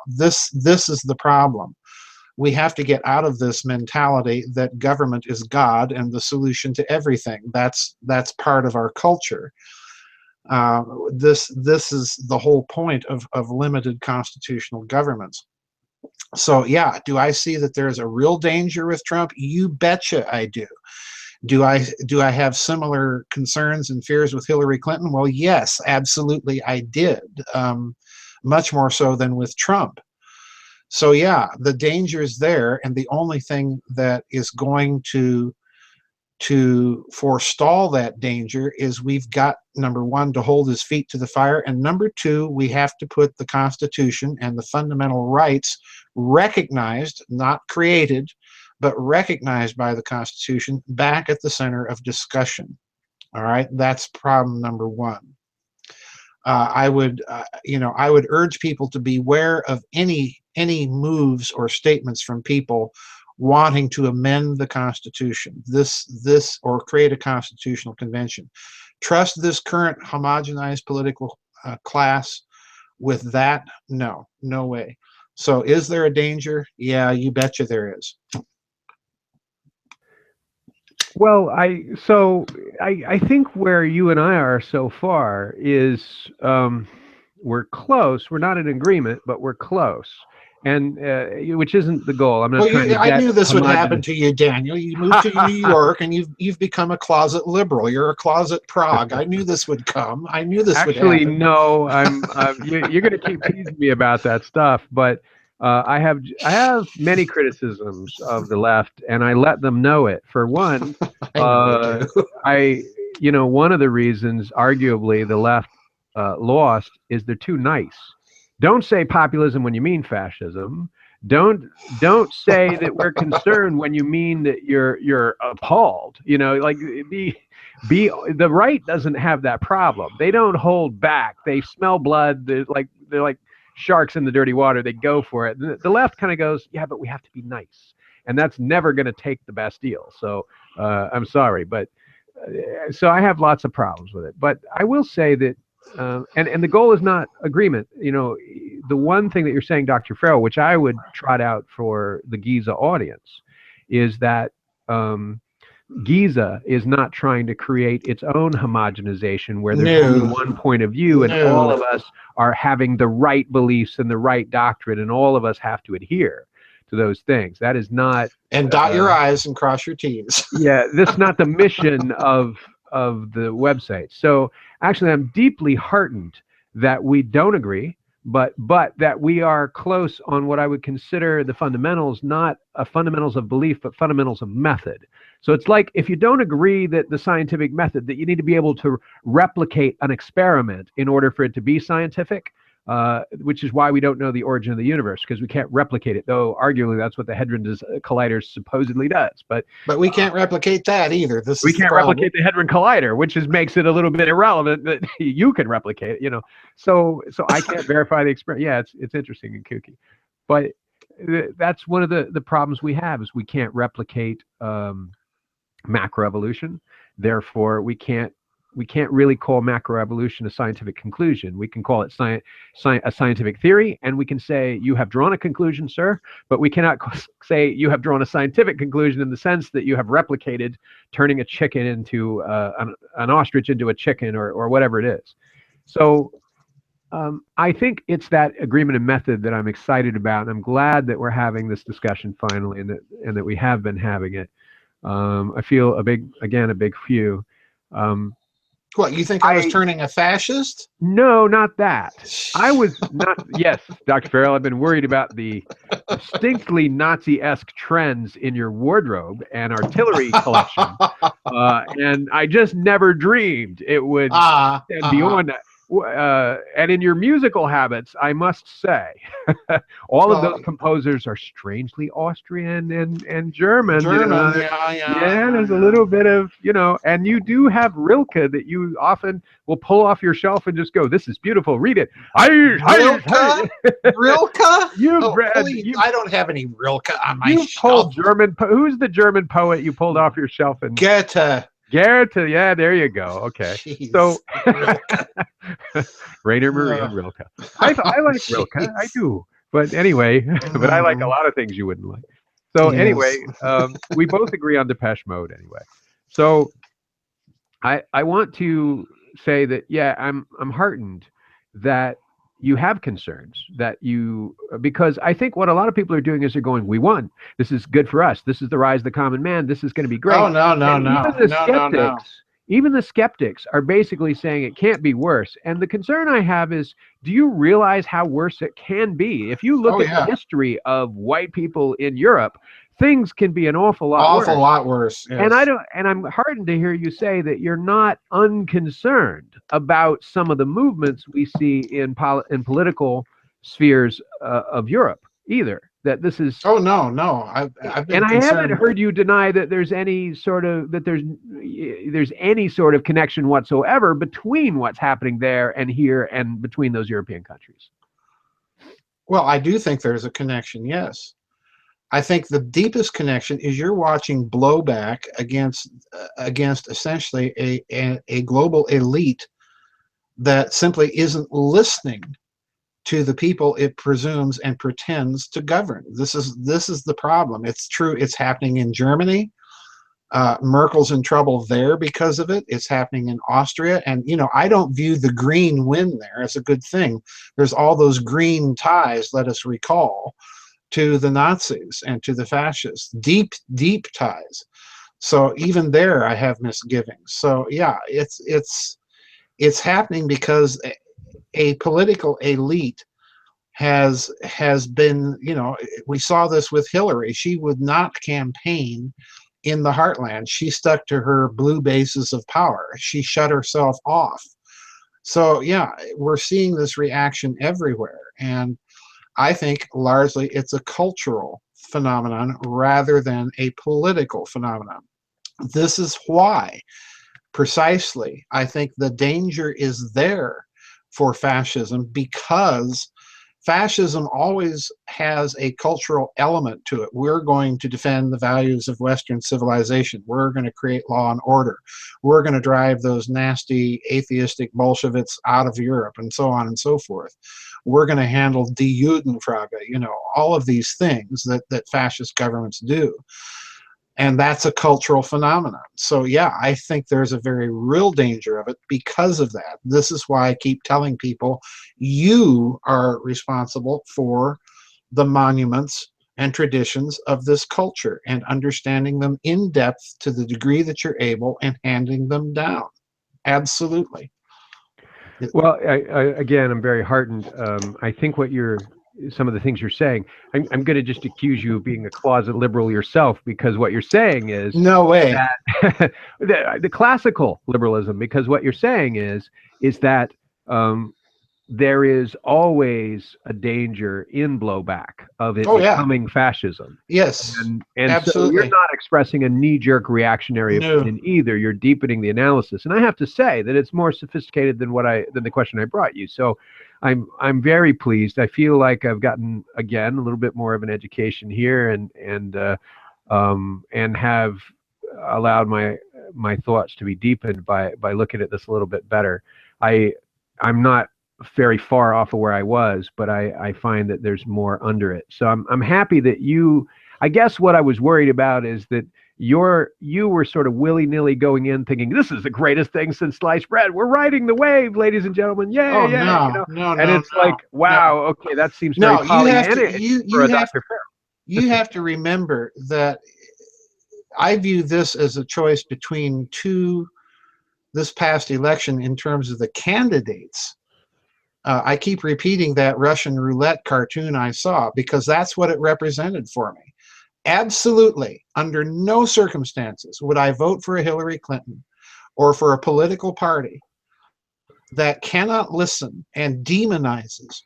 This is the problem. We have to get out of this mentality that government is God and the solution to everything. That's part of our culture. This is the whole point of limited constitutional governments. So yeah, do I see that there's a real danger with Trump? You betcha I do. Do I have similar concerns and fears with Hillary Clinton? Well, yes, absolutely I did. Much more so than with Trump. So yeah, the danger is there, and the only thing that is going to forestall that danger is we've got, number one, to hold his feet to the fire, and number two, we have to put the Constitution and the fundamental rights recognized, not created, but recognized by the Constitution, back at the center of discussion. All right, that's problem number one. I would urge people to beware of any moves or statements from people wanting to amend the Constitution, this or create a constitutional convention. Trust this current homogenized political class with that? No way. So is there a danger? Yeah, you betcha there is. Well, I think where you and I are so far is we're close. We're not in agreement, but we're close. And which isn't the goal. I'm not trying to get I knew this would happen to you, Daniel. You moved to New York, and you've become a closet liberal. You're a closet Prague. I knew this would come. I knew this would happen. Actually, no. You're going to keep teasing me about that stuff, but I have many criticisms of the left, and I let them know it. For one, one of the reasons, arguably, the left lost is they're too nice. Don't say populism when you mean fascism. Don't say that we're concerned when you mean that you're appalled. The right doesn't have that problem. They don't hold back. They smell blood. They're like sharks in the dirty water. They go for it. The left kind of goes, yeah, but we have to be nice, and that's never going to take the Bastille. So I'm sorry, but so I have lots of problems with it. But I will say that. And the goal is not agreement. The one thing that you're saying, Dr. Farrell, which I would trot out for the Giza audience, is that Giza is not trying to create its own homogenization where there's only one point of view and all of us are having the right beliefs and the right doctrine and all of us have to adhere to those things. That is not... And dot your I's and cross your T's. Yeah, this is not the mission of the website. So actually, I'm deeply heartened that we don't agree, but that we are close on what I would consider the fundamentals, not fundamentals of belief, but fundamentals of method. So it's like if you don't agree that the scientific method, that you need to be able to replicate an experiment in order for it to be scientific, which is why we don't know the origin of the universe, because we can't replicate it, though arguably that's what the Hadron Collider supposedly does. But we can't replicate that either. We can't replicate the Hadron Collider, which makes it a little bit irrelevant that you can replicate it, So I can't verify the experiment. Yeah, it's interesting and kooky. But that's one of the problems we have, is we can't replicate macroevolution. Therefore, we can't really call macroevolution a scientific conclusion. We can call it a scientific theory, and we can say you have drawn a conclusion, sir, but we cannot say you have drawn a scientific conclusion in the sense that you have replicated turning a chicken into an ostrich into a chicken or whatever it is. So I think it's that agreement and method that I'm excited about, and I'm glad that we're having this discussion finally, and that we have been having it. I feel a big few. What, you think I was turning a fascist? No, not that. I was not. Yes, Dr. Farrell, I've been worried about the distinctly Nazi-esque trends in your wardrobe and artillery collection, and I just never dreamed it would extend beyond that. And in your musical habits, I must say, all of those composers are strangely Austrian and German. Yeah, there's a little bit of, and you do have Rilke that you often will pull off your shelf and just go, "This is beautiful. Read it." Rilke? Rilke? You've read. I don't have any Rilke on my shelf. Who's the German poet you pulled off your shelf? And Goethe. Goethe, yeah, there you go. Okay. Jeez. So Rainer Maria Rilke. I like Rilke. I do. But anyway, but I like a lot of things you wouldn't like. So anyway, we both agree on Depeche Mode anyway. So I want to say that, yeah, I'm heartened that you have concerns, because I think what a lot of people are doing is they're going, "We won. This is good for us. This is the rise of the common man. This is going to be great." Oh, no. Even the skeptics are basically saying it can't be worse. And the concern I have is, do you realize how worse it can be? If you look at the history of white people in Europe, things can be an awful lot worse. Yes. And I'm heartened to hear you say that you're not unconcerned about some of the movements we see in political spheres of Europe either. That this is I've been concerned. I haven't heard you deny that there's any sort of connection whatsoever between what's happening there and here and between those European countries. Well, I do think there's a connection, yes. I think the deepest connection is you're watching blowback against essentially a global elite that simply isn't listening to the people it presumes and pretends to govern. This is the problem. It's true. It's happening in Germany. Merkel's in trouble there because of it. It's happening in Austria. And, I don't view the green win there as a good thing. There's all those green ties, let us recall, to the Nazis and to the fascists. Deep, deep ties. So even there, I have misgivings. So, yeah, it's happening because a political elite has been, we saw this with Hillary. She would not campaign in the heartland. She stuck to her blue bases of power. She shut herself off. So yeah, we're seeing this reaction everywhere. And I think largely it's a cultural phenomenon rather than a political phenomenon. This is why, precisely, I think the danger is there for fascism, because fascism always has a cultural element to it. We're going to defend the values of Western civilization. We're going to create law and order. We're going to drive those nasty atheistic Bolsheviks out of Europe, and so on and so forth. We're going to handle Die Judenfrage, all of these things that fascist governments do. And that's a cultural phenomenon. So yeah, I think there's a very real danger of it because of that. This is why I keep telling people, you are responsible for the monuments and traditions of this culture and understanding them in depth to the degree that you're able and handing them down. Absolutely. Well, again, I'm very heartened. I think some of the things you're saying, I'm going to just accuse you of being a closet liberal yourself, because what you're saying is no way that the classical liberalism, because what you're saying is that there is always a danger in blowback of it becoming fascism. Yes, and absolutely. So you're not expressing a knee-jerk reactionary opinion either. You're deepening the analysis, and I have to say that it's more sophisticated than the question I brought you. So I'm very pleased. I feel like I've gotten, again, a little bit more of an education here, and have allowed my thoughts to be deepened by looking at this a little bit better. I'm not very far off of where I was, but I find that there's more under it. So I'm happy that you. I guess what I was worried about is that you were sort of willy-nilly going in thinking this is the greatest thing since sliced bread. We're riding the wave, ladies and gentlemen. Yay, Oh, yay, no, you know? no, And no, it's no, like, wow, no. okay, that seems very No, you have to Pollyanna for a Dr. Phil. you have to remember that I view this as a choice between this past election in terms of the candidates. I keep repeating that Russian roulette cartoon I saw because that's what it represented for me. Absolutely, under no circumstances would I vote for a Hillary Clinton or for a political party that cannot listen and demonizes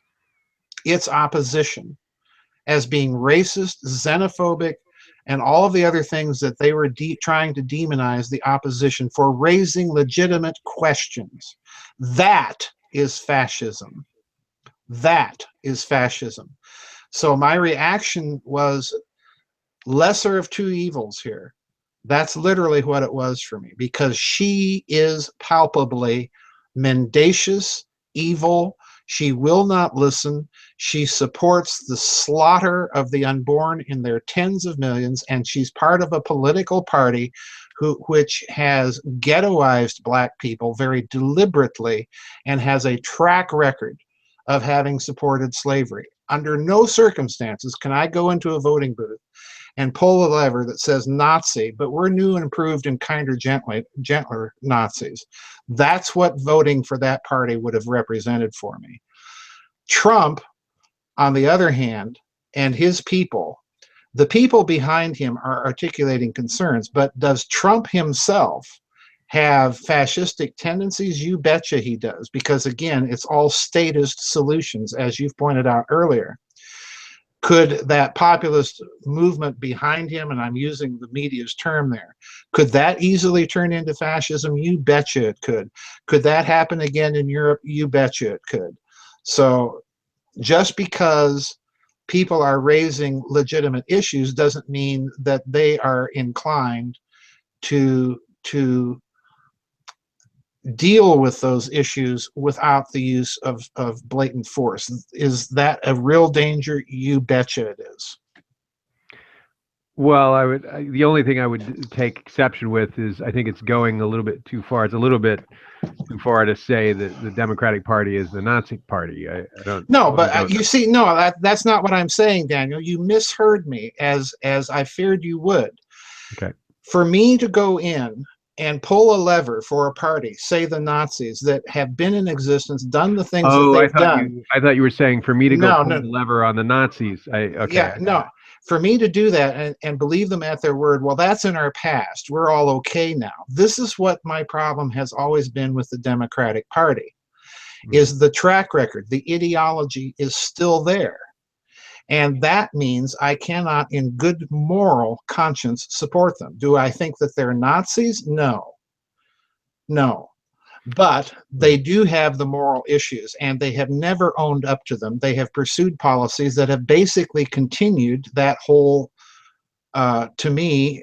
its opposition as being racist, xenophobic, and all of the other things that they were trying to demonize the opposition for raising legitimate questions. That is fascism. That is fascism. So my reaction was lesser of two evils here. That's literally what it was for me, because she is palpably mendacious, evil. She will not listen. She supports the slaughter of the unborn in their tens of millions, and she's part of a political party which has ghettoized black people very deliberately and has a track record of having supported slavery. Under no circumstances can I go into a voting booth and pull a lever that says Nazi, but we're new and improved and kinder, gentler Nazis. That's what voting for that party would have represented for me. Trump, on the other hand, and his people, the people behind him are articulating concerns, but does Trump himself have fascistic tendencies? You betcha he does, because again, it's all statist solutions, as you've pointed out earlier. Could that populist movement behind him, and I'm using the media's term there, could that easily turn into fascism? You betcha it could. Could that happen again in Europe? You betcha it could. So just because people are raising legitimate issues doesn't mean that they are inclined to deal with those issues without the use of blatant force. Is that a real danger? You betcha it is. Well, the only thing I would take exception with is I think it's going a little bit too far. It's a little bit too far to say that the Democratic Party is the Nazi party. I don't. No, but you see, no, that's not what I'm saying, Daniel. You misheard me, as I feared you would. Okay. For me to go in and pull a lever for a party, say the Nazis, that have been in existence, done the things that they've done. I thought you were saying for me to go pull No. the lever on the Nazis. Okay. Yeah, no. For me to do that and believe them at their word, well, that's in our past. We're all okay now. This is what my problem has always been with the Democratic Party, is the track record. The ideology is still there. And that means I cannot, in good moral conscience, support them. Do I think that they're Nazis? No. No. But they do have the moral issues, and they have never owned up to them. They have pursued policies that have basically continued that whole, to me,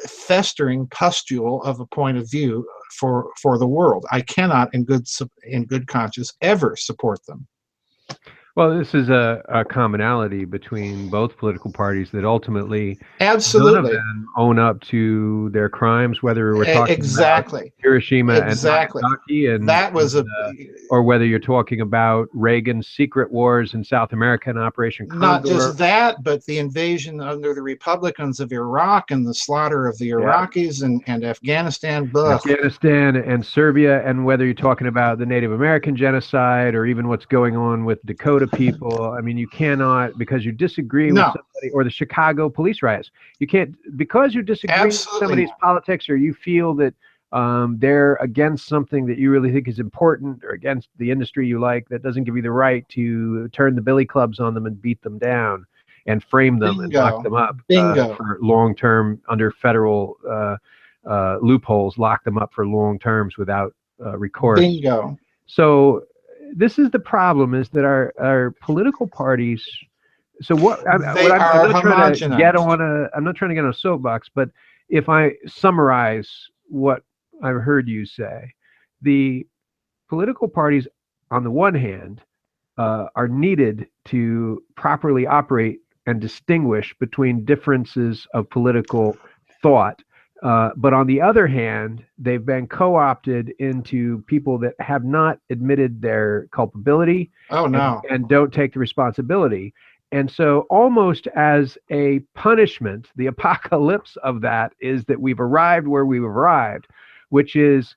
festering pustule of a point of view for the world. I cannot, in good conscience, ever support them. Well, this is a commonality between both political parties that ultimately absolutely none of them own up to their crimes, whether we're talking exactly about Hiroshima exactly. and Nagasaki, and that was or whether you're talking about Reagan's secret wars in South America and Operation Condor. Not just that, but the invasion under the Republicans of Iraq and the slaughter of the Iraqis and Afghanistan. Afghanistan and Serbia, and whether you're talking about the Native American genocide or even what's going on with Dakota people. I mean, you cannot, because you disagree with somebody, or the Chicago police riots, you can't, because you disagree with somebody's politics, or you feel that they're against something that you really think is important, or against the industry you like, that doesn't give you the right to turn the billy clubs on them and beat them down and frame them and lock them up for long-term under federal loopholes, lock them up for long terms without recourse. Bingo. So this is the problem, is that our political parties. So I'm not trying to get on a soapbox, but if I summarize what I've heard you say, the political parties, on the one hand, are needed to properly operate and distinguish between differences of political thought. But on the other hand, they've been co-opted into people that have not admitted their culpability Oh no. and don't take the responsibility. And so, almost as a punishment, the apocalypse of that is that we've arrived where we've arrived, which is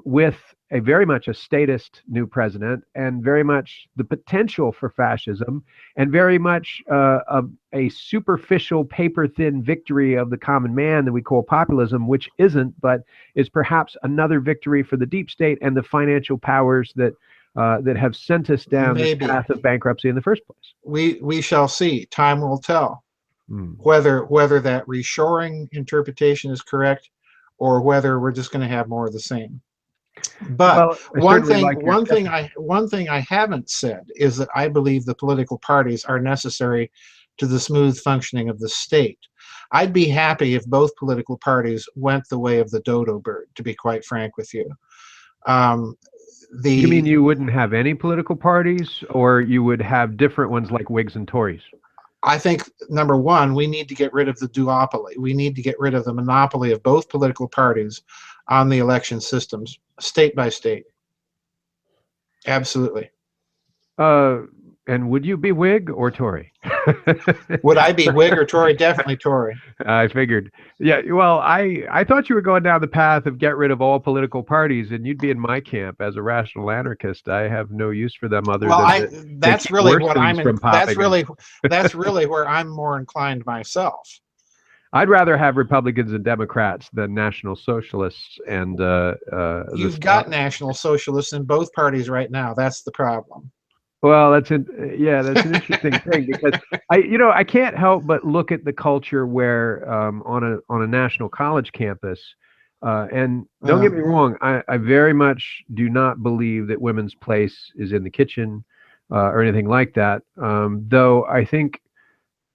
with a very much a statist new president, and very much the potential for fascism, and very much a superficial, paper-thin victory of the common man that we call populism, which isn't, but is perhaps another victory for the deep state and the financial powers that that have sent us down the path of bankruptcy in the first place. We shall see. Time will tell whether that reshoring interpretation is correct, or whether we're just going to have more of the same. But one thing I haven't said is that I believe the political parties are necessary to the smooth functioning of the state. I'd be happy if both political parties went the way of the dodo bird, to be quite frank with you. You mean you wouldn't have any political parties, or you would have different ones like Whigs and Tories? I think, number one, we need to get rid of the duopoly. We need to get rid of the monopoly of both political parties on the election systems, state by state. Absolutely. And would you be Whig or Tory? Would I be Whig or Tory? Definitely Tory. I figured. Yeah, well, I thought you were going down the path of get rid of all political parties, and you'd be in my camp as a rational anarchist. I have no use for them other than that's really what I'm in. That's really where I'm more inclined myself. I'd rather have Republicans and Democrats than National Socialists and you've got National Socialists in both parties right now. That's the problem. Well, that's an interesting thing, because I can't help but look at the culture where on a national college campus, and don't get me wrong, I very much do not believe that women's place is in the kitchen or anything like that. Though I think,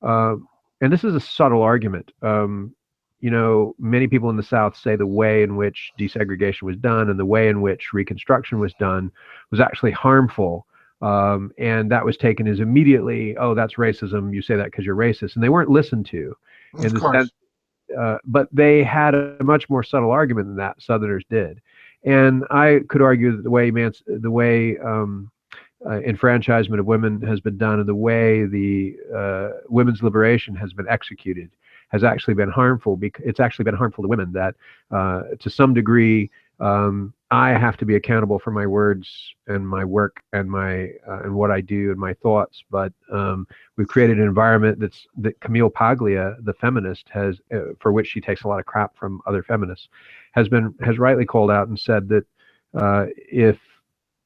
and this is a subtle argument, many people in the South say the way in which desegregation was done and the way in which Reconstruction was done was actually harmful. And that was taken as immediately, oh, that's racism. You say that because you're racist. And they weren't listened to in the sense, but they had a much more subtle argument than that. Southerners did. And I could argue that the way enfranchisement of women has been done and the way the women's liberation has been executed has actually been harmful. It's actually been harmful to women that to some degree, I have to be accountable for my words and my work and my and what I do and my thoughts. But we've created an environment that Camille Paglia, the feminist, has for which she takes a lot of crap from other feminists, has rightly called out and said that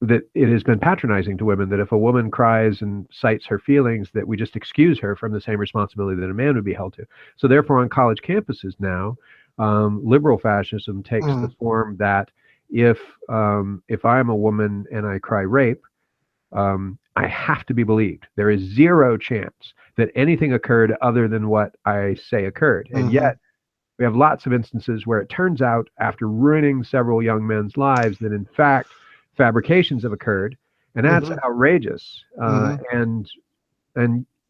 that it has been patronizing to women, that if a woman cries and cites her feelings, that we just excuse her from the same responsibility that a man would be held to. So therefore, on college campuses now, liberal fascism takes the form that if I'm a woman and I cry rape, I have to be believed. There is zero chance that anything occurred other than what I say occurred. And yet we have lots of instances where it turns out, after ruining several young men's lives, that in fact fabrications have occurred, and that's outrageous. And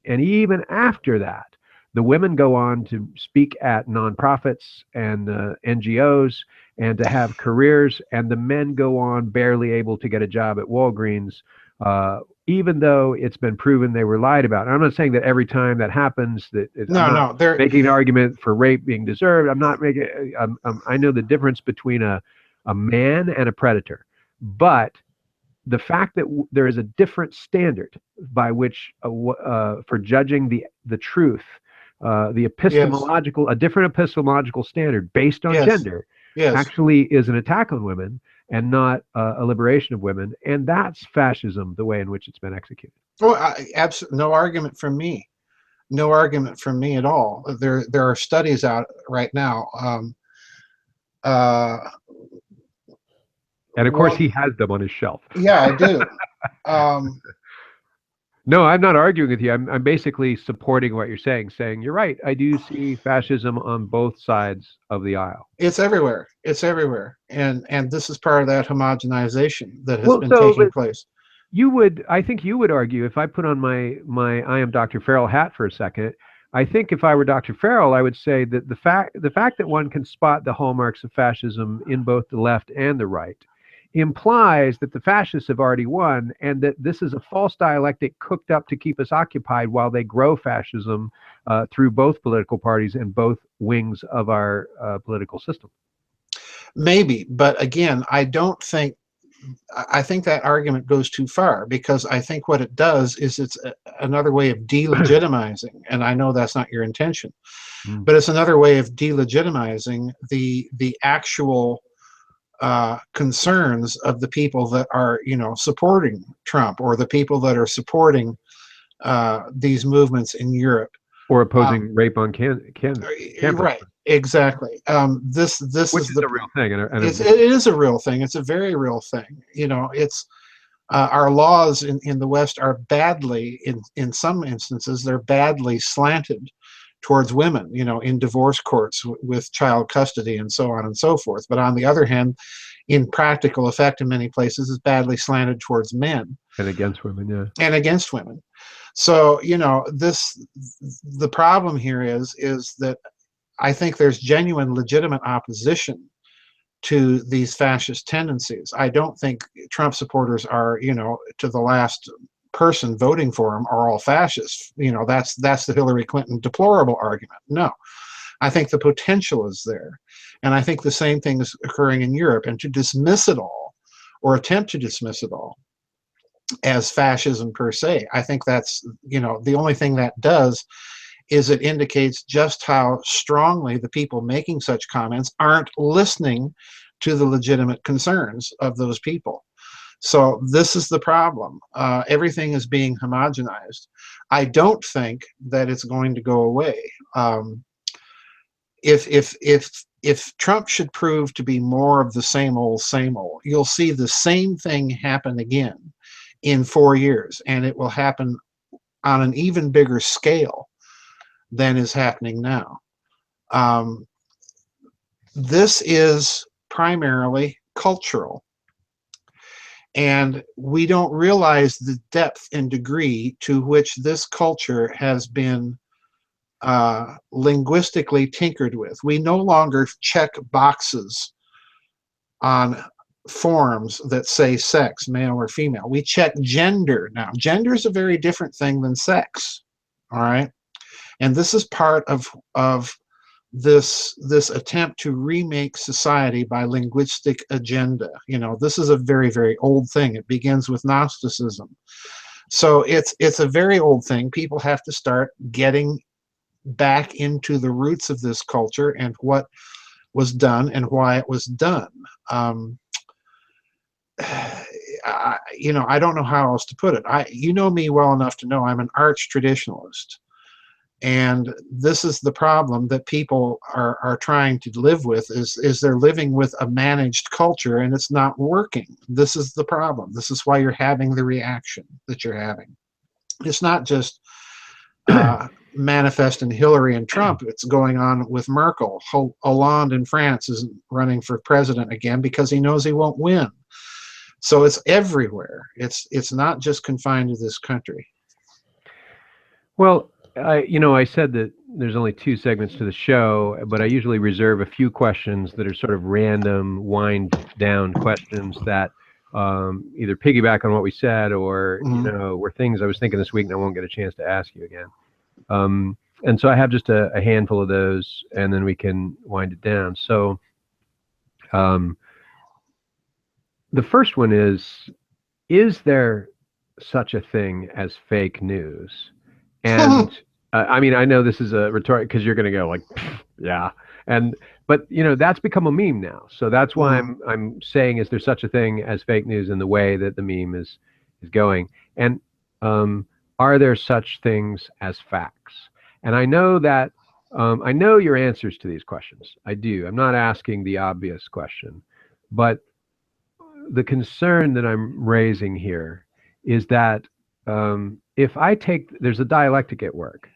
even after that, the women go on to speak at nonprofits and NGOs and to have careers, and the men go on barely able to get a job at Walgreens, even though it's been proven they were lied about. And I'm not saying that every time that happens that they're making an argument for rape being deserved. I'm not making. I know the difference between a man and a predator, but the fact that there is a different standard by which for judging the truth. The epistemological, a different epistemological standard based on gender, actually is an attack on women and not a liberation of women, and that's fascism, the way in which it's been executed. Oh, absolutely, no argument from me, no argument from me at all. There are studies out right now. And of course, he has them on his shelf. Yeah, I do. No, I'm not arguing with you. I'm basically supporting what you're saying you're right. I do see fascism on both sides of the aisle. It's everywhere. It's everywhere, and this is part of that homogenization that has Well, been so taking place. I think you would argue, if I put on my I am Dr. Farrell hat for a second, I think if I were Dr. Farrell, I would say that the fact that one can spot the hallmarks of fascism in both the left and the right implies that the fascists have already won, and that this is a false dialectic cooked up to keep us occupied while they grow fascism through both political parties and both wings of our political system. Maybe, but again, I think that argument goes too far, because I think what it does is another way of delegitimizing, and I know that's not your intention, Mm. but it's another way of delegitimizing the actual concerns of the people that are, supporting Trump, or the people that are supporting these movements in Europe. Or opposing rape on campus. Right, exactly. This Which is is the a real thing. it is a real thing. It's a very real thing. It's our laws in the West are badly, in some instances, they're badly slanted towards women, in divorce courts with child custody and so on and so forth. But on the other hand, in practical effect, in many places, is badly slanted towards men And against women, yeah. and against women. So, the problem here is that I think there's genuine, legitimate opposition to these fascist tendencies. I don't think Trump supporters are, to the last person voting for him, are all fascists. That's the Hillary Clinton deplorable argument. No, I think the potential is there. And I think the same thing is occurring in Europe. And to dismiss it all, or attempt to dismiss it all as fascism per se, I think that's, the only thing that does is it indicates just how strongly the people making such comments aren't listening to the legitimate concerns of those people. So this is the problem. Everything is being homogenized. I don't think that it's going to go away. If Trump should prove to be more of the same old, you'll see the same thing happen again in 4 years, and it will happen on an even bigger scale than is happening now. This is primarily cultural, and we don't realize the depth and degree to which this culture has been linguistically tinkered with. We no longer check boxes on forms that say sex, male or female. We check gender now. Gender is a very different thing than sex. All right. And this is part of this attempt to remake society by linguistic agenda. This is a very, very old thing. It begins with Gnosticism. So it's a very old thing. People have to start getting back into the roots of this culture and what was done and why it was done. I don't know how else to put it. You know me well enough to know I'm an arch traditionalist. And this is the problem that people are trying to live with, is they're living with a managed culture, and it's not working. This is the problem. This is why you're having the reaction that you're having. It's not just manifest in Hillary and Trump. It's going on with Merkel. Hollande in France isn't running for president again because he knows he won't win. So it's everywhere. It's not just confined to this country. Well, I said that there's only 2 segments to the show, but I usually reserve a few questions that are sort of random, wind down questions that either piggyback on what we said, or were things I was thinking this week and I won't get a chance to ask you again. And so I have just a handful of those, and then we can wind it down. So the first one is there such a thing as fake news? And I mean, I know this is a rhetoric, because you're going to go like, yeah. But that's become a meme now. So that's why I'm saying, is there such a thing as fake news in the way that the meme is going? And are there such things as facts? And I know that I know your answers to these questions. I do. I'm not asking the obvious question, but the concern that I'm raising here is that if I take, there's a dialectic at work.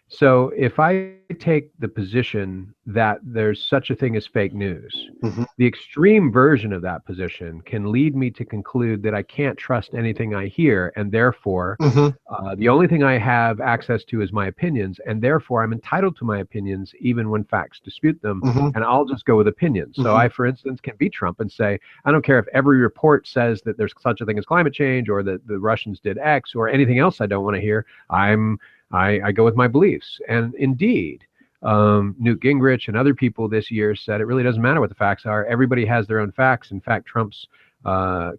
So if I take the position that there's such a thing as fake news, Mhm. the extreme version of that position can lead me to conclude that I can't trust anything I hear, and therefore Hmm. the only thing I have access to is my opinions, and therefore I'm entitled to my opinions even when facts dispute them, Hmm. and I'll just go with opinions. So Hmm. I, for instance, can be Trump and say, I don't care if every report says that there's such a thing as climate change or that the Russians did X or anything else I don't want to hear. I go with my beliefs. And indeed, Newt Gingrich and other people this year said it really doesn't matter what the facts are. Everybody has their own facts. In fact, Trump's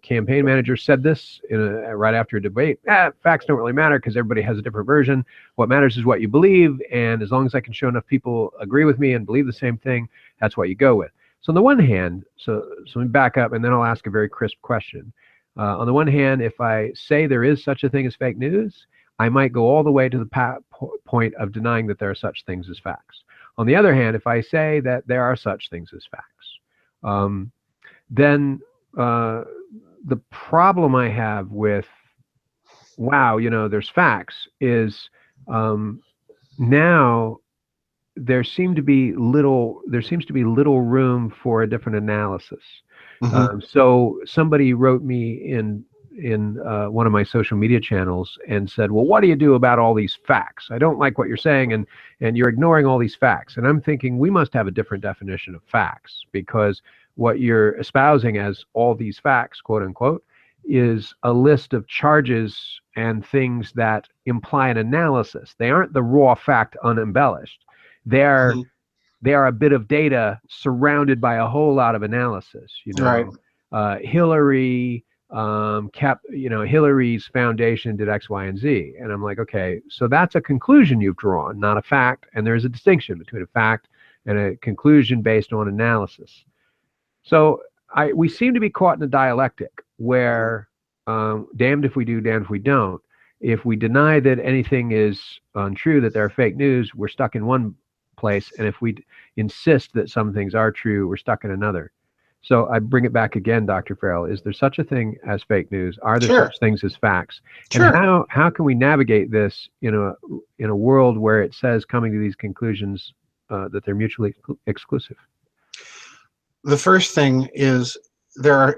campaign manager said this right after a debate. Facts don't really matter because everybody has a different version. What matters is what you believe. And as long as I can show enough people agree with me and believe the same thing, that's what you go with. So on the one hand, so let me back up and then I'll ask a very crisp question. On the one hand, if I say there is such a thing as fake news, I might go all the way to the point of denying that there are such things as facts. On the other hand, if I say that there are such things as facts, then the problem I have with, wow, there's facts is now there seems to be little room for a different analysis. Hmm. So somebody wrote me in one of my social media channels and said, well, what do you do about all these facts? I don't like what you're saying, and you're ignoring all these facts. And I'm thinking we must have a different definition of facts, because what you're espousing as all these facts, quote unquote, is a list of charges and things that imply an analysis. They aren't the raw fact unembellished. They're Hmm. they are a bit of data surrounded by a whole lot of analysis. Right. Hillary Hillary's foundation did X, Y, and Z, and I'm like, okay, so that's a conclusion you've drawn, not a fact, and there's a distinction between a fact and a conclusion based on analysis. So we seem to be caught in a dialectic where damned if we do, damned if we don't. If we deny that anything is untrue, that there are fake news, we're stuck in one place. And if we insist that some things are true, we're stuck in another. So I bring it back again, Dr. Farrell. Is there such a thing as fake news? Are there Sure. such things as facts? And Sure. how can we navigate this in a world where it says coming to these conclusions that they're mutually exclusive? The first thing is there are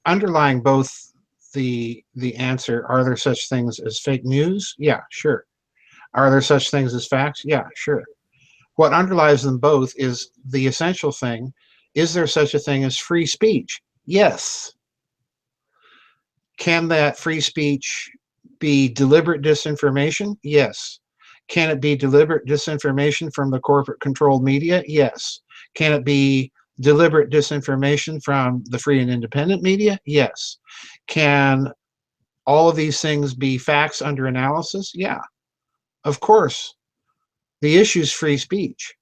underlying both the answer. Are there such things as fake news? Yeah, sure. Are there such things as facts? Yeah, sure. What underlies them both is the essential thing. Is there such a thing as free speech? Yes. Can that free speech be deliberate disinformation? Yes. Can it be deliberate disinformation from the corporate controlled media? Yes. Can it be deliberate disinformation from the free and independent media? Yes. Can all of these things be facts under analysis? Yeah, of course. The issue is free speech.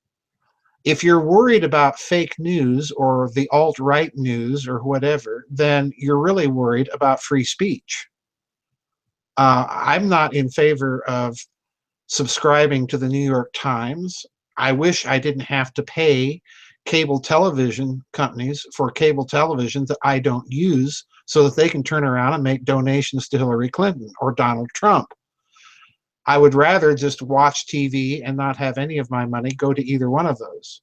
If you're worried about fake news or the alt-right news or whatever, then you're really worried about free speech. I'm not in favor of subscribing to the New York Times. I wish I didn't have to pay cable television companies for cable television that I don't use so that they can turn around and make donations to Hillary Clinton or Donald Trump. I would rather just watch TV and not have any of my money go to either one of those.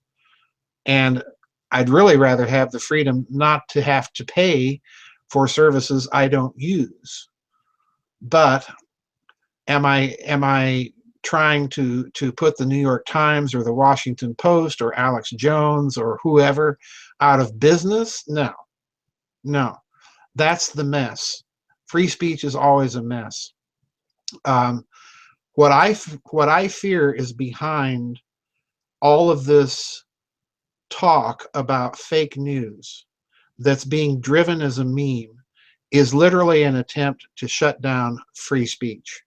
And I'd really rather have the freedom not to have to pay for services I don't use. But am I trying to put the New York Times or the Washington Post or Alex Jones or whoever out of business? No. No. That's the mess. Free speech is always a mess. What I fear is behind all of this talk about fake news that's being driven as a meme is literally an attempt to shut down free speech.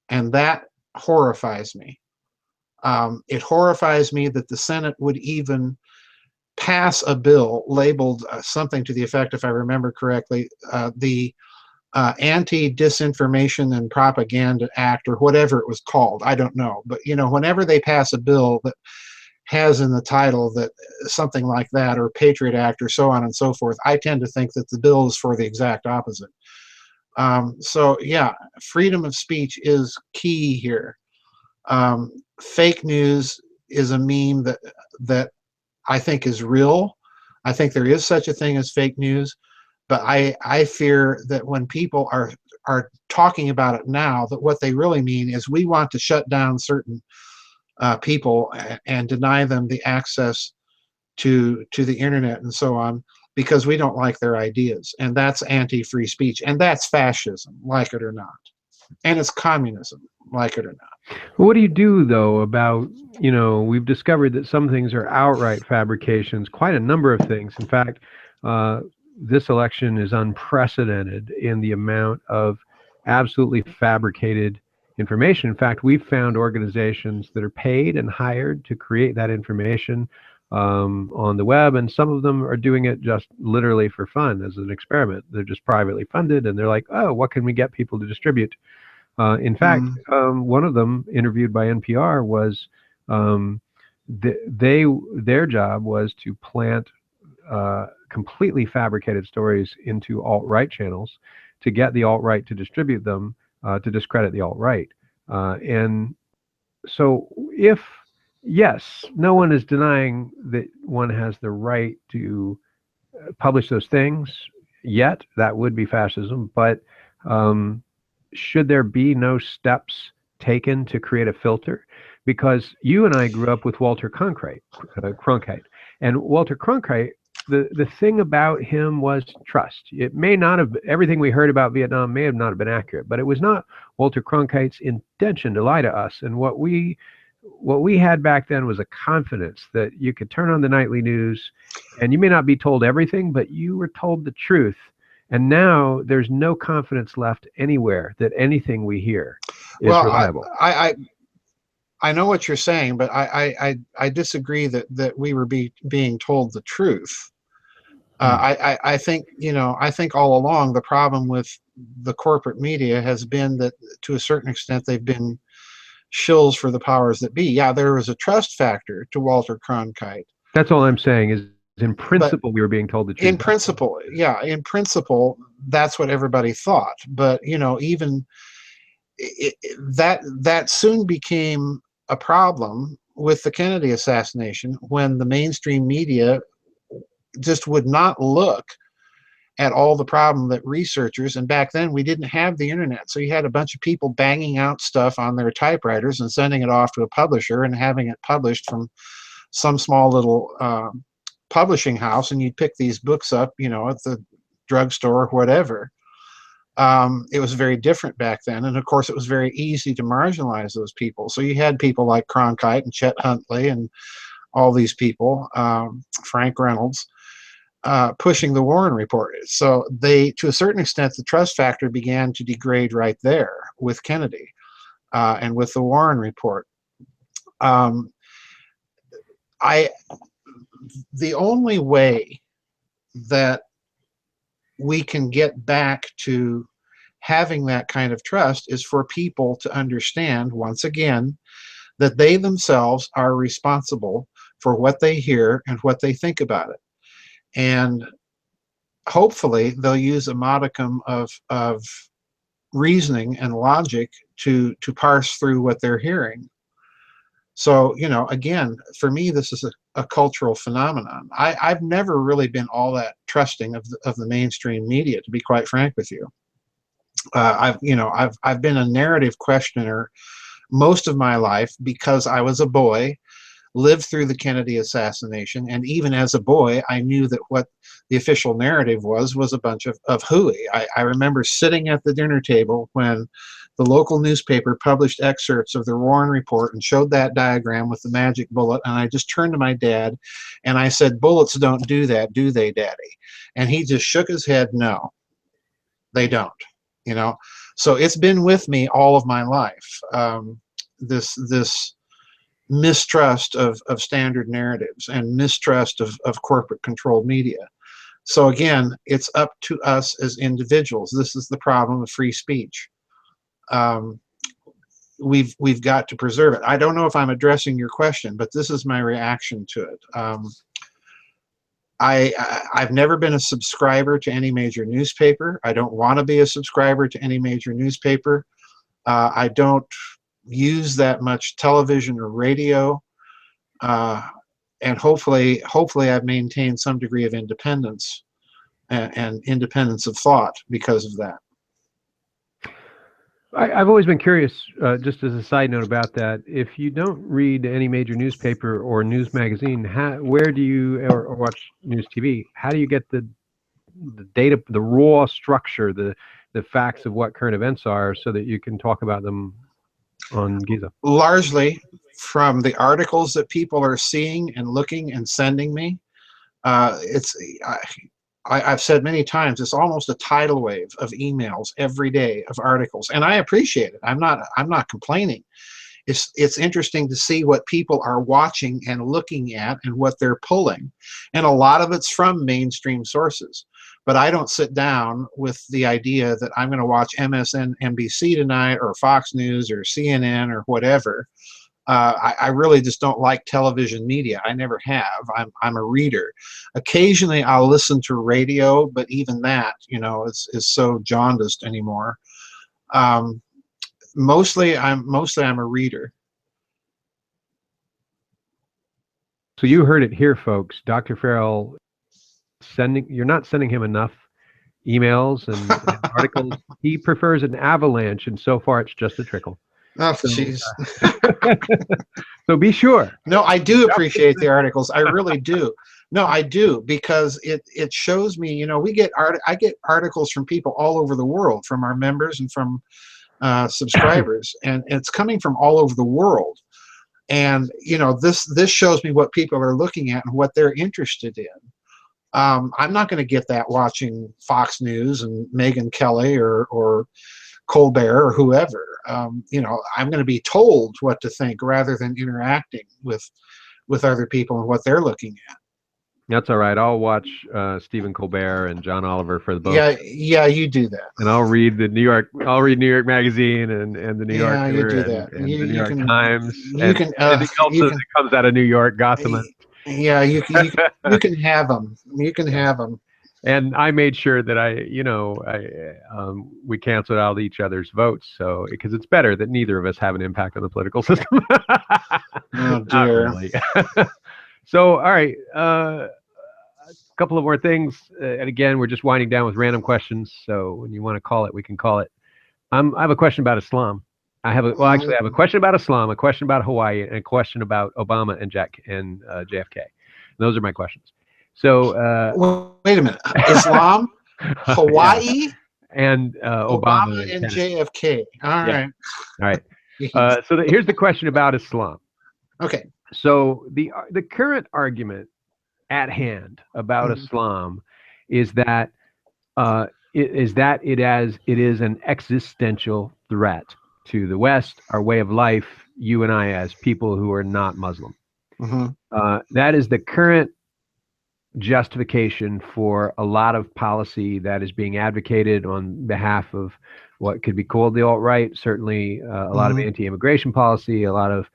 And that horrifies me. It horrifies me that the Senate would even pass a bill labeled something to the effect, if I remember correctly, the Anti-Disinformation and Propaganda Act, or whatever it was called. I don't know. But, whenever they pass a bill that has in the title that something like that, or Patriot Act, or so on and so forth, I tend to think that the bill is for the exact opposite. So yeah, freedom of speech is key here. Fake news is a meme that I think is real. I think there is such a thing as fake news, but I fear that when people are talking about it now, that what they really mean is we want to shut down certain people and deny them the access to the internet and so on because we don't like their ideas, and that's anti-free speech, and that's fascism, like it or not, and it's communism, like it or not. What do you do, though, about, we've discovered that some things are outright fabrications, quite a number of things. In fact, this election is unprecedented in the amount of absolutely fabricated information. In fact, we've found organizations that are paid and hired to create that information on the web, and some of them are doing it just literally for fun as an experiment. They're just privately funded, and they're like, oh, what can we get people to distribute? In fact, one of them, interviewed by NPR, was their job was to plant completely fabricated stories into alt-right channels to get the alt-right to distribute them to discredit the alt-right. And so yes, no one is denying that one has the right to publish those things yet. That would be fascism. But should there be no steps taken to create a filter? Because you and I grew up with Walter Cronkite, and Walter Cronkite, the thing about him was trust. It may not have, everything we heard about Vietnam may have not been accurate, but it was not Walter Cronkite's intention to lie to us. And what we had back then was a confidence that you could turn on the nightly news and you may not be told everything, but you were told the truth. And now there's no confidence left anywhere that anything we hear is reliable. I know what you're saying, but I disagree that we were being told the truth. I think, I think all along the problem with the corporate media has been that to a certain extent they've been shills for the powers that be. Yeah, there was a trust factor to Walter Cronkite. That's all I'm saying is in principle, we were being told the truth. In principle, yeah, in principle, that's what everybody thought. But, even that soon became a problem with the Kennedy assassination when the mainstream media just would not look at all the problem that researchers, and back then we didn't have the internet, so you had a bunch of people banging out stuff on their typewriters and sending it off to a publisher and having it published from some small little publishing house, and you'd pick these books up, at the drugstore or whatever. It was very different back then, and of course it was very easy to marginalize those people. So you had people like Cronkite and Chet Huntley and all these people, Frank Reynolds, pushing the Warren Report. So to a certain extent, the trust factor began to degrade right there with Kennedy and with the Warren Report. The only way that we can get back to having that kind of trust is for people to understand, once again, that they themselves are responsible for what they hear and what they think about it. And hopefully they'll use a modicum of reasoning and logic to parse through what they're hearing. So, again, for me, this is a cultural phenomenon. I've never really been all that trusting of the mainstream media, to be quite frank with you. I've been a narrative questioner most of my life because I was a boy, lived through the Kennedy assassination, and even as a boy, I knew that what the official narrative was a bunch of hooey. I remember sitting at the dinner table when the local newspaper published excerpts of the Warren Report and showed that diagram with the magic bullet, and I just turned to my dad and I said, "Bullets don't do that, do they, Daddy?" And he just shook his head, "No, they don't." So it's been with me all of my life. This mistrust of standard narratives and mistrust of corporate controlled media. So again, it's up to us as individuals. This is the problem of free speech. We've got to preserve it. I don't know if I'm addressing your question, but this is my reaction to it. I've never been a subscriber to any major newspaper. I don't want to be a subscriber to any major newspaper. I don't use that much television or radio, and hopefully I've maintained some degree of independence and independence of thought because of that. I've always been curious, just as a side note about that, if you don't read any major newspaper or news magazine, where do you, or watch news TV, how do you get the data, the raw structure, the facts of what current events are so that you can talk about them on Giza? Largely from the articles that people are seeing and looking and sending me. I've said many times, it's almost a tidal wave of emails every day of articles, and I appreciate it. I'm not complaining. It's interesting to see what people are watching and looking at and what they're pulling, and a lot of it's from mainstream sources. But I don't sit down with the idea that I'm going to watch MSNBC tonight or Fox News or CNN or whatever. I really just don't like television media. I never have. I'm a reader. Occasionally I'll listen to radio, but even that, is so jaundiced anymore. Mostly I'm a reader. So you heard it here, folks. Dr. Farrell, you're not sending him enough emails and articles. He prefers an avalanche, and so far it's just a trickle. Oh, jeez. So be sure. No, I do appreciate the articles. I really do. No, I do, because it shows me, I get articles from people all over the world, from our members and from subscribers, and it's coming from all over the world. And, this shows me what people are looking at and what they're interested in. I'm not going to get that watching Fox News and Megyn Kelly or Colbert or whoever. I'm going to be told what to think rather than interacting with other people and what they're looking at. That's all right. I'll watch Stephen Colbert and John Oliver for the both. Yeah, you do that. And I'll read New York Magazine and the New Yorker you do that. and the New York Times. Anything else that comes out of New York, Gossamer. Yeah, you can have them. You can have them. And I made sure that we canceled out each other's votes, so because it's better that neither of us have an impact on the political system. Oh dear. Not really. So, all right, a couple of more things, and again, we're just winding down with random questions. So when you want to call it, we can call it. I have a question about Islam. I have a question about Islam, a question about Hawaii, and a question about Obama and JFK. Those are my questions. So wait a minute. Islam, Hawaii, and Obama and JFK. All right. So here's the question about Islam. Okay. So the current argument at hand about Islam is that it is an existential threat to the West, our way of life, you and I as people who are not Muslim. That is the current justification for a lot of policy that is being advocated on behalf of what could be called the alt-right, certainly a lot of anti-immigration policy, a lot of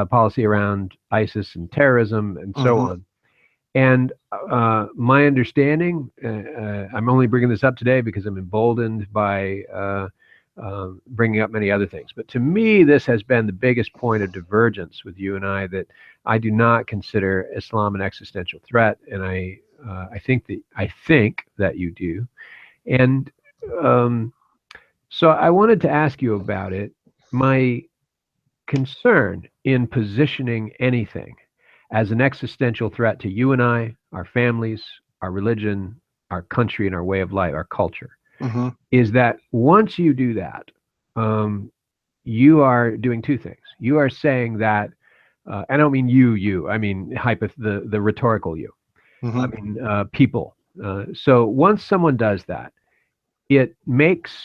policy around ISIS and terrorism and so on. And my understanding, I'm only bringing this up today because I'm emboldened by bringing up many other things. But to me, this has been the biggest point of divergence with you and I, that I do not consider Islam an existential threat, and I think that you do. And so I wanted to ask you about it. My concern in positioning anything as an existential threat to you and I, our families, our religion, our country, and our way of life, our culture, is that once you do that, you are doing two things. You are saying that, I don't mean you, I mean the rhetorical you. I mean people. So once someone does that, it makes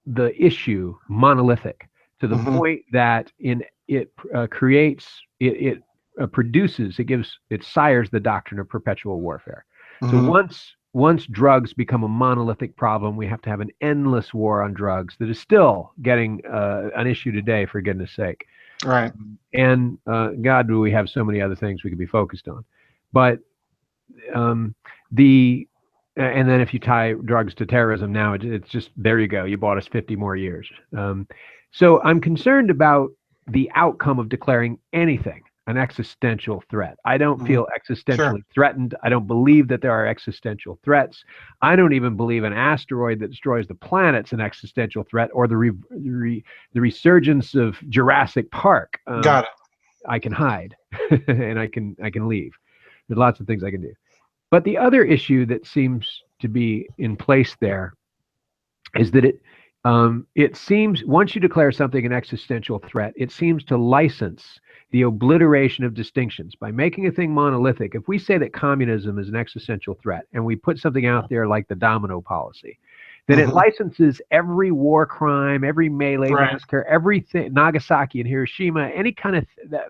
the issue monolithic to the point that it sires the doctrine of perpetual warfare. So once drugs become a monolithic problem, we have to have an endless war on drugs that is still getting an issue today, for goodness sake. Right. And God, do we have so many other things we could be focused on. But and then if you tie drugs to terrorism now, it's just, there you go. You bought us 50 more years. So I'm concerned about the outcome of declaring anything an existential threat. I don't feel existentially threatened. I don't believe that there are existential threats. I don't even believe an asteroid that destroys the planet's an existential threat, or the resurgence of Jurassic Park. Got it. I can hide and I can leave. There's lots of things I can do. But the other issue that seems to be in place there is that it seems, once you declare something an existential threat, it seems to license the obliteration of distinctions. By making a thing monolithic, if we say that communism is an existential threat and we put something out there like the domino policy, then it licenses every war crime, every melee massacre, everything, Nagasaki and Hiroshima, any kind of,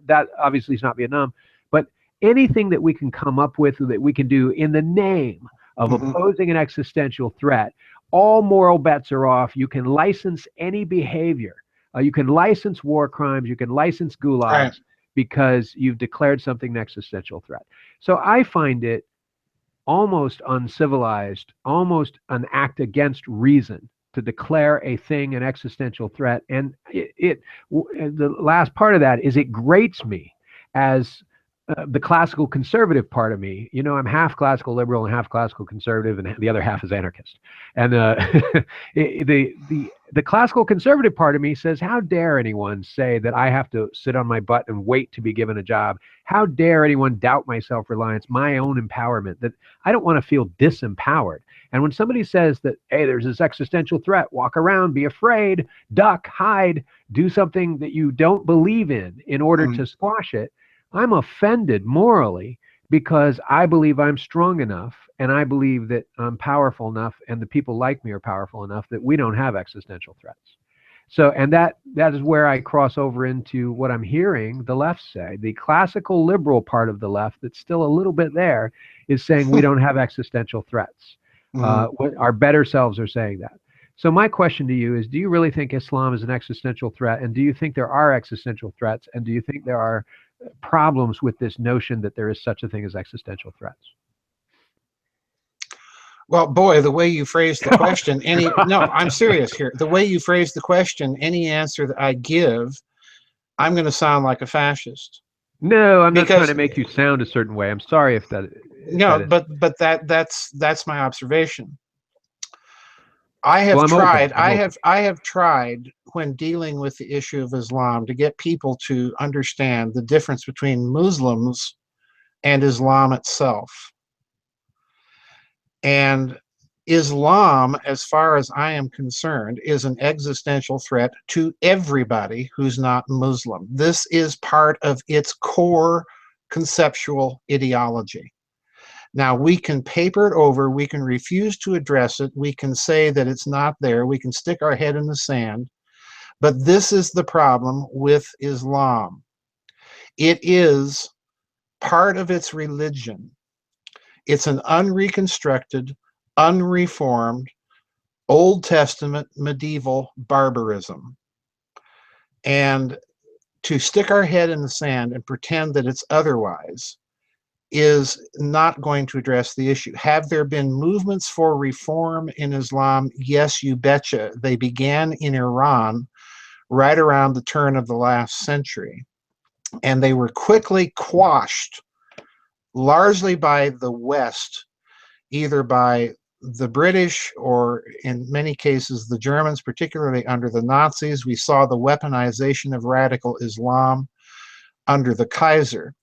that obviously is not Vietnam, but anything that we can come up with that we can do in the name of opposing an existential threat, all moral bets are off. You can license any behavior. You can license war crimes. You can license gulags because you've declared something an existential threat. So I find it almost uncivilized, almost an act against reason to declare a thing an existential threat. And the last part of that is it grates me as the classical conservative part of me. You know, I'm half classical liberal and half classical conservative, and the other half is anarchist. And the classical conservative part of me says, how dare anyone say that I have to sit on my butt and wait to be given a job? How dare anyone doubt my self-reliance, my own empowerment, that I don't want to feel disempowered. And when somebody says that, hey, there's this existential threat, walk around, be afraid, duck, hide, do something that you don't believe in order to squash it, I'm offended morally, because I believe I'm strong enough, and I believe that I'm powerful enough, and the people like me are powerful enough that we don't have existential threats. So, and that is where I cross over into what I'm hearing the left say. The classical liberal part of the left that's still a little bit there is saying we don't have existential threats. Our better selves are saying that. So my question to you is, do you really think Islam is an existential threat? And do you think there are existential threats? And do you think there are problems with this notion that there is such a thing as existential threats? Well, boy, the way you phrased the question, no, I'm serious here. The way you phrased the question, any answer that I give, I'm going to sound like a fascist. No, I'm not trying to make you sound a certain way. I'm sorry if that. No, but that's my observation. I have tried when dealing with the issue of Islam to get people to understand the difference between Muslims and Islam itself. And Islam, as far as I am concerned, is an existential threat to everybody who's not Muslim. This is part of its core conceptual ideology. Now, we can paper it over, we can refuse to address it, we can say that it's not there, we can stick our head in the sand, but this is the problem with Islam. It is part of its religion. It's an unreconstructed, unreformed, Old Testament medieval barbarism. And to stick our head in the sand and pretend that it's otherwise is not going to address the issue. Have there been movements for reform in Islam? Yes, you betcha. They began in Iran right around the turn of the last century, and they were quickly quashed largely by the West, either by the British or in many cases the Germans, particularly under the Nazis. We saw the weaponization of radical Islam under the Kaiser.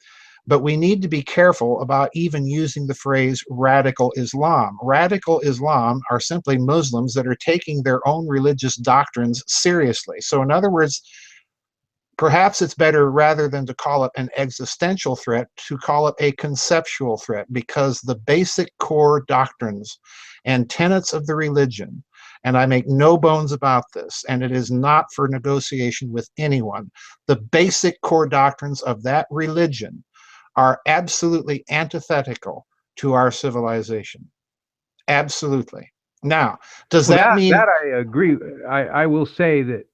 But we need to be careful about even using the phrase radical Islam. Radical Islam are simply Muslims that are taking their own religious doctrines seriously. So in other words, perhaps it's better, rather than to call it an existential threat, to call it a conceptual threat, because the basic core doctrines and tenets of the religion, and I make no bones about this, and it is not for negotiation with anyone, the basic core doctrines of that religion are absolutely antithetical to our civilization. Absolutely. Now, does that mean... That I agree. I will say that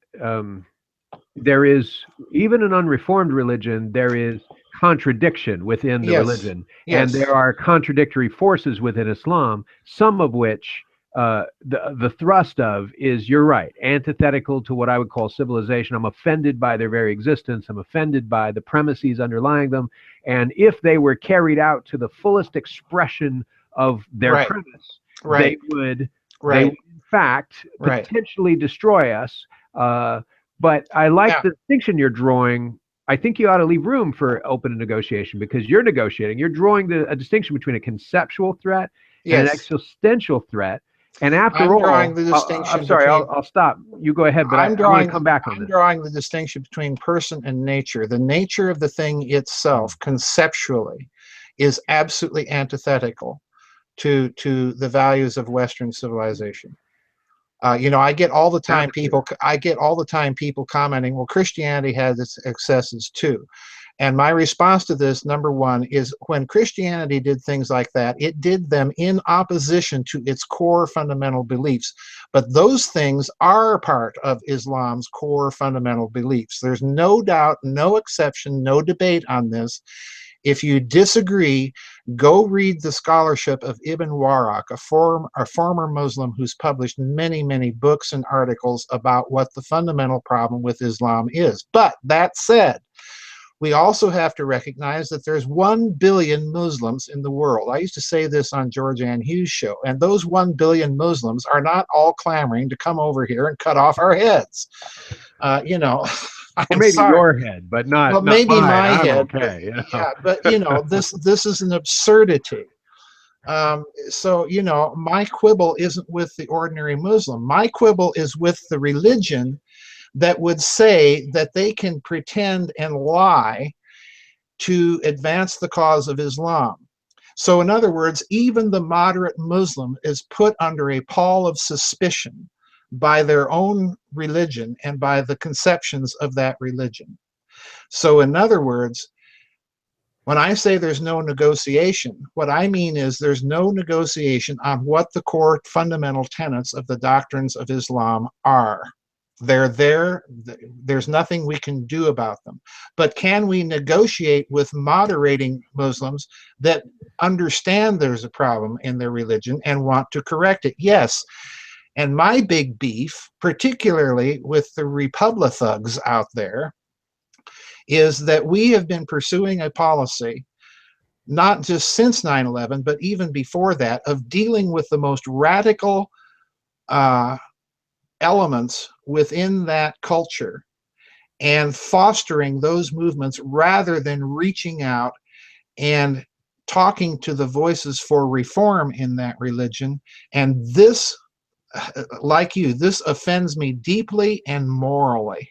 there is, even an unreformed religion, there is contradiction within the Yes. religion, and Yes. there are contradictory forces within Islam, some of which the thrust of is, you're right, antithetical to what I would call civilization. I'm offended by their very existence. I'm offended by the premises underlying them. And if they were carried out to the fullest expression of their Right. premise, Right. they Right. would in fact Right. potentially destroy us. But I like Yeah. the distinction you're drawing. I think you ought to leave room for open negotiation, because you're negotiating. You're drawing a distinction between a conceptual threat and an Yes. existential threat. And after I'm drawing all, the I'm distinction sorry, between. I'll stop. You go ahead, but I want to come back on I'm this. drawing the distinction between person and nature. The nature of the thing itself, conceptually, is absolutely antithetical to the values of Western civilization. You know, I get all the time people commenting, well, Christianity has its excesses too. And my response to this, number one, is when Christianity did things like that, it did them in opposition to its core fundamental beliefs. But those things are part of Islam's core fundamental beliefs. There's no doubt, no exception, no debate on this. If you disagree, go read the scholarship of Ibn Warraq, a former Muslim who's published many, many books and articles about what the fundamental problem with Islam is. But that said, we also have to recognize that there's 1 billion Muslims in the world. I used to say this on George Ann Hughes' show, and those 1 billion Muslims are not all clamoring to come over here and cut off our heads. You know, Or I'm maybe sorry. your head, but not Well, not maybe mine. my I'm head. okay. You know? Yeah, but you know, this is an absurdity. So, you know, my quibble isn't with the ordinary Muslim. My quibble is with the religion that would say that they can pretend and lie to advance the cause of Islam. So in other words, even the moderate Muslim is put under a pall of suspicion by their own religion and by the conceptions of that religion. So in other words, when I say there's no negotiation, what I mean is there's no negotiation on what the core fundamental tenets of the doctrines of Islam are. They're there. There's nothing we can do about them. But can we negotiate with moderating Muslims that understand there's a problem in their religion and want to correct it? Yes. And my big beef, particularly with the Republic thugs out there, is that we have been pursuing a policy, not just since 9/11, but even before that, of dealing with the most radical elements within that culture and fostering those movements rather than reaching out and talking to the voices for reform in that religion. And this, like you, this offends me deeply and morally.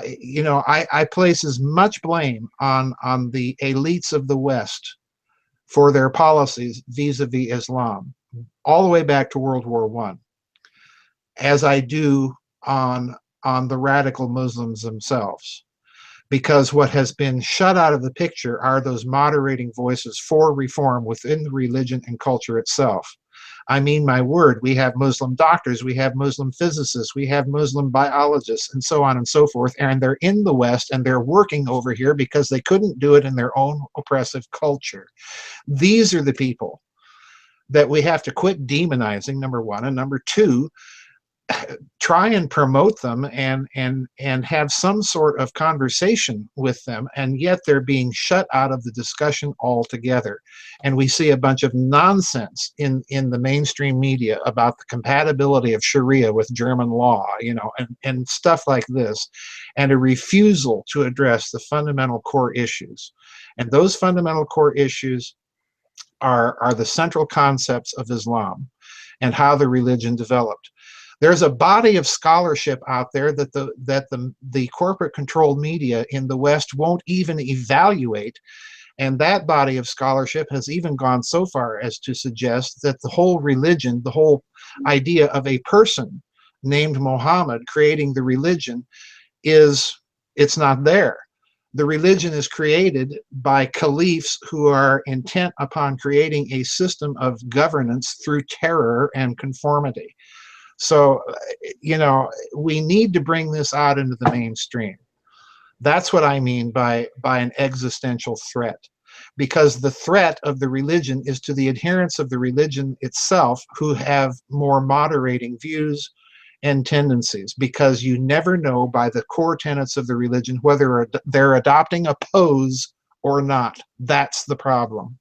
You know, I place as much blame on the elites of the West for their policies vis-a-vis Islam, all the way back to World War I, as I do on the radical Muslims themselves. Because what has been shut out of the picture are those moderating voices for reform within the religion and culture itself. I mean, my word, we have Muslim doctors, we have Muslim physicists, we have Muslim biologists, and so on and so forth, and they're in the West and they're working over here because they couldn't do it in their own oppressive culture. These are the people that we have to quit demonizing, number one, and number two, try and promote them and have some sort of conversation with them, and yet they're being shut out of the discussion altogether. And we see a bunch of nonsense in the mainstream media about the compatibility of Sharia with German law, you know, and stuff like this, and a refusal to address the fundamental core issues. And those fundamental core issues are the central concepts of Islam and how the religion developed. There's a body of scholarship out there that the corporate controlled media in the West won't even evaluate. And that body of scholarship has even gone so far as to suggest that the whole religion, the whole idea of a person named Muhammad creating the religion, it's not there. The religion is created by caliphs who are intent upon creating a system of governance through terror and conformity. So, you know, we need to bring this out into the mainstream. That's what I mean by an existential threat, because the threat of the religion is to the adherents of the religion itself, who have more moderating views and tendencies, because you never know by the core tenets of the religion whether they're adopting a pose or not. That's the problem.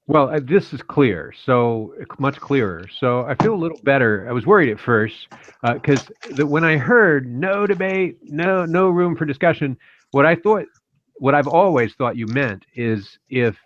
Well, this is clear, so much clearer. So I feel a little better. I was worried at first because when I heard no debate, no room for discussion, what I've always thought you meant is if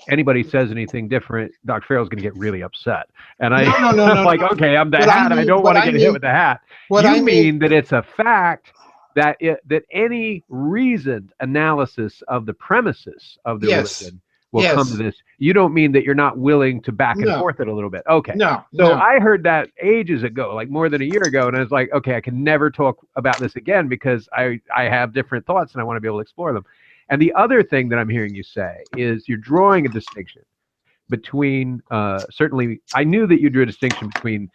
anybody says anything different, Dr. Farrell's going to get really upset. And No, no, no, I'm like, no. okay, I'm the What hat. I don't want to get hit with the hat. What You I mean that it's a fact that that any reasoned analysis of the premises of the religion will come to this. You don't mean that you're not willing to back and forth it a little bit. Okay. So I heard that ages ago, like more than a year ago, and I was like, okay, I can never talk about this again because I have different thoughts and I want to be able to explore them. And the other thing that I'm hearing you say is you're drawing a distinction between, certainly, I knew that you drew a distinction between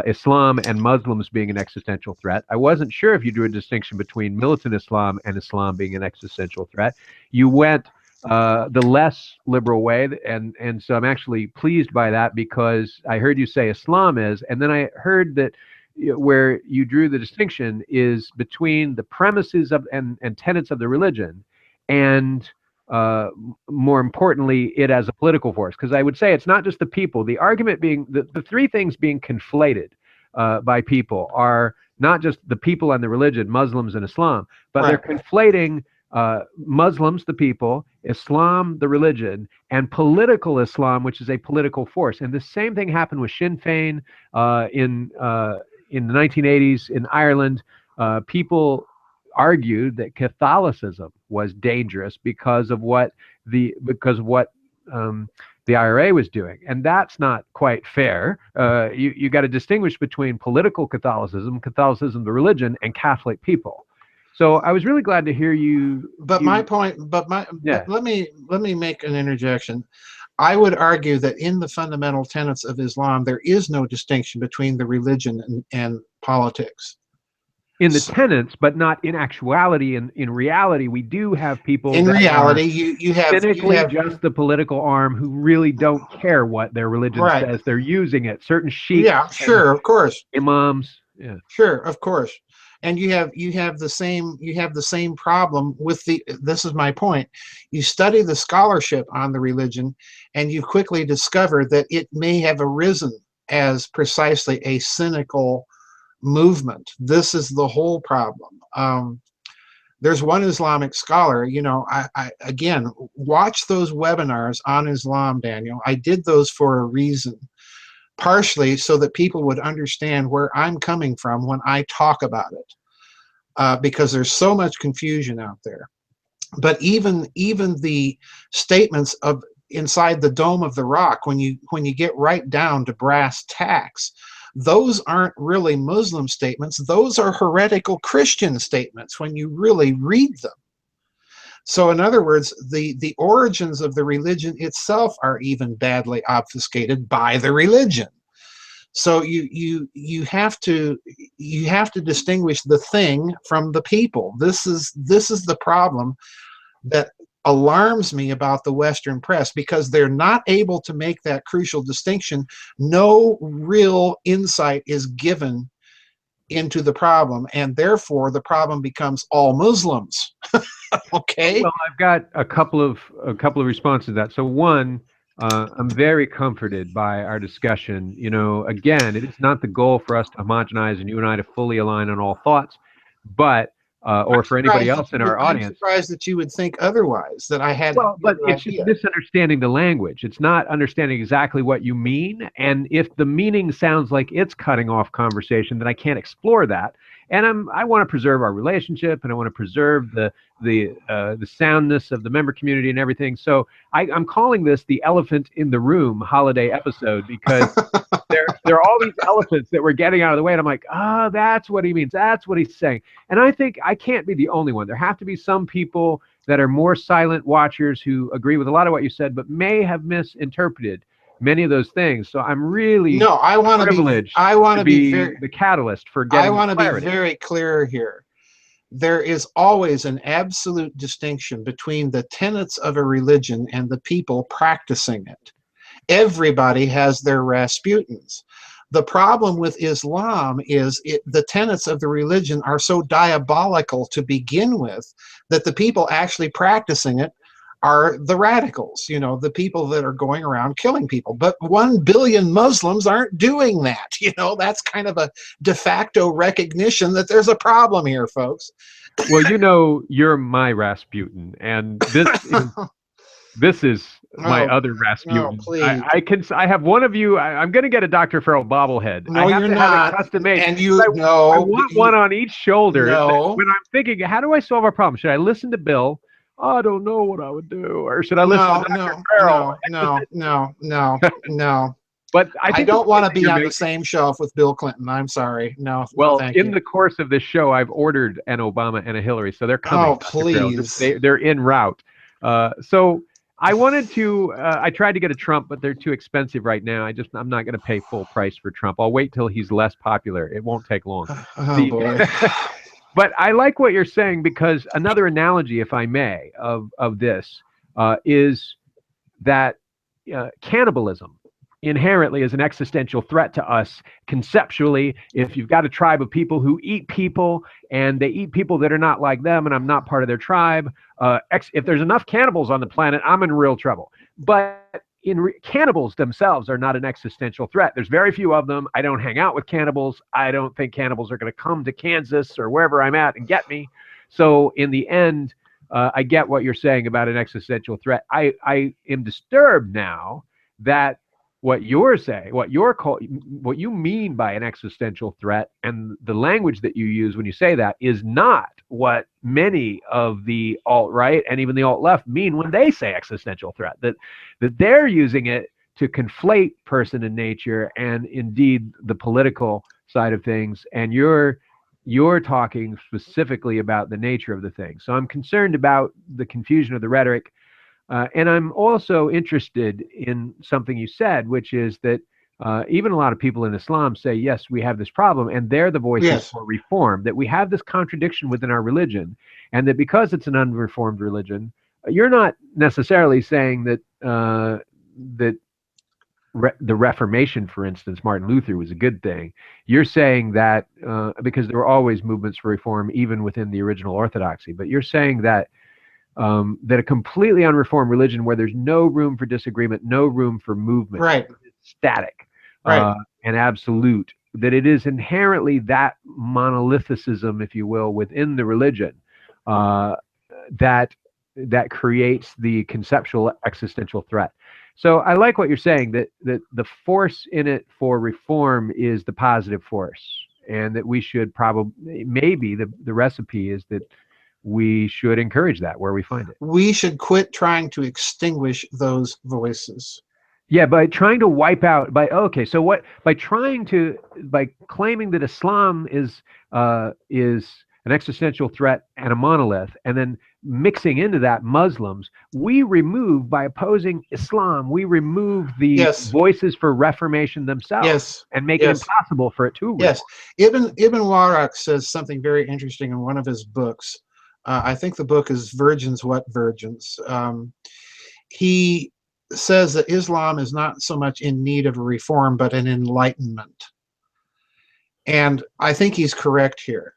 Islam and Muslims being an existential threat. I wasn't sure if you drew a distinction between militant Islam and Islam being an existential threat. You went the less liberal way, and so I'm actually pleased by that, because I heard you say Islam is, and then I heard that where you drew the distinction is between the premises of and tenets of the religion, and more importantly, it as a political force. Because I would say it's not just the people. The argument being the three things being conflated by people are not just the people and the religion, Muslims and Islam, but they're conflating Muslims, the people, Islam, the religion, and political Islam, which is a political force. And the same thing happened with Sinn Féin in the 1980s in Ireland. People argued that Catholicism was dangerous because of what the IRA was doing, and that's not quite fair. You got to distinguish between political Catholicism, the religion, and Catholic people. So I was really glad to hear you. But let me make an interjection. I would argue that in the fundamental tenets of Islam, there is no distinction between the religion and politics. In the tenets, but not in actuality. In reality, we do have people. In reality, you have just the political arm who really don't care what their religion says. They're using it. Certain sheikhs. Yeah, sure, of course. Imams. Yeah, sure, of course. And you have the same problem with this is my point. You study the scholarship on the religion, and you quickly discover that it may have arisen as precisely a cynical movement. This is the whole problem. There's one Islamic scholar, I again, watch those webinars on Islam, Daniel. I did those for a reason, partially so that people would understand where I'm coming from when I talk about it, because there's so much confusion out there. But even the statements of inside the Dome of the Rock, when you get right down to brass tacks, those aren't really Muslim statements. Those are heretical Christian statements when you really read them. So in other words, the origins of the religion itself are even badly obfuscated by the religion. So you have to distinguish the thing from the people. This is the problem that alarms me about the Western press, because they're not able to make that crucial distinction. No real insight is given into the problem, and therefore the problem becomes all Muslims. Okay. Well, I've got a couple of responses to that. So one, I'm very comforted by our discussion. Again, it is not the goal for us to homogenize and you and I to fully align on all thoughts, but or for anybody else in our audience. I'm surprised that you would think otherwise, that I had. Well, but it's just misunderstanding the language. It's not understanding exactly what you mean. And if the meaning sounds like it's cutting off conversation, then I can't explore that. And I want to preserve our relationship, and I want to preserve the soundness of the member community and everything. So I'm calling this the elephant in the room holiday episode, because there are all these elephants that we're getting out of the way. And I'm like, that's what he means. That's what he's saying. And I think I can't be the only one. There have to be some people that are more silent watchers who agree with a lot of what you said, but may have misinterpreted many of those things. So I'm really I want to be the catalyst for getting clarity. Be very clear here. there is always an absolute distinction between the tenets of a religion and the people practicing it. Everybody has their Rasputins. The problem with Islam is the tenets of the religion are so diabolical to begin with that the people actually practicing it are the radicals, you know, the people that are going around killing people. But 1 billion Muslims aren't doing that. You know, that's kind of a de facto recognition that there's a problem here, folks. Well, you know, you're my Rasputin, and this is my other Rasputin. Please. I have one of you. I'm going to get a Dr. Farrell bobblehead. No, I have you're to not. have it custom made. And you I know, want one on each shoulder. No. When I'm thinking, how do I solve our problem? Should I listen to Bill? I don't know what I would do. Or should I listen to Dr. Farrell? No. But I don't want to be on the same shelf with Bill Clinton. I'm sorry. No. Well, thank in you. the course of this show, I've ordered an Obama and a Hillary, so they're coming. Oh, please. They're en route. So I wanted to. I tried to get a Trump, but they're too expensive right now. I'm not going to pay full price for Trump. I'll wait till he's less popular. It won't take long. Oh boy. But I like what you're saying, because another analogy, if I may, of this is that cannibalism inherently is an existential threat to us conceptually. If you've got a tribe of people who eat people and they eat people that are not like them, and I'm not part of their tribe, if there's enough cannibals on the planet, I'm in real trouble. But cannibals themselves are not an existential threat. There's very few of them. I don't hang out with cannibals. I don't think cannibals are going to come to Kansas or wherever I'm at and get me. So in the end, I get what you're saying about an existential threat. I am disturbed now that what you're saying, what you mean by an existential threat, and the language that you use when you say that is not what many of the alt-right and even the alt-left mean when they say existential threat. That they're using it to conflate person and nature, and indeed the political side of things. And you're talking specifically about the nature of the thing. So I'm concerned about the confusion of the rhetoric. And I'm also interested in something you said, which is that even a lot of people in Islam say, yes, we have this problem, and they're the voices for reform, that we have this contradiction within our religion, and that because it's an unreformed religion, you're not necessarily saying that the Reformation, for instance, Martin Luther, was a good thing. You're saying that because there were always movements for reform, even within the original Orthodoxy, but you're saying that that a completely unreformed religion where there's no room for disagreement, no room for movement, right, static, right, and absolute, that it is inherently that monolithicism, if you will, within the religion that creates the conceptual existential threat. So I like what you're saying, that the force in it for reform is the positive force, and that we should probably, maybe the recipe is that we should encourage that where we find it. We should quit trying to extinguish those voices. Yeah, by trying to wipe out, by claiming that Islam is an existential threat and a monolith, and then mixing into that Muslims, by opposing Islam, we remove the voices for reformation themselves, and make it impossible for it to. Yes, Ibn Warraq says something very interesting in one of his books. I think the book is Virgins, What Virgins? He says that Islam is not so much in need of a reform, but an enlightenment. And I think he's correct here,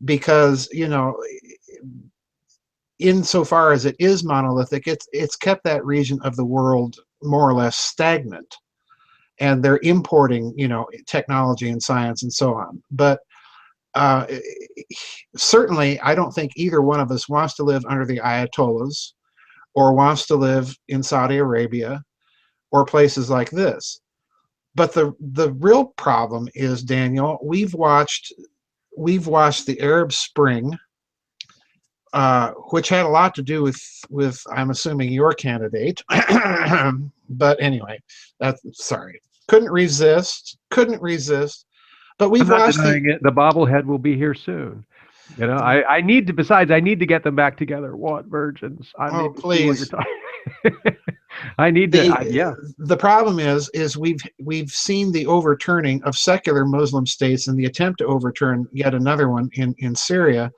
because, you know, insofar as it is monolithic, it's kept that region of the world more or less stagnant. And they're importing, you know, technology and science and so on. But certainly, I don't think either one of us wants to live under the Ayatollahs, or wants to live in Saudi Arabia, or places like this. But the real problem is, Daniel, we've watched the Arab Spring, which had a lot to do with I'm assuming your candidate. But anyway, couldn't resist. But we've watched the bobblehead will be here soon. You know, I need to get them back together. What virgins? Please. I need to. The problem is we've seen the overturning of secular Muslim states and the attempt to overturn yet another one in Syria.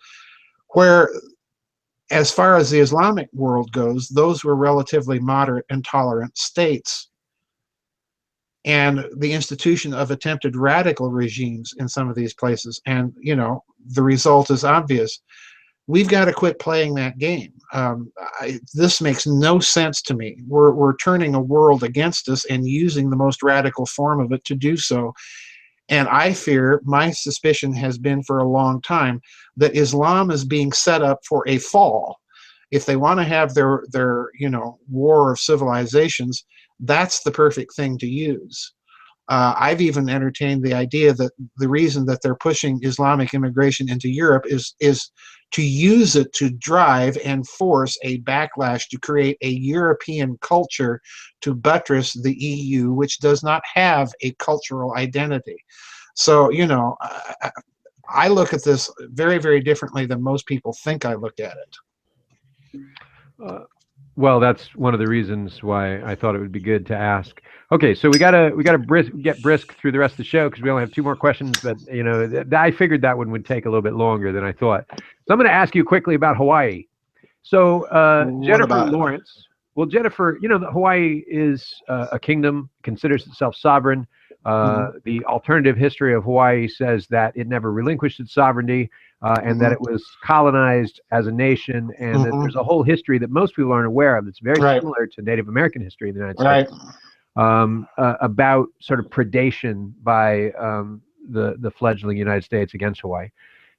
where, as far as the Islamic world goes, those were relatively moderate and tolerant states. And the institution of attempted radical regimes in some of these places. And, you know, the result is obvious. We've got to quit playing that game. This makes no sense to me. We're turning a world against us and using the most radical form of it to do so. And I fear, my suspicion has been for a long time, that Islam is being set up for a fall. If they want to have their you know, war of civilizations, that's the perfect thing to use. I've even entertained the idea that the reason that they're pushing Islamic immigration into Europe is to use it to drive and force a backlash to create a European culture to buttress the EU, which does not have a cultural identity. So, you know, I look at this very, very differently than most people think I look at it. Well, that's one of the reasons why I thought it would be good to ask. Okay, so we gotta get brisk through the rest of the show because we only have 2 more questions. But you know, I figured that one would take a little bit longer than I thought. So I'm going to ask you quickly about Hawaii. So Jennifer Lawrence. Well, Jennifer, you know that Hawaii is a kingdom, considers itself sovereign. The alternative history of Hawaii says that it never relinquished its sovereignty. And that it was colonized as a nation, and that there's a whole history that most people aren't aware of that's very similar to Native American history in the United States, about sort of predation by the fledgling United States against Hawaii.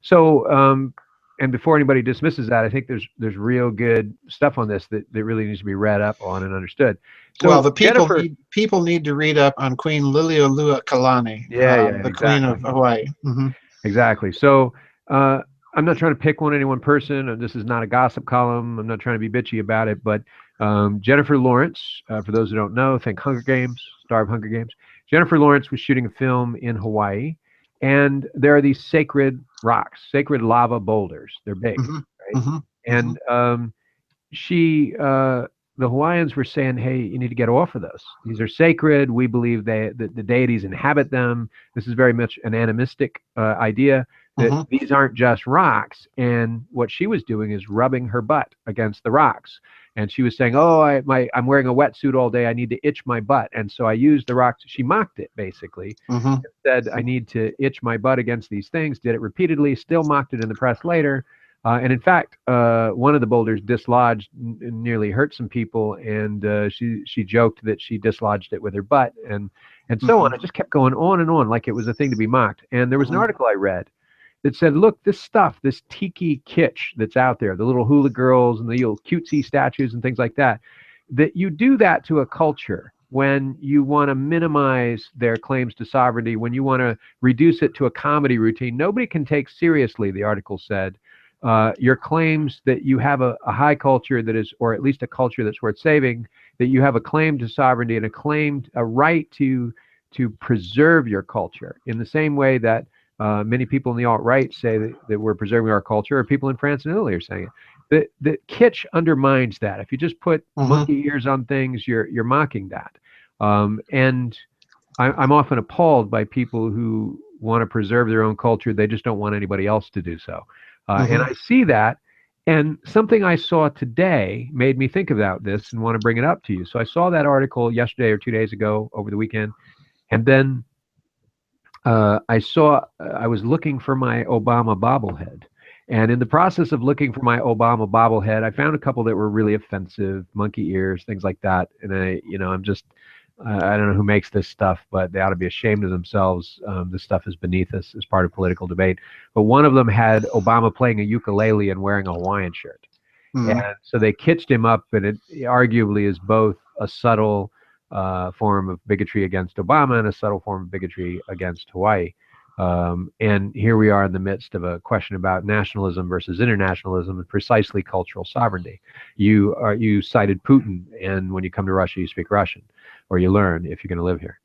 So, and before anybody dismisses that, I think there's real good stuff on this that really needs to be read up on and understood. So well, the people need to read up on Queen Liliuokalani, the Queen of Hawaii. Exactly. So. I'm not trying to pick on any one person. This is not a gossip column. I'm not trying to be bitchy about it. But Jennifer Lawrence, for those who don't know, think Hunger Games, star of Hunger Games. Jennifer Lawrence was shooting a film in Hawaii, and there are these sacred rocks, sacred lava boulders. They're big, right? And the Hawaiians were saying, hey, you need to get off of those. These are sacred. We believe that the deities inhabit them. This is very much an animistic idea. That these aren't just rocks. And what she was doing is rubbing her butt against the rocks. And she was saying, oh, I'm wearing a wetsuit all day. I need to itch my butt. And so I used the rocks. She mocked it, basically. Said, I need to itch my butt against these things. Did it repeatedly, still mocked it in the press later. And in fact, one of the boulders dislodged and nearly hurt some people. And she joked that she dislodged it with her butt. And so on. It just kept going on and on like it was a thing to be mocked. And there was an article I read that said, look, this stuff, this tiki kitsch that's out there, the little hula girls and the little cutesy statues and things like that, that you do that to a culture when you want to minimize their claims to sovereignty, when you want to reduce it to a comedy routine. Nobody can take seriously, the article said, your claims that you have a high culture that is, or at least a culture that's worth saving, that you have a claim to sovereignty and a right to preserve your culture in the same way that many people in the alt-right say that we're preserving our culture, or people in France and Italy are saying it. That kitsch undermines that. If you just put monkey ears on things, you're mocking that. And I'm often appalled by people who want to preserve their own culture. They just don't want anybody else to do so. And I see that. And something I saw today made me think about this and want to bring it up to you. So I saw that article yesterday or 2 days ago over the weekend. And then I was looking for my Obama bobblehead. And in the process of looking for my Obama bobblehead, I found a couple that were really offensive, monkey ears, things like that. And I don't know who makes this stuff, but they ought to be ashamed of themselves. This stuff is beneath us as part of political debate. But one of them had Obama playing a ukulele and wearing a Hawaiian shirt. And so they kitsched him up, and it arguably is both a subtle form of bigotry against Obama and a subtle form of bigotry against Hawaii. And here we are in the midst of a question about nationalism versus internationalism and precisely cultural sovereignty. You cited Putin, and when you come to Russia, you speak Russian, or you learn if you're going to live here.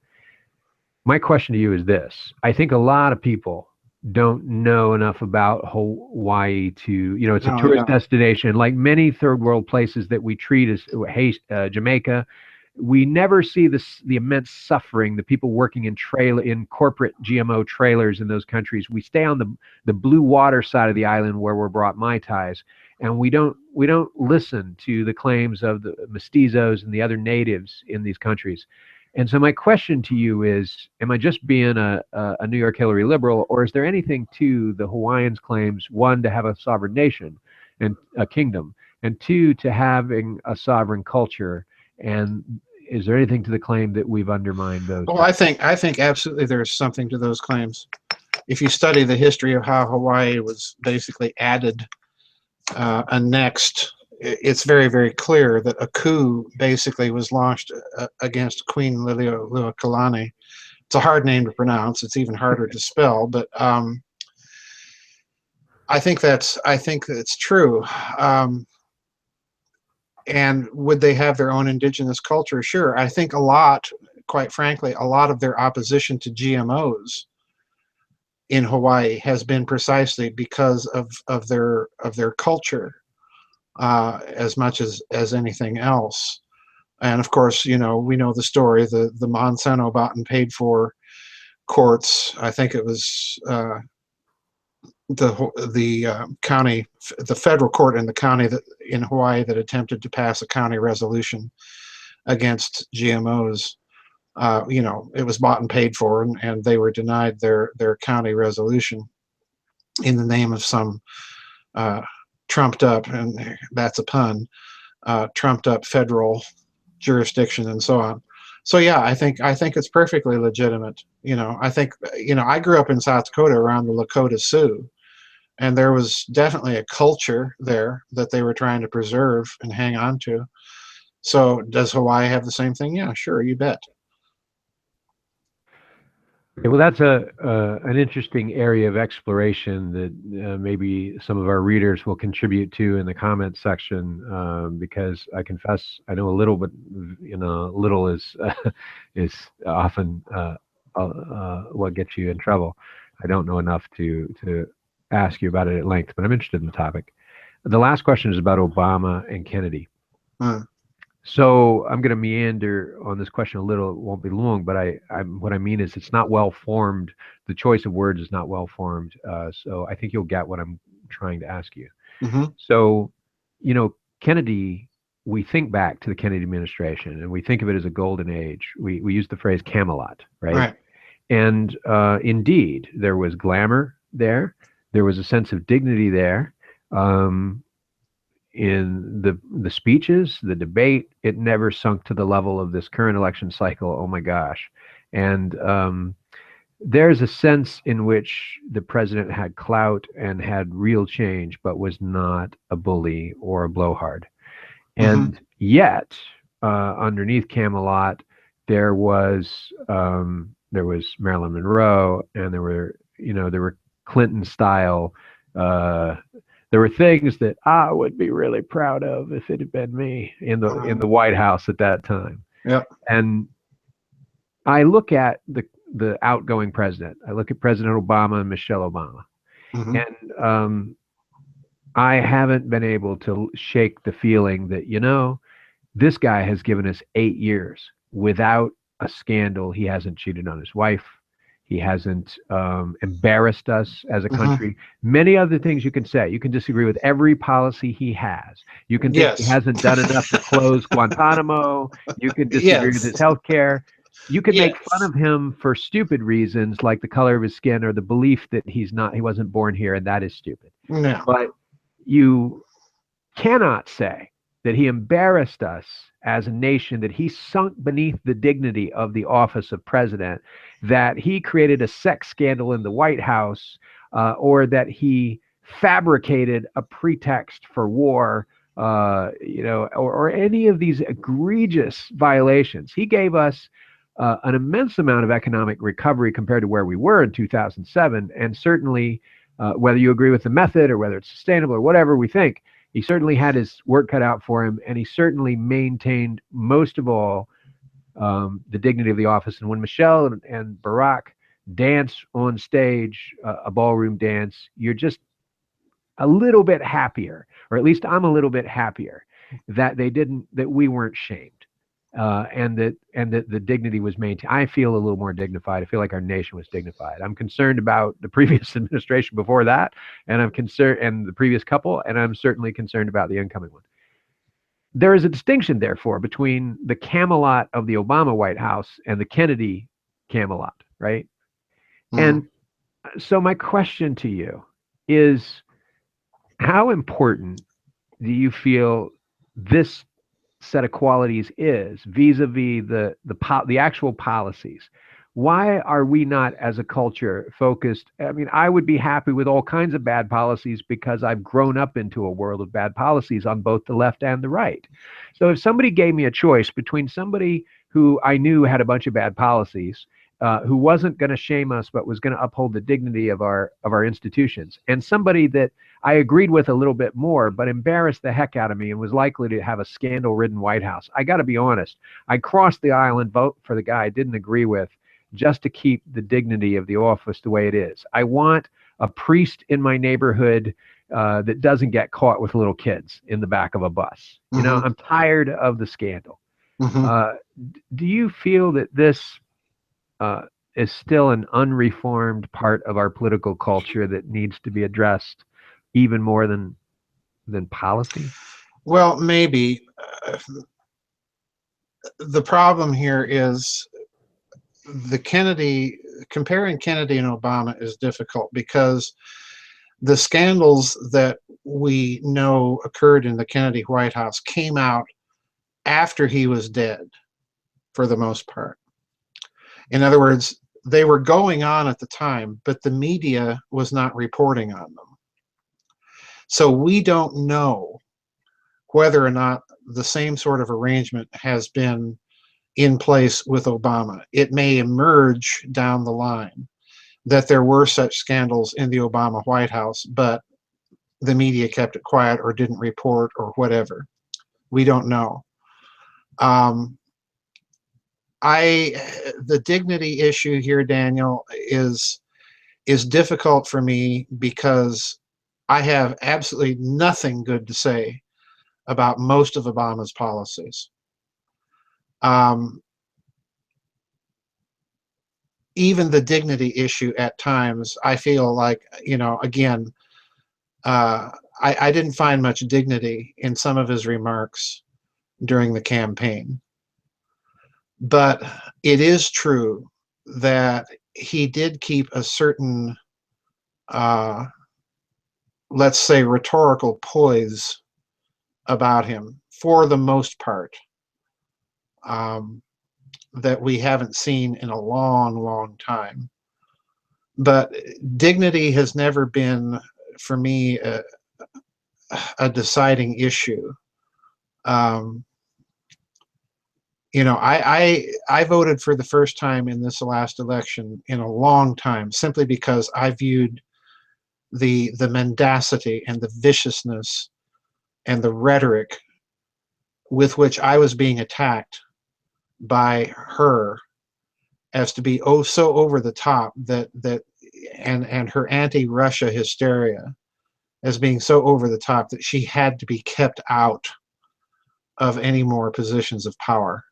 My question to you is this. I think a lot of people don't know enough about Hawaii to, it's a tourist destination, like many third world places that we treat as Jamaica. We never see the immense suffering, the people working in corporate GMO trailers in those countries. We stay on the blue water side of the island where we're brought Mai Tais, and we don't listen to the claims of the mestizos and the other natives in these countries. And so my question to you is, am I just being a New York Hillary liberal, or is there anything to the Hawaiians' claims, one, to have a sovereign nation and a kingdom, and two, to having a sovereign culture? And is there anything to the claim that we've undermined those? Well, I think absolutely there's something to those claims. If you study the history of how Hawaii was basically added, annexed, it's very, very clear that a coup basically was launched against Queen Liliuokalani. It's a hard name to pronounce. It's even harder to spell, but I think that's true. And would they have their own indigenous culture? Sure. I think quite frankly, a lot of their opposition to GMOs in Hawaii has been precisely because of their culture, as much as anything else. And of course, we know the story, the Monsanto bought and paid for courts. I think it was the county, the federal court in the county in Hawaii that attempted to pass a county resolution against GMOs. It was bought and paid for, and they were denied their county resolution in the name of some trumped up, and that's a pun, trumped up federal jurisdiction and so on. So yeah, I think it's perfectly legitimate. I grew up in South Dakota around the Lakota Sioux, and there was definitely a culture there that they were trying to preserve and hang on to. So does Hawaii have the same thing? Yeah, sure, you bet. Okay, well, that's an interesting area of exploration that maybe some of our readers will contribute to in the comments section, because I confess I know a little, but little is often what gets you in trouble. I don't know enough to ask you about it at length, but I'm interested in the topic. The last question is about Obama and Kennedy. So I'm going to meander on this question a little. It won't be long, but what I mean is it's not well formed. The choice of words is not well formed. So I think you'll get what I'm trying to ask you. Mm-hmm. So, Kennedy, we think back to the Kennedy administration and we think of it as a golden age. We use the phrase Camelot, right? Right. And indeed, there was glamour there. There was a sense of dignity there. In the speeches, the debate, it never sunk to the level of this current election cycle. Oh my gosh. And there's a sense in which the president had clout and had real change, but was not a bully or a blowhard. And yet, underneath Camelot, there was Marilyn Monroe, and there were Clinton style. There were things that I would be really proud of if it had been me in the White House at that time. Yeah. And I look at the outgoing president. I look at President Obama and Michelle Obama. And I haven't been able to shake the feeling that, this guy has given us 8 years without a scandal. He hasn't cheated on his wife. He hasn't embarrassed us as a country. Many other things you can say. You can disagree with every policy he has. You can think he hasn't done enough to close Guantanamo. You can disagree with his health care. You can make fun of him for stupid reasons like the color of his skin or the belief that he wasn't born here, and that is stupid. No. But you cannot say that he embarrassed us as a nation, that he sunk beneath the dignity of the office of president, that he created a sex scandal in the White House, or that he fabricated a pretext for war, or any of these egregious violations. He gave us an immense amount of economic recovery compared to where we were in 2007. And certainly, whether you agree with the method or whether it's sustainable or whatever we think, he certainly had his work cut out for him, and he certainly maintained, most of all, the dignity of the office. And when Michelle and Barack dance on stage, a ballroom dance, you're just a little bit happier, or at least I'm a little bit happier that we weren't shamed. and that the dignity was maintained. I feel a little more dignified. I feel like our nation was dignified. I'm concerned about the previous administration before that, and I'm concerned, and the previous couple, and I'm certainly concerned about the incoming one. There is a distinction, therefore, between the Camelot of the Obama White House and the Kennedy Camelot, right? And so my question to you is, how important do you feel this set of qualities is vis-a-vis the actual policies? Why are we not, as a culture, focused? I mean, I would be happy with all kinds of bad policies because I've grown up into a world of bad policies on both the left and the right. So if somebody gave me a choice between somebody who I knew had a bunch of bad policies, who wasn't going to shame us but was going to uphold the dignity of our institutions, and somebody that I agreed with a little bit more but embarrassed the heck out of me and was likely to have a scandal-ridden White House, I got to be honest, I'd cross the aisle and vote for the guy I didn't agree with, just to keep the dignity of the office the way it is. I want a priest in my neighborhood that doesn't get caught with little kids in the back of a bus. You know, I'm tired of the scandal. Do you feel that this is still an unreformed part of our political culture that needs to be addressed even more than policy? Well, maybe. The problem here is comparing Kennedy and Obama is difficult because the scandals that we know occurred in the Kennedy White House came out after he was dead, for the most part. In other words, they were going on at the time, but the media was not reporting on them. So we don't know whether or not the same sort of arrangement has been in place with Obama. It may emerge down the line that there were such scandals in the Obama White House, but the media kept it quiet or didn't report or whatever. We don't know. The dignity issue here, Daniel, is difficult for me because I have absolutely nothing good to say about most of Obama's policies. Even the dignity issue at times, I feel like, again, I didn't find much dignity in some of his remarks during the campaign. But it is true that he did keep a certain, let's say, rhetorical poise about him for the most part. That we haven't seen in a long, long time. But dignity has never been, for me, a deciding issue. I voted for the first time in this last election in a long time, simply because I viewed the mendacity and the viciousness and the rhetoric with which I was being attacked by her as to be so over the top and her anti-Russia hysteria as being so over the top that she had to be kept out of any more positions of power.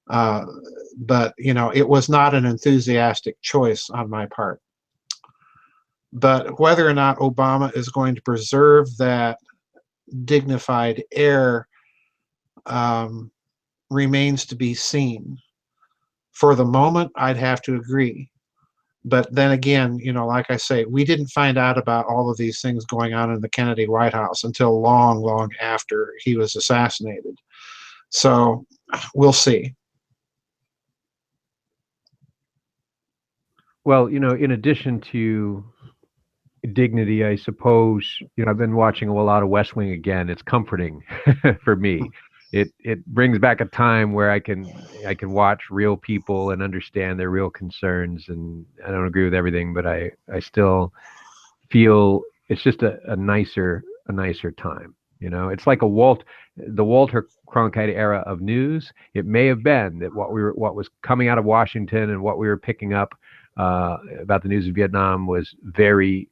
But it was not an enthusiastic choice on my part. But whether or not Obama is going to preserve that dignified air remains to be seen. For the moment, I'd have to agree. But then again, like I say, we didn't find out about all of these things going on in the Kennedy White House until long, long after he was assassinated. So we'll see. Well, in addition to dignity, I suppose, I've been watching a lot of West Wing again. It's comforting for me. It brings back a time where I can watch real people and understand their real concerns. And I don't agree with everything, but I still feel it's just a nicer time. It's like the Walter Cronkite era of news. It may have been that what was coming out of Washington and what we were picking up about the news of Vietnam was very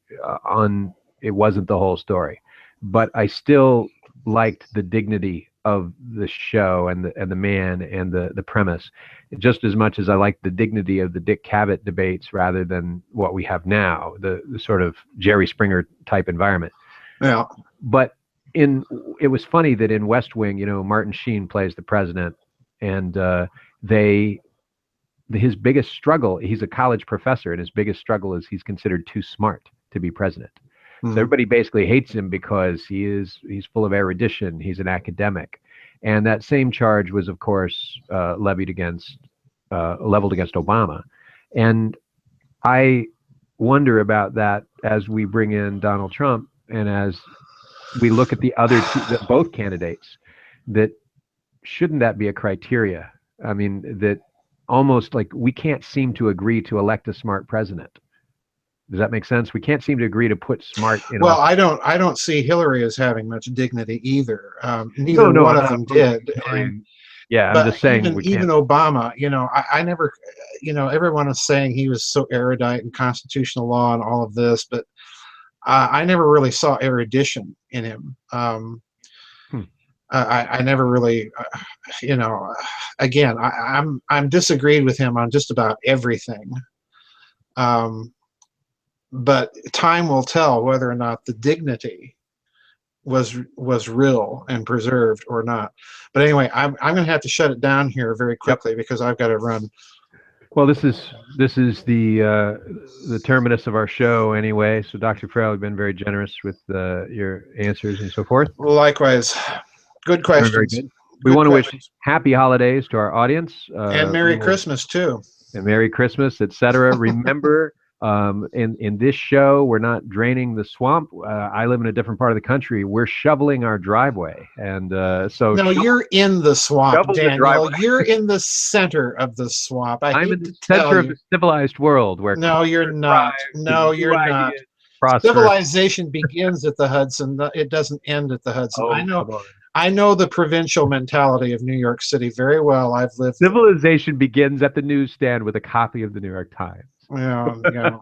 it wasn't the whole story, but I still liked the dignity of the show and the man and the premise, just as much as I like the dignity of the Dick Cavett debates rather than what we have now, the sort of Jerry Springer type environment. Yeah. But it was funny that in West Wing, Martin Sheen plays the president, and his biggest struggle, he's a college professor, and his biggest struggle is he's considered too smart to be president. So everybody basically hates him because he's full of erudition. He's an academic, and that same charge was, of course, leveled against Obama. And I wonder about that as we bring in Donald Trump, and as we look at the other both candidates. That shouldn't that be a criteria? I mean, that almost like we can't seem to agree to elect a smart president. Does that make sense? We can't seem to agree to put smart in. Well, I don't see Hillary as having much dignity either. Neither one of them did. Yeah, I'm just saying. Even Obama, I never, everyone is saying he was so erudite in constitutional law and all of this, but I never really saw erudition in him. I never really, again, I'm disagreed with him on just about everything. But time will tell whether or not the dignity was real and preserved or not. But anyway, I'm going to have to shut it down here very quickly because I've got to run. Well, this is the terminus of our show anyway. So, Dr. Farrell, you've been very generous with your answers and so forth. Likewise, good questions. Very good. We want to wish happy holidays to our audience and Merry Christmas too. And Merry Christmas, etc. Remember. In this show, we're not draining the swamp. I live in a different part of the country. We're shoveling our driveway, and so no, you're in the swamp, Daniel. You're in the center of the swamp. I'm in the center of the civilized world. Where no, you're not. No, you're not. Civilization begins at the Hudson. It doesn't end at the Hudson. I know the provincial mentality of New York City very well. I've lived. Civilization begins at the newsstand with a copy of the New York Times. Yeah.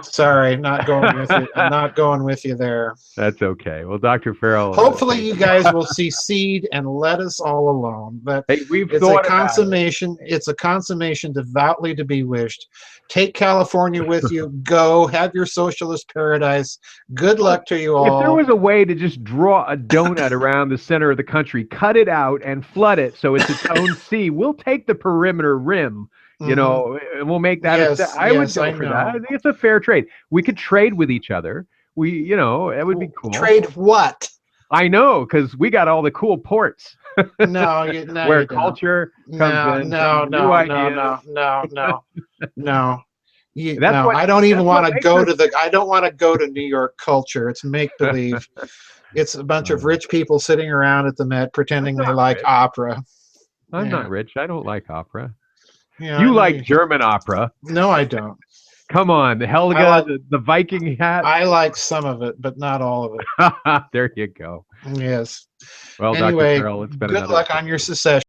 Sorry, not going with you. I'm not going with you there. That's okay. Well, Dr. Farrell. Hopefully, you guys will see seed and let us all alone. But it's a consummation. It's a consummation devoutly to be wished. Take California with you. Go have your socialist paradise. Good luck to you all. If there was a way to just draw a donut around the center of the country, cut it out, and flood it so it's its own sea, we'll take the perimeter rim. And we'll make that. I would go for that. I think it's a fair trade. We could trade with each other. It would be cool. Trade what? I know, because we got all the cool ports. No, where culture comes in. No. I don't even want to go to I don't want to go to New York culture. It's make believe. It's a bunch of rich people sitting around at the Met pretending they like opera. I'm not rich. I don't like opera. Yeah, you like German opera. No, I don't. Come on, the Helga, the Viking hat. I like some of it, but not all of it. There you go. Yes. Well, anyway, Dr. Farrell, it's been good luck on your secession.